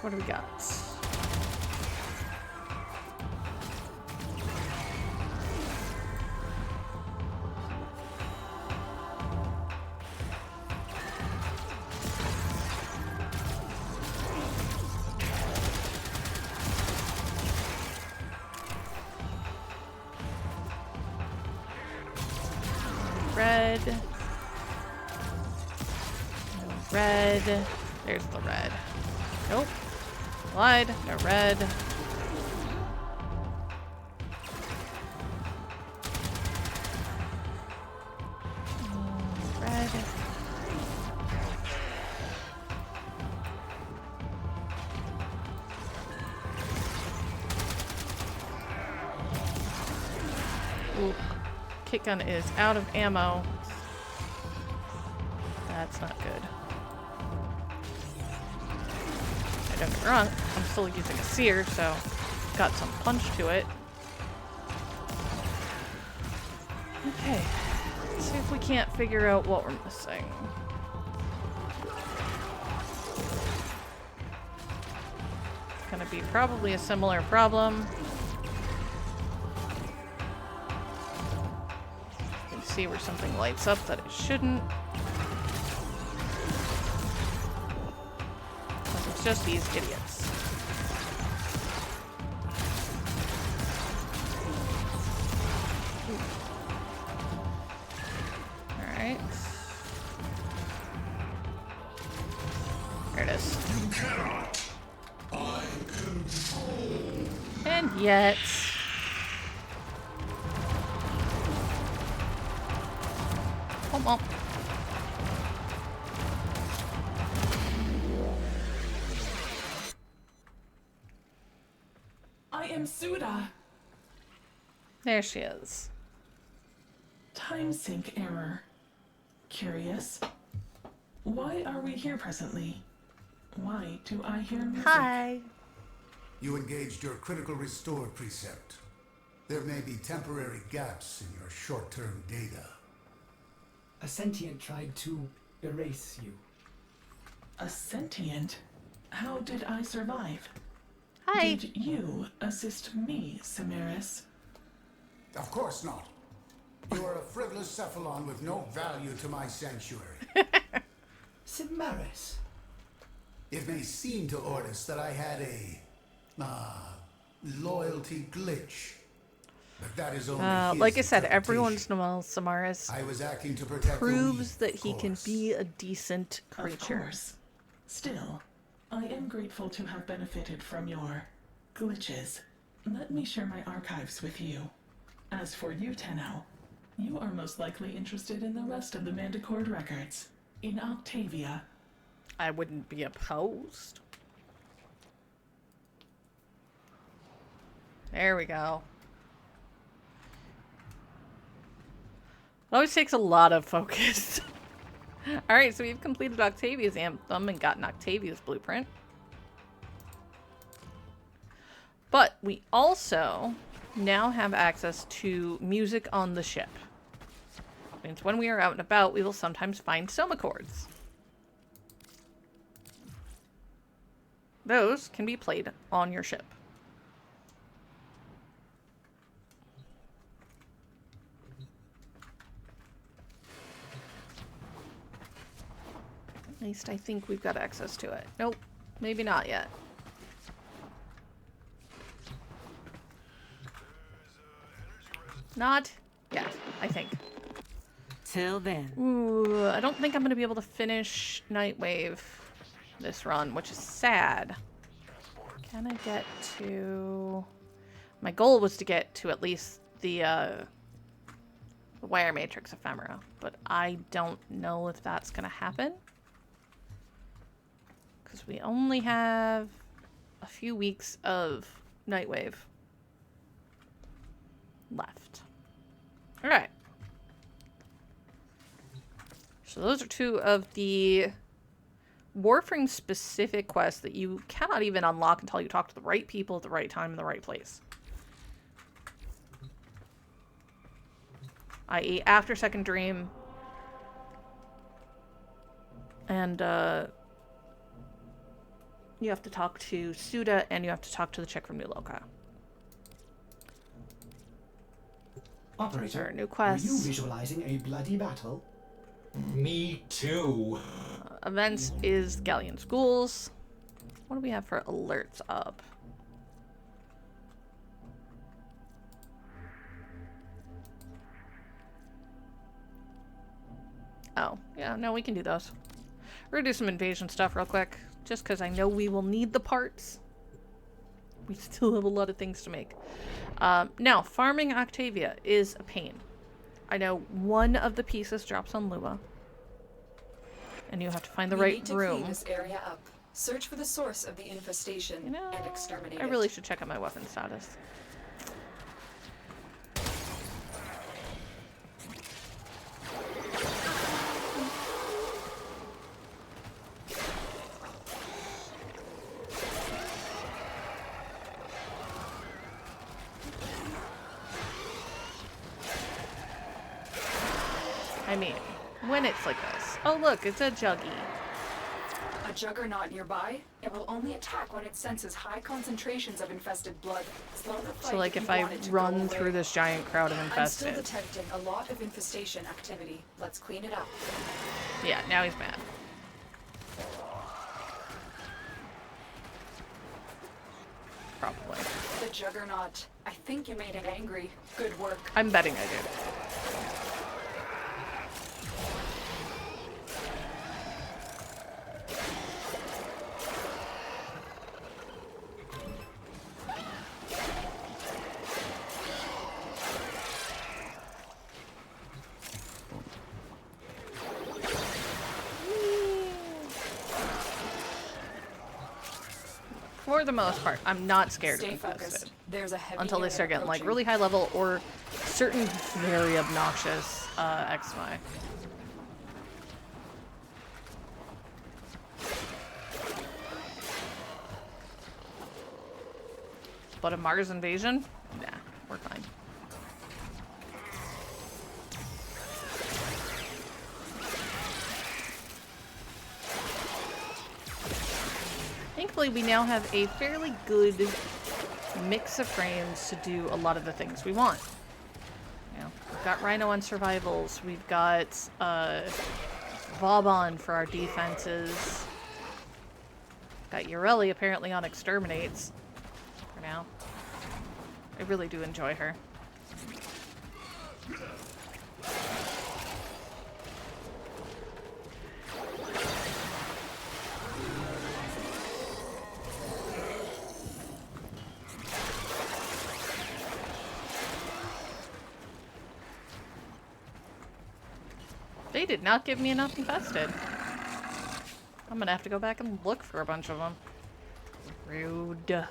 What do we got? Red. No red. There's the red. Nope. Lied. No red. kick gun is out of ammo. That's not good. I don't get me wrong, I'm still using a sear, so it's got some punch to it. Okay, let's see if we can't figure out what we're missing. It's gonna be probably a similar problem. You can see where something lights up that it shouldn't. It's just these idiots. Alright. There it is. You cannot. I control. And yet... Oh, well. I am Suda. There she is. Time sync error. Curious. Why are we here presently? Why do I hear music? Hi. You engaged your critical restore precept. There may be temporary gaps in your short-term data. A sentient tried to erase you. A sentient? How did I survive? Hi. Did you assist me, Samaris? Of course not. You are a frivolous cephalon with no value to my sanctuary. Samaris. It may seem to Ordis that I had a loyalty glitch, but that is only his like I said, every interpretation. once in a while, Samaris I was acting to protect proves the weak, that he can be a decent creature. Of course. Still, I am grateful to have benefited from your glitches. Let me share my archives with you. As for you, Tenno, you are most likely interested in the rest of the Manticore records. In Octavia. I wouldn't be opposed. There we go. It always takes a lot of focus. Alright, so we've completed Octavia's anthem and gotten Octavia's blueprint. But we also now have access to music on the ship. Which means when we are out and about, we will sometimes find soma chords. Those can be played on your ship. At least I think we've got access to it. Nope, maybe not yet. Not yet, I think. Till then. Ooh, I don't think I'm going to be able to finish Nightwave this run, which is sad. Can I get to... My goal was to get to at least the Wire Matrix Ephemera, but I don't know if that's going to happen. Because we only have a few weeks of Nightwave left. Alright. So those are two of the Warframe specific quests that you cannot even unlock until you talk to the right people at the right time in the right place. I.e. after Second Dream and you have to talk to Suda and you have to talk to the chick from New Loka. Operator, New quests. Are you visualizing a bloody battle? Me too. Events is Galleon Schools. What do we have for alerts up? Oh, yeah, no, we can do those. We're gonna do some invasion stuff real quick, just because I know we will need the parts. We still have a lot of things to make. Now, farming Octavia is a pain. I know one of the pieces drops on Lua. And you have to find the right need to room. clean this area up. Search for the source of the infestation and exterminate I really should check out my weapon status. I mean, when it's like this. Oh look, it's a Juggy. A juggernaut nearby? It will only attack when it senses high concentrations of infested blood. Slow the fight So like if I run through this giant crowd of infested. I'm still detecting a lot of infestation activity. Let's clean it up. Yeah, now he's mad. Probably. The juggernaut. I think you made it angry. Good work. I'm betting I did. For the most part, I'm not scared of infested. There's a heavy until they start getting like really high level or certain very obnoxious XY. But a Mars invasion? Nah, we're fine. Thankfully, we now have a fairly good mix of frames to do a lot of the things we want. You know, we've got Rhino on survivals, we've got Vauban for our defenses, got Ureli apparently on exterminates for now. I really do enjoy her. They did not give me enough infested. I'm gonna have to go back and look for a bunch of them. Rude.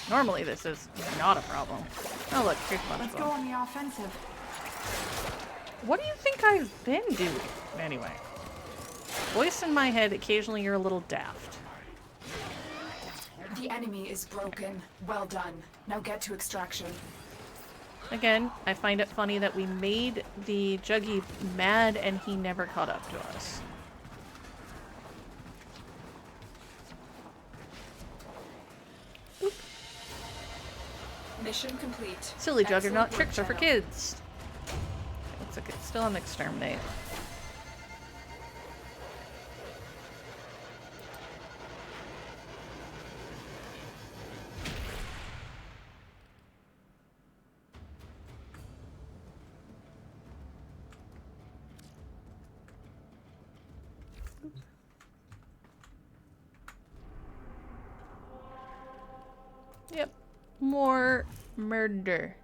Normally this is not a problem. Oh look, here's a bunch Let's of go them. on the offensive. What do you think I've been doing? Anyway. Voice in my head, occasionally you're a little daft. The enemy is broken. Well done. Now get to extraction. Again, I find it funny that we made the Juggy mad and he never caught up to us. Oop. Mission complete. Silly Juggernaut Excellent tricks are for work, kids. Looks like it's still on exterminate. Yep. More murder.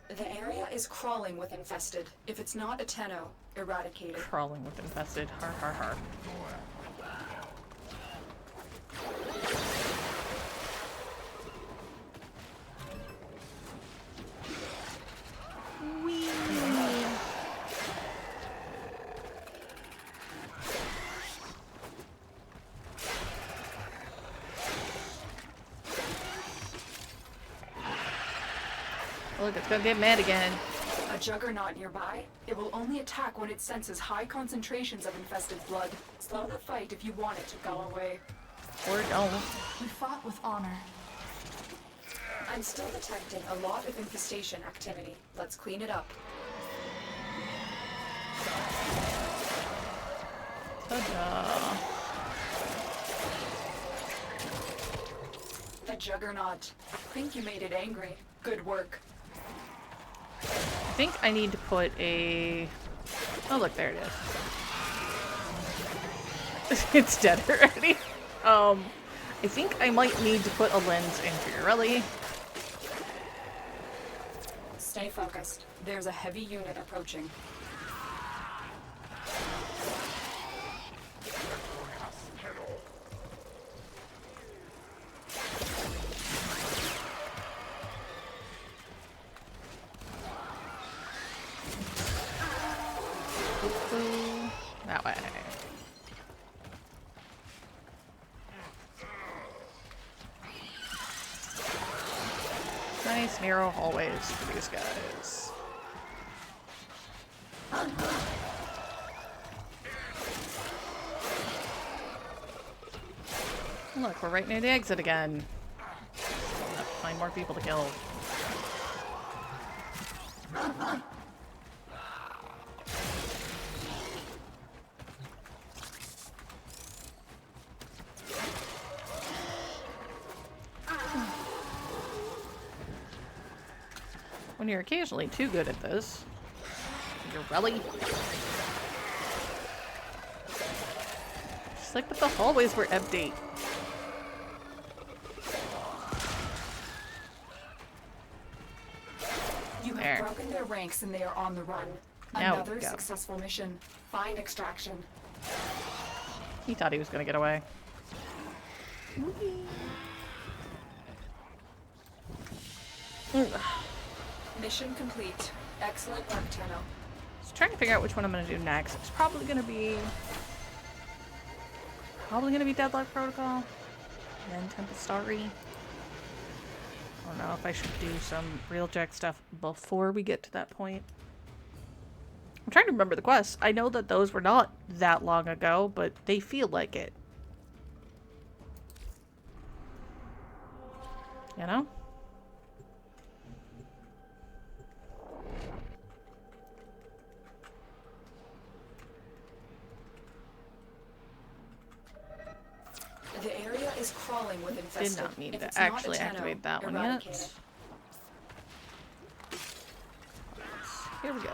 The area is crawling with infested. If it's not a Tenno, eradicate it. Crawling with infested. Har har har. Look, it's gonna get mad again. A juggernaut nearby? It will only attack when it senses high concentrations of infested blood. Slow the fight if you want it to go away. Or don't. We fought with honor. I'm still detecting a lot of infestation activity. Let's clean it up. Ta-da. The juggernaut. I think you made it angry. Good work. I think I need to put a... Oh, look, there it is. It's dead already. I think I might need to put a lens in Fiorelli. Stay focused. There's a heavy unit approaching. way. Nice narrow hallways for these guys. Look, we're right near the exit again. Still have to find more people to kill. When you're occasionally too good at this, you're really. Just like, but the hallways were empty. You have broken their ranks and they are on the run. Now Another we go. successful mission. Find extraction. He thought he was gonna get away. Mission complete. Excellent work, Tenno. Just trying to figure out which one I'm gonna do next. It's probably gonna be Deadlock Protocol, then Tempestari. I don't know if I should do some real Jack stuff before we get to that point. I'm trying to remember the quests. I know that those were not that long ago, but they feel like it. You know? The area is crawling with infested. Did not need If to it's not a actually Tenno, activate that one eradicate yet. it. Here we go.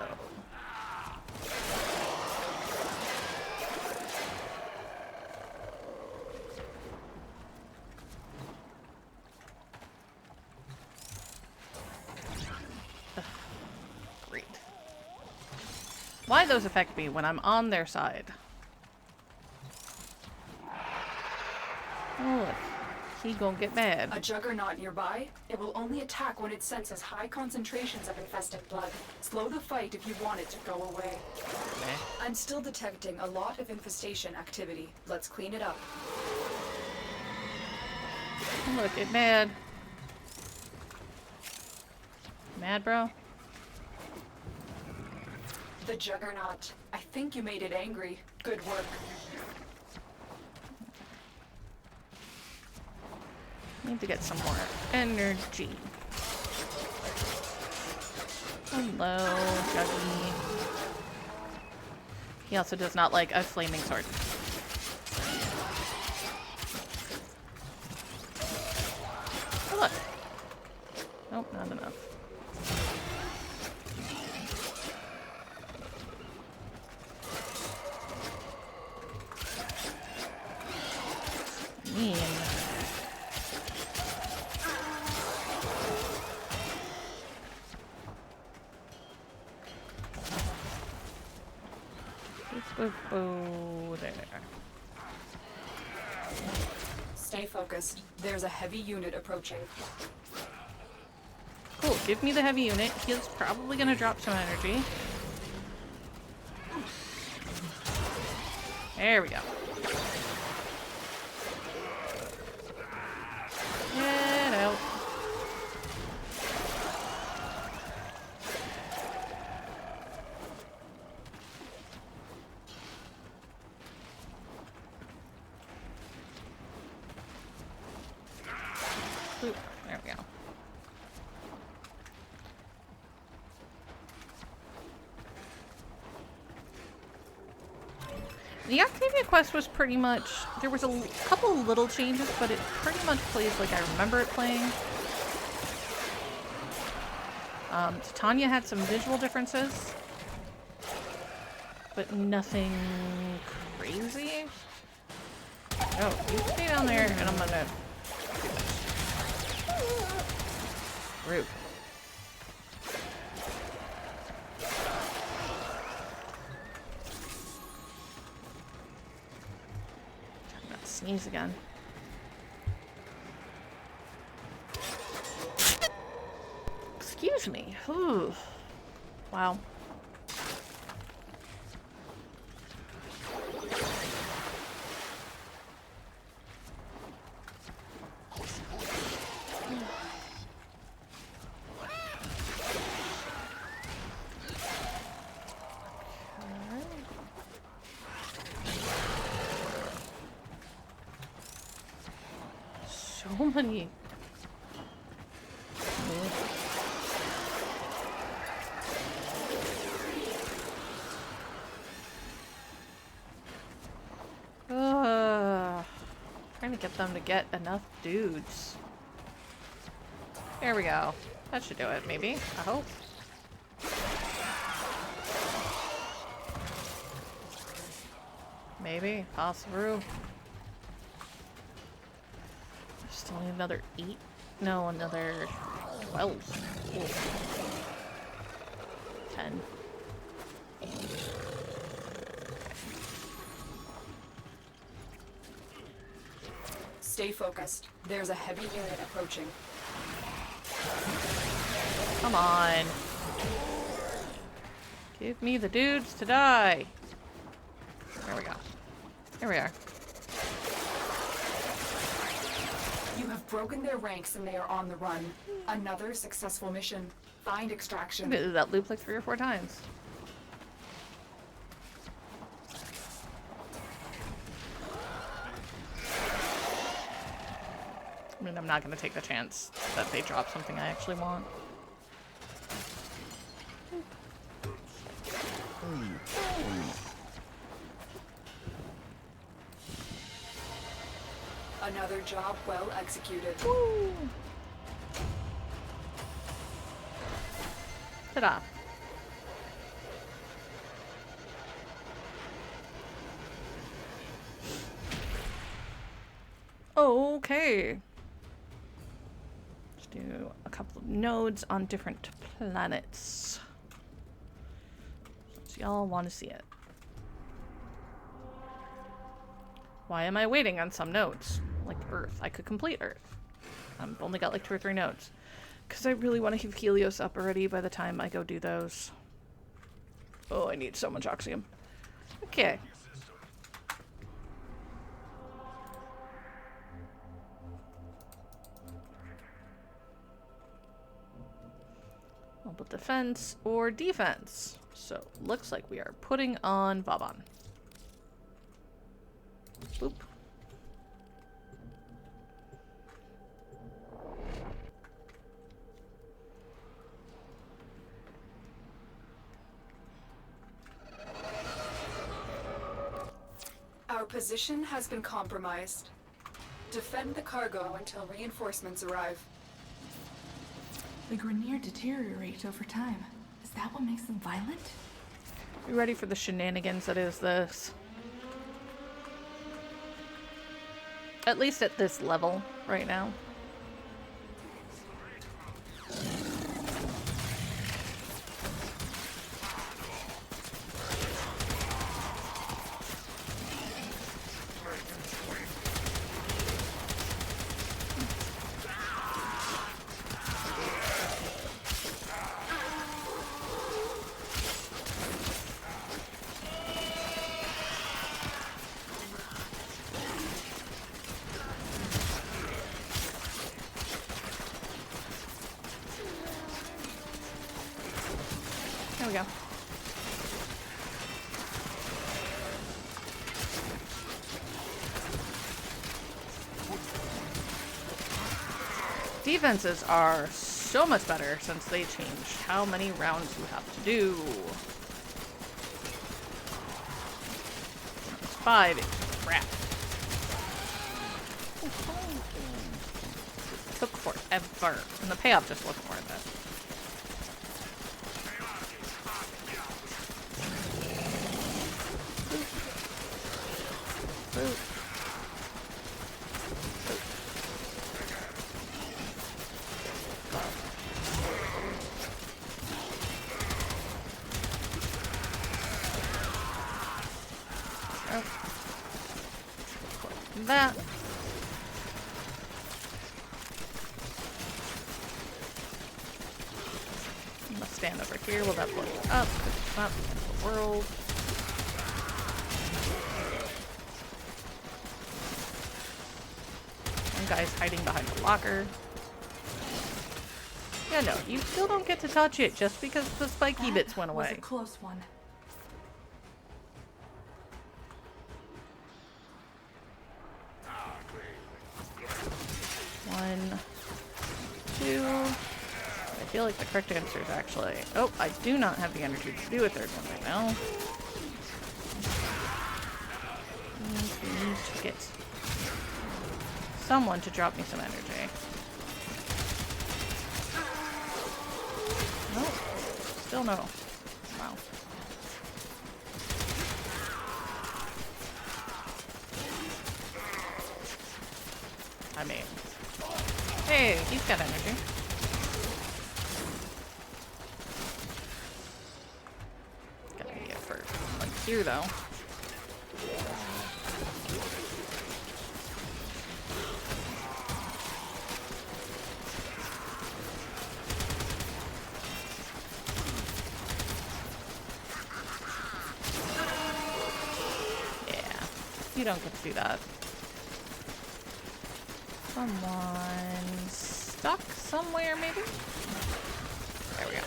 Ugh. Great. Why those affect me when I'm on their side? Oh, look. He gonna get mad. A juggernaut nearby? It will only attack when it senses high concentrations of infested blood. Slow the fight if you want it to go away. I'm still detecting a lot of infestation activity. Let's clean it up. Look, get mad. Mad, bro? The juggernaut. I think you made it angry. Good work. Need to get some more energy. Hello, Juggy. He also does not like a flaming sword. Oh, look. Nope, not enough. Mean. Oh, there. Stay focused. There's a heavy unit approaching. Cool, give me the heavy unit. He's probably gonna drop some energy. There we go. Get out. Oop, there we go. The Octavia quest was pretty much, there was a couple little changes, but it pretty much plays like I remember it playing. Titania had some visual differences, but nothing crazy. Oh, you stay down there and I'm gonna do this. Rude. I'm gonna sneeze again. Excuse me. Ooh. Wow. So many. Trying to get them to get enough dudes. There we go. That should do it, maybe. I hope. Maybe. Possible. Still need another 8? No, another 12. Cool. 10. Stay focused. There's a heavy unit approaching. Come on. Give me the dudes to die. There we go. Here we are. You have broken their ranks and they are on the run. Another successful mission. Find extraction. That looped like 3 or 4 times. I mean, I'm not going to take the chance that they drop something I actually want. Another job well executed. Woo! Ta-da. Okay. Let's do a couple of nodes on different planets. So y'all want to see it. Why am I waiting on some nodes? Like Earth. I could complete Earth. I've only got like 2 or 3 nodes. Because I really want to keep Helios up already by the time I go do those. Oh, I need so much Oxium. Okay. Mobile defense or defense. So, looks like we are putting on Vauban. Boop. Our position has been compromised. Defend the cargo until reinforcements arrive. The Grenier deteriorate over time. Is that what makes them violent? You ready for the shenanigans that is this? At least at this level right now. There we go. Defenses are so much better since they changed how many rounds you have to do. 5 is crap. It took forever, and the payoff just wasn't worth it. That. I'm gonna stand over here while that blows up, because it's not the end of the world. One guy's hiding behind the locker. Yeah, no, you still don't get to touch it just because the spiky bits went away. Was a close one. 1, 2. I feel like the correct answer is actually... Oh, I do not have the energy to do a third one right now. We need to get someone to drop me some energy. Nope. Still no. Wow. I mean... Hey, he's got energy. Gotta get for like here though. You don't get to do that. Someone stuck somewhere, maybe? There we go.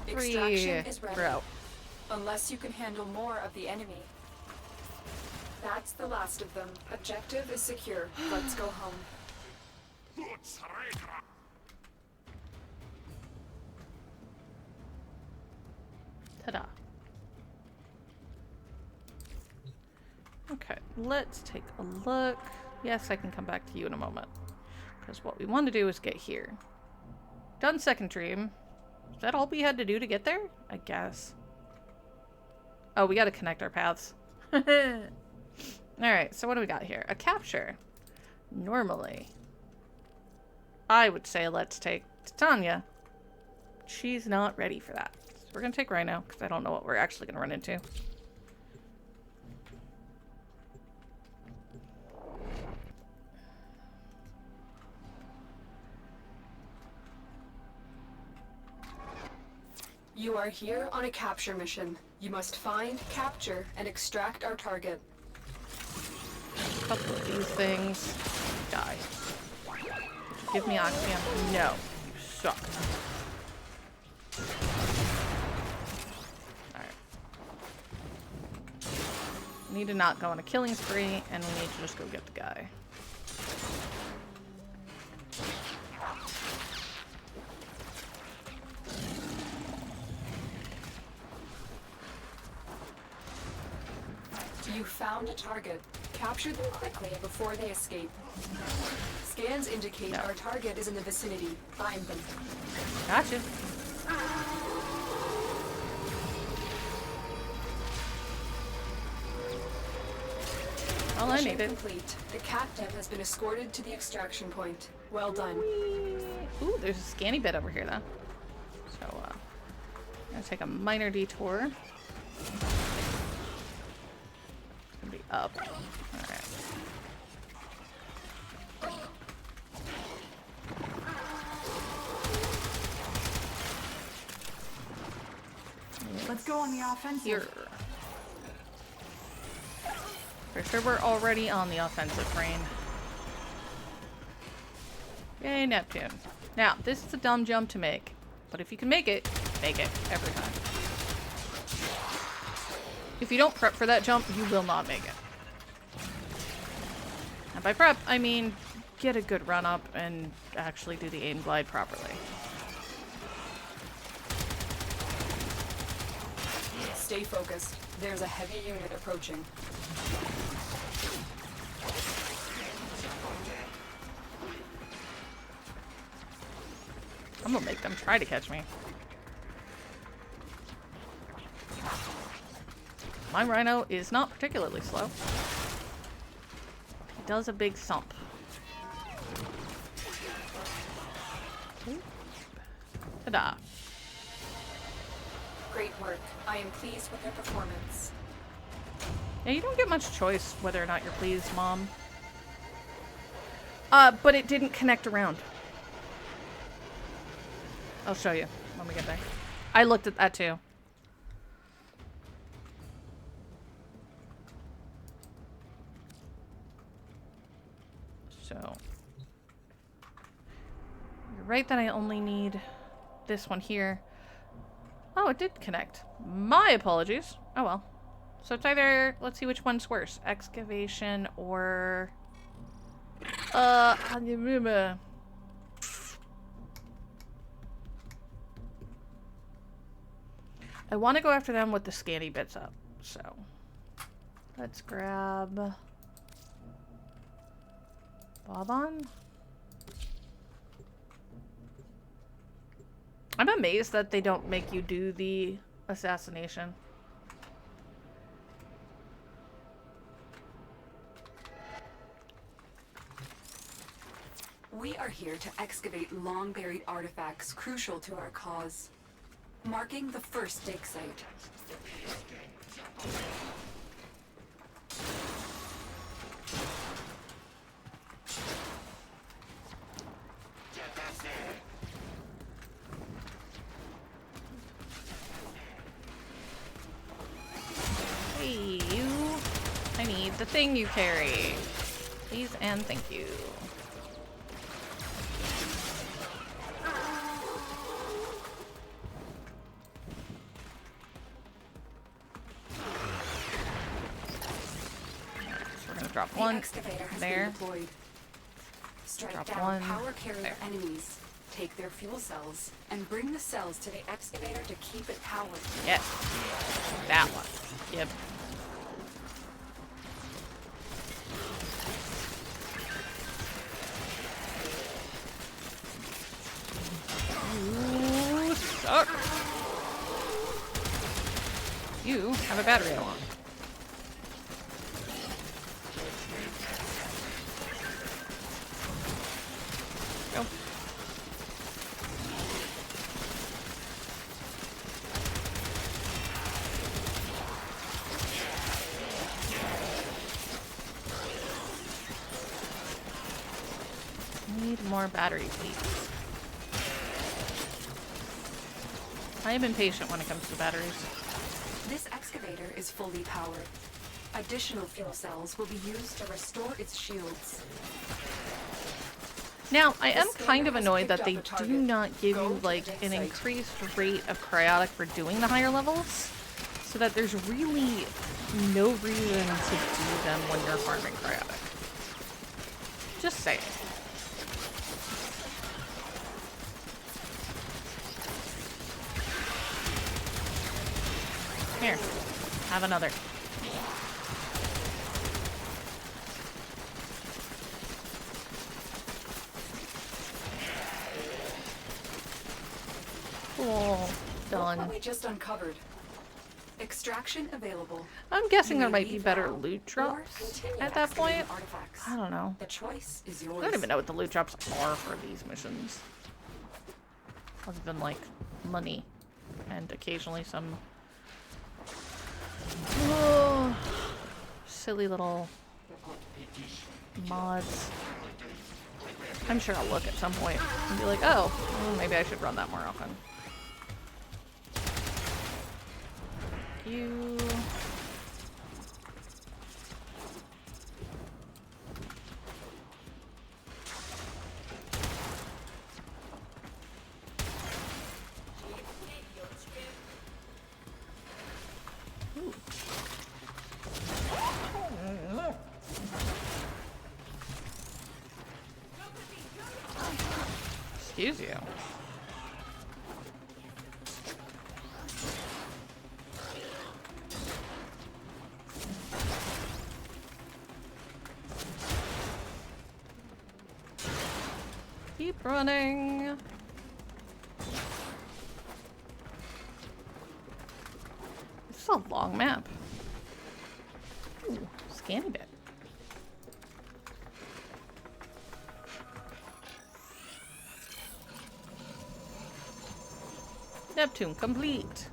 Extraction is ready. We're out. Unless you can handle more of the enemy. That's the last of them. Objective is secure. Let's go home. Ta-da. Okay, let's take a look. Yes, I can come back to you in a moment. Because what we want to do is get here. Done second dream. Is that all we had to do to get there? I guess. Oh, we got to connect our paths. Alright, so what do we got here? A capture. Normally, I would say let's take Titania. She's not ready for that. So we're going to take Rhino, because I don't know what we're actually going to run into. You are here on a capture mission. You must find, capture, and extract our target. A couple of these things. Die. Did you give me oxygen? No. You suck. Alright. We need to not go on a killing spree, and we need to just go get the guy. You found a target. Capture them quickly before they escape. Scans indicate our target is in the vicinity. Find them. Gotcha. All I needed. Complete. The captain has been escorted to the extraction point. Well done. Ooh, there's a scanny bit over here, though. So, I'm gonna take a minor detour. Be up. Alright. Let's go on the offensive. Here. For sure we're already on the offensive train. Yay, Neptune. Now, this is a dumb jump to make. But if you can make it every time. If you don't prep for that jump, you will not make it. And by prep, I mean get a good run up and actually do the aim glide properly. Stay focused. There's a heavy unit approaching. I'm gonna make them try to catch me. My Rhino is not particularly slow. He does a big thump. Ta-da. Great work. I am pleased with your performance. Yeah, you don't get much choice whether or not you're pleased, Mom. But it didn't connect around. I'll show you when we get there. I looked at that too. So, you're right that I only need this one here. Oh, it did connect. My apologies. Oh well. So it's either, let's see which one's worse, excavation or I want to go after them with the scanty bits up, so let's grab Bob-on. I'm amazed that they don't make you do the assassination. We are here to excavate long-buried artifacts crucial to our cause. Marking the first dig site. Hey, you. I need the thing you carry. Please and thank you. Drop one there. Strike Drop down one power carrier there. enemies. Take their fuel cells and bring the cells to the excavator to keep it powered. Yes. That one. Yep. You suck. You have a battery on. Go. Need more battery, please. I am impatient when it comes to batteries. This excavator is fully powered. Additional fuel cells will be used to restore its shields. Now, I am kind of annoyed that they do not give you, like, an increased rate of cryotic for doing the higher levels, so that there's really no reason to do them when you're farming cryotic. Just saying. Here, have another. Cool. Done. What we just uncovered. Extraction available. I'm guessing there might be better loot drops at that point. I don't know. The choice is I yours. don't even know what the loot drops are for these missions. Other than, like, money. And occasionally some... Oh, silly little mods. I'm sure I'll look at some point and be like, oh, well, maybe I should run that more often. You... Excuse you. Keep running. This is a long map. Ooh, scanny bit. Neptune complete.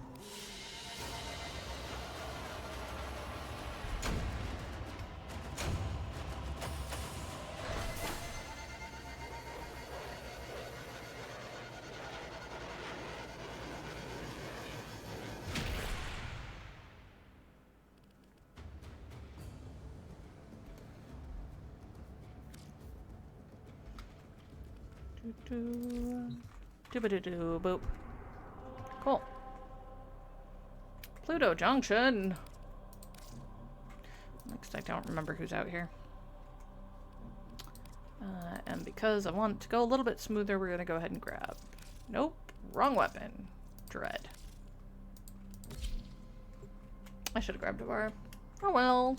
Doo-ba-doo-doo, boop. Cool. Pluto Junction. because I don't remember who's out here. And because I want to go a little bit smoother, we're going to go ahead and grab. Nope. Wrong weapon. Dread. I should have grabbed Avara. Oh well.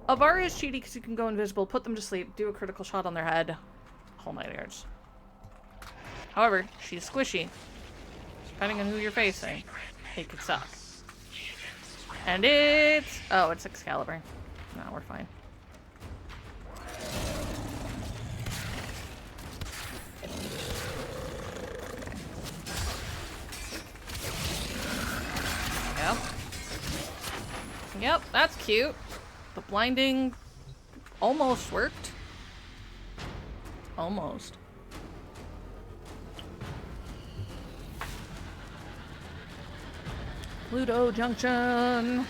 Avara is cheaty because you can go invisible, put them to sleep, do a critical shot on their head. Whole 9 yards. However, she's squishy. Depending on who you're facing, it could suck. And it's... Oh, it's Excalibur. No, we're fine. Yep. Yep, that's cute. The blinding almost worked. Almost. Pluto Junction.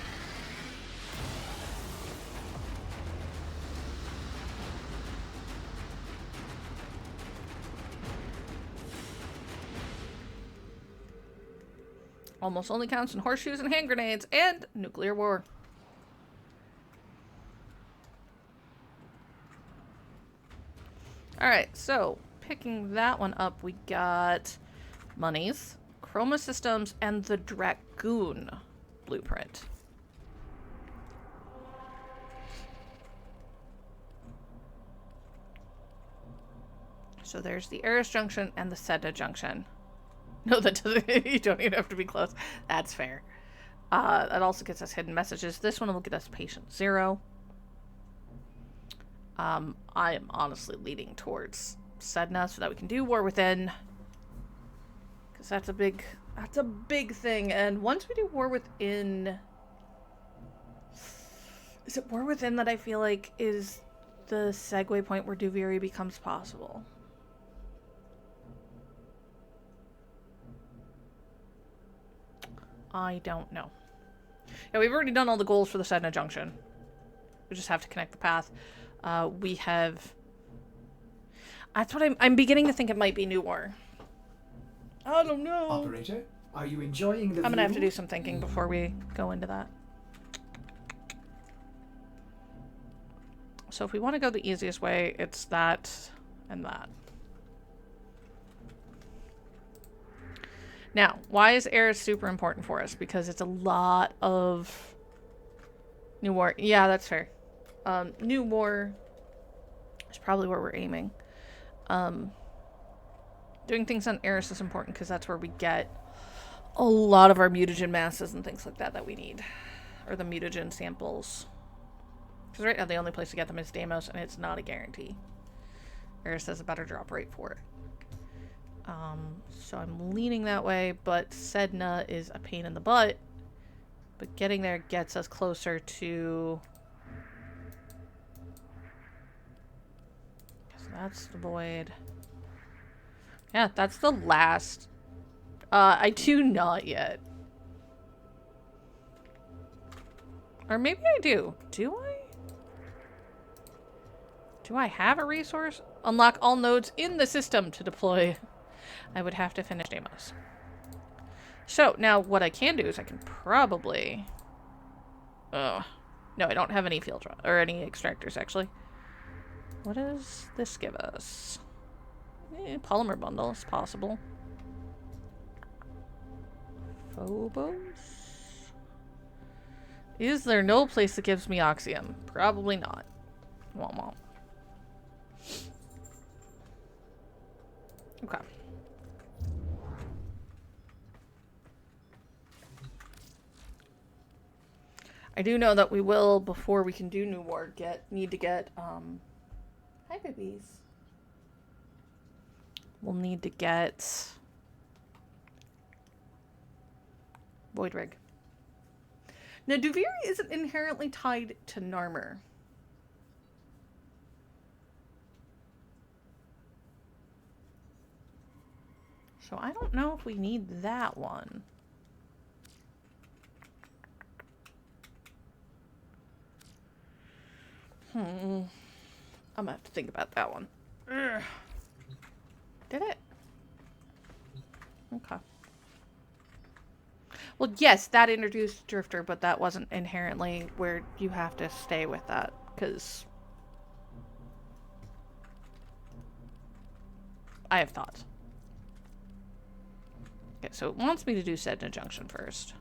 Almost only counts in horseshoes and hand grenades and nuclear war. Alright, so picking that one up, we got monies, Chroma Systems, and the Dragoon blueprint. So there's the Eris Junction and the Sedna Junction. No, that doesn't. You don't even have to be close. That's fair. That also gets us hidden messages. This one will get us Patient Zero. I am honestly leaning towards Sedna so that we can do War Within. Because that's a big thing. And once we do War Within... Is it War Within that I feel like is the segue point where Duviri becomes possible? I don't know. Yeah, we've already done all the goals for the Sedna Junction. We just have to connect the path. We have... That's what I'm beginning to think it might be New War. I don't know. Operator, are you enjoying the I'm gonna have to do some thinking before we go into that. So if we want to go the easiest way, it's that and that. Now, why is Eris super important for us? Because it's a lot of New War. Yeah, that's fair. New War is probably where we're aiming. Doing things on Eris is important because that's where we get a lot of our mutagen masses and things like that that we need. Or the mutagen samples. Because right now the only place to get them is Deimos, and it's not a guarantee. Eris has a better drop rate for it. So I'm leaning that way, but Sedna is a pain in the butt. But getting there gets us closer to... So that's the void. Yeah, that's the last. I do not yet. Or maybe I do. Do I? Do I have a resource? Unlock all nodes in the system to deploy. I would have to finish Deimos. So, now what I can do is I can probably... no, I don't have any field or any extractors, actually. What does this give us? Polymer bundle is possible. Phobos? Is there no place that gives me Oxium? Probably not. Womp womp. Okay. I do know that we will, before we can do New War, need to get, hi babies. We'll need to get Void Rig. Now, Duviri isn't inherently tied to Narmer. So I don't know if we need that one. I'm gonna have to think about that one. Ugh. Did it? Okay. Well, yes, that introduced Drifter, but that wasn't inherently where you have to stay with that, because I have thoughts. Okay, so it wants me to do Sedna Junction first.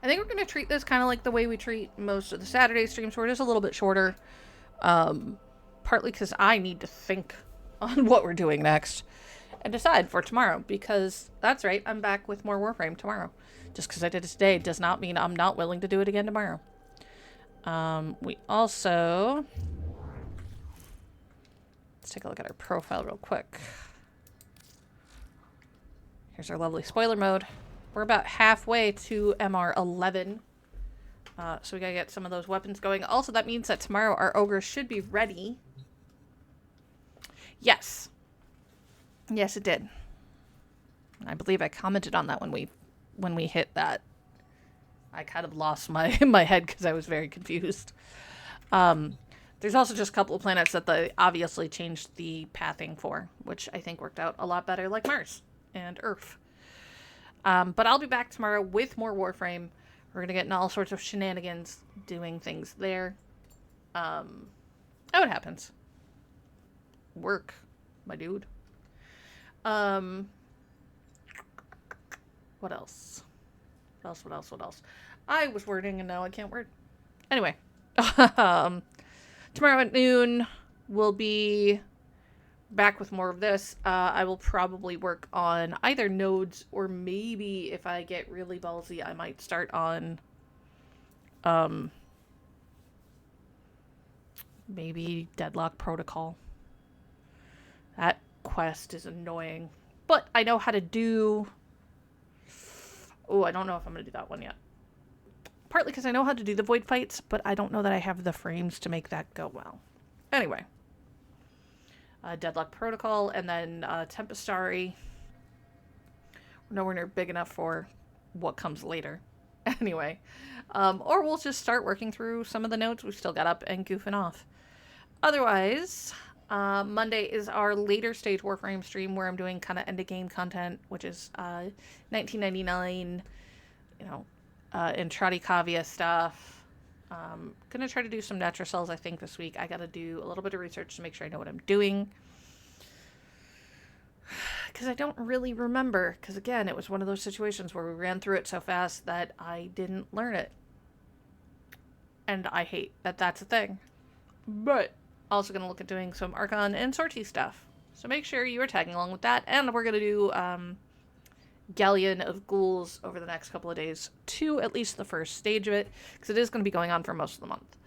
I think we're going to treat this kind of like the way we treat most of the Saturday streams, where it is a little bit shorter. Partly because I need to think on what we're doing next and decide for tomorrow, because that's right, I'm back with more Warframe tomorrow. Just because I did it today does not mean I'm not willing to do it again tomorrow. We also... Let's take a look at our profile real quick. Here's our lovely spoiler mode. We're about halfway to MR11. So we gotta get some of those weapons going. Also, that means that tomorrow our ogre should be ready. Yes. Yes, it did. I believe I commented on that when we hit that. I kind of lost my head because I was very confused. There's also just a couple of planets that they obviously changed the pathing for, which I think worked out a lot better, like Mars and Earth. But I'll be back tomorrow with more Warframe. We're going to get in all sorts of shenanigans doing things there. Oh, it happens. Work, my dude. What else? What else? I was wording and now I can't word. Anyway. Tomorrow at noon, we'll be back with more of this. I will probably work on either nodes, or maybe if I get really ballsy, I might start on maybe Deadlock Protocol. That quest is annoying, but I know how to do... Oh, I don't know if I'm going to do that one yet. Partly because I know how to do the void fights, but I don't know that I have the frames to make that go well. Anyway. Deadlock Protocol, and then Tempestari. We're nowhere near big enough for what comes later. Anyway. Or we'll just start working through some of the notes we've still got up and goofing off. Otherwise, Monday is our later stage Warframe stream where I'm doing kind of end-of-game content, which is 1999, you know, Intradicavia stuff. Gonna try to do some natural cells, I think, this week. I gotta do a little bit of research to make sure I know what I'm doing. Because I don't really remember. Because, again, it was one of those situations where we ran through it so fast that I didn't learn it. And I hate that that's a thing. But also gonna look at doing some Archon and Sortie stuff. So make sure you are tagging along with that. And we're gonna do Galleon of Ghouls over the next couple of days to at least the first stage of it, because it is going to be going on for most of the month.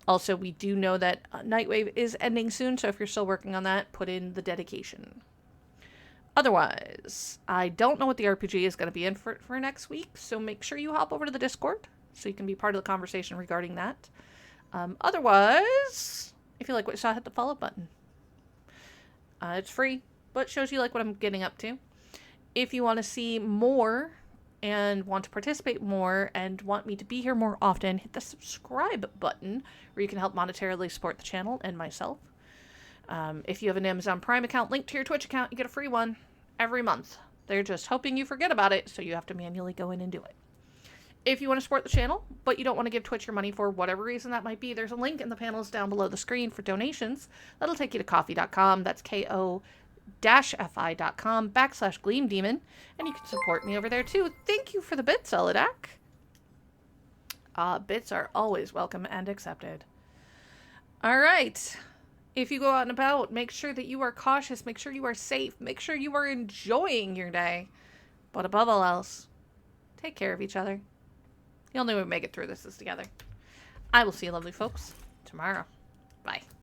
Also, we do know that Nightwave is ending soon, so if you're still working on that, put in the dedication. Otherwise, I don't know what the RPG is going to be in for next week, so make sure you hop over to the Discord so you can be part of the conversation regarding that. Otherwise, if you like what you saw, hit the follow button. It's free, but shows you like what I'm getting up to. If you want to see more and want to participate more and want me to be here more often, hit the subscribe button where you can help monetarily support the channel and myself. If you have an Amazon Prime account linked to your Twitch account, you get a free one every month. They're just hoping you forget about it, so you have to manually go in and do it. If you want to support the channel, but you don't want to give Twitch your money for whatever reason that might be, there's a link in the panels down below the screen for donations. That'll take you to ko-fi.com. That's ko-fi.com/GleamDemon, and you can support me over there too. Thank you for the bits, Elidak. Bits are always welcome and accepted. All right. If you go out and about, make sure that you are cautious, make sure you are safe, make sure you are enjoying your day. But above all else, take care of each other. The only way we make it through this is together. I will see you lovely folks tomorrow. Bye.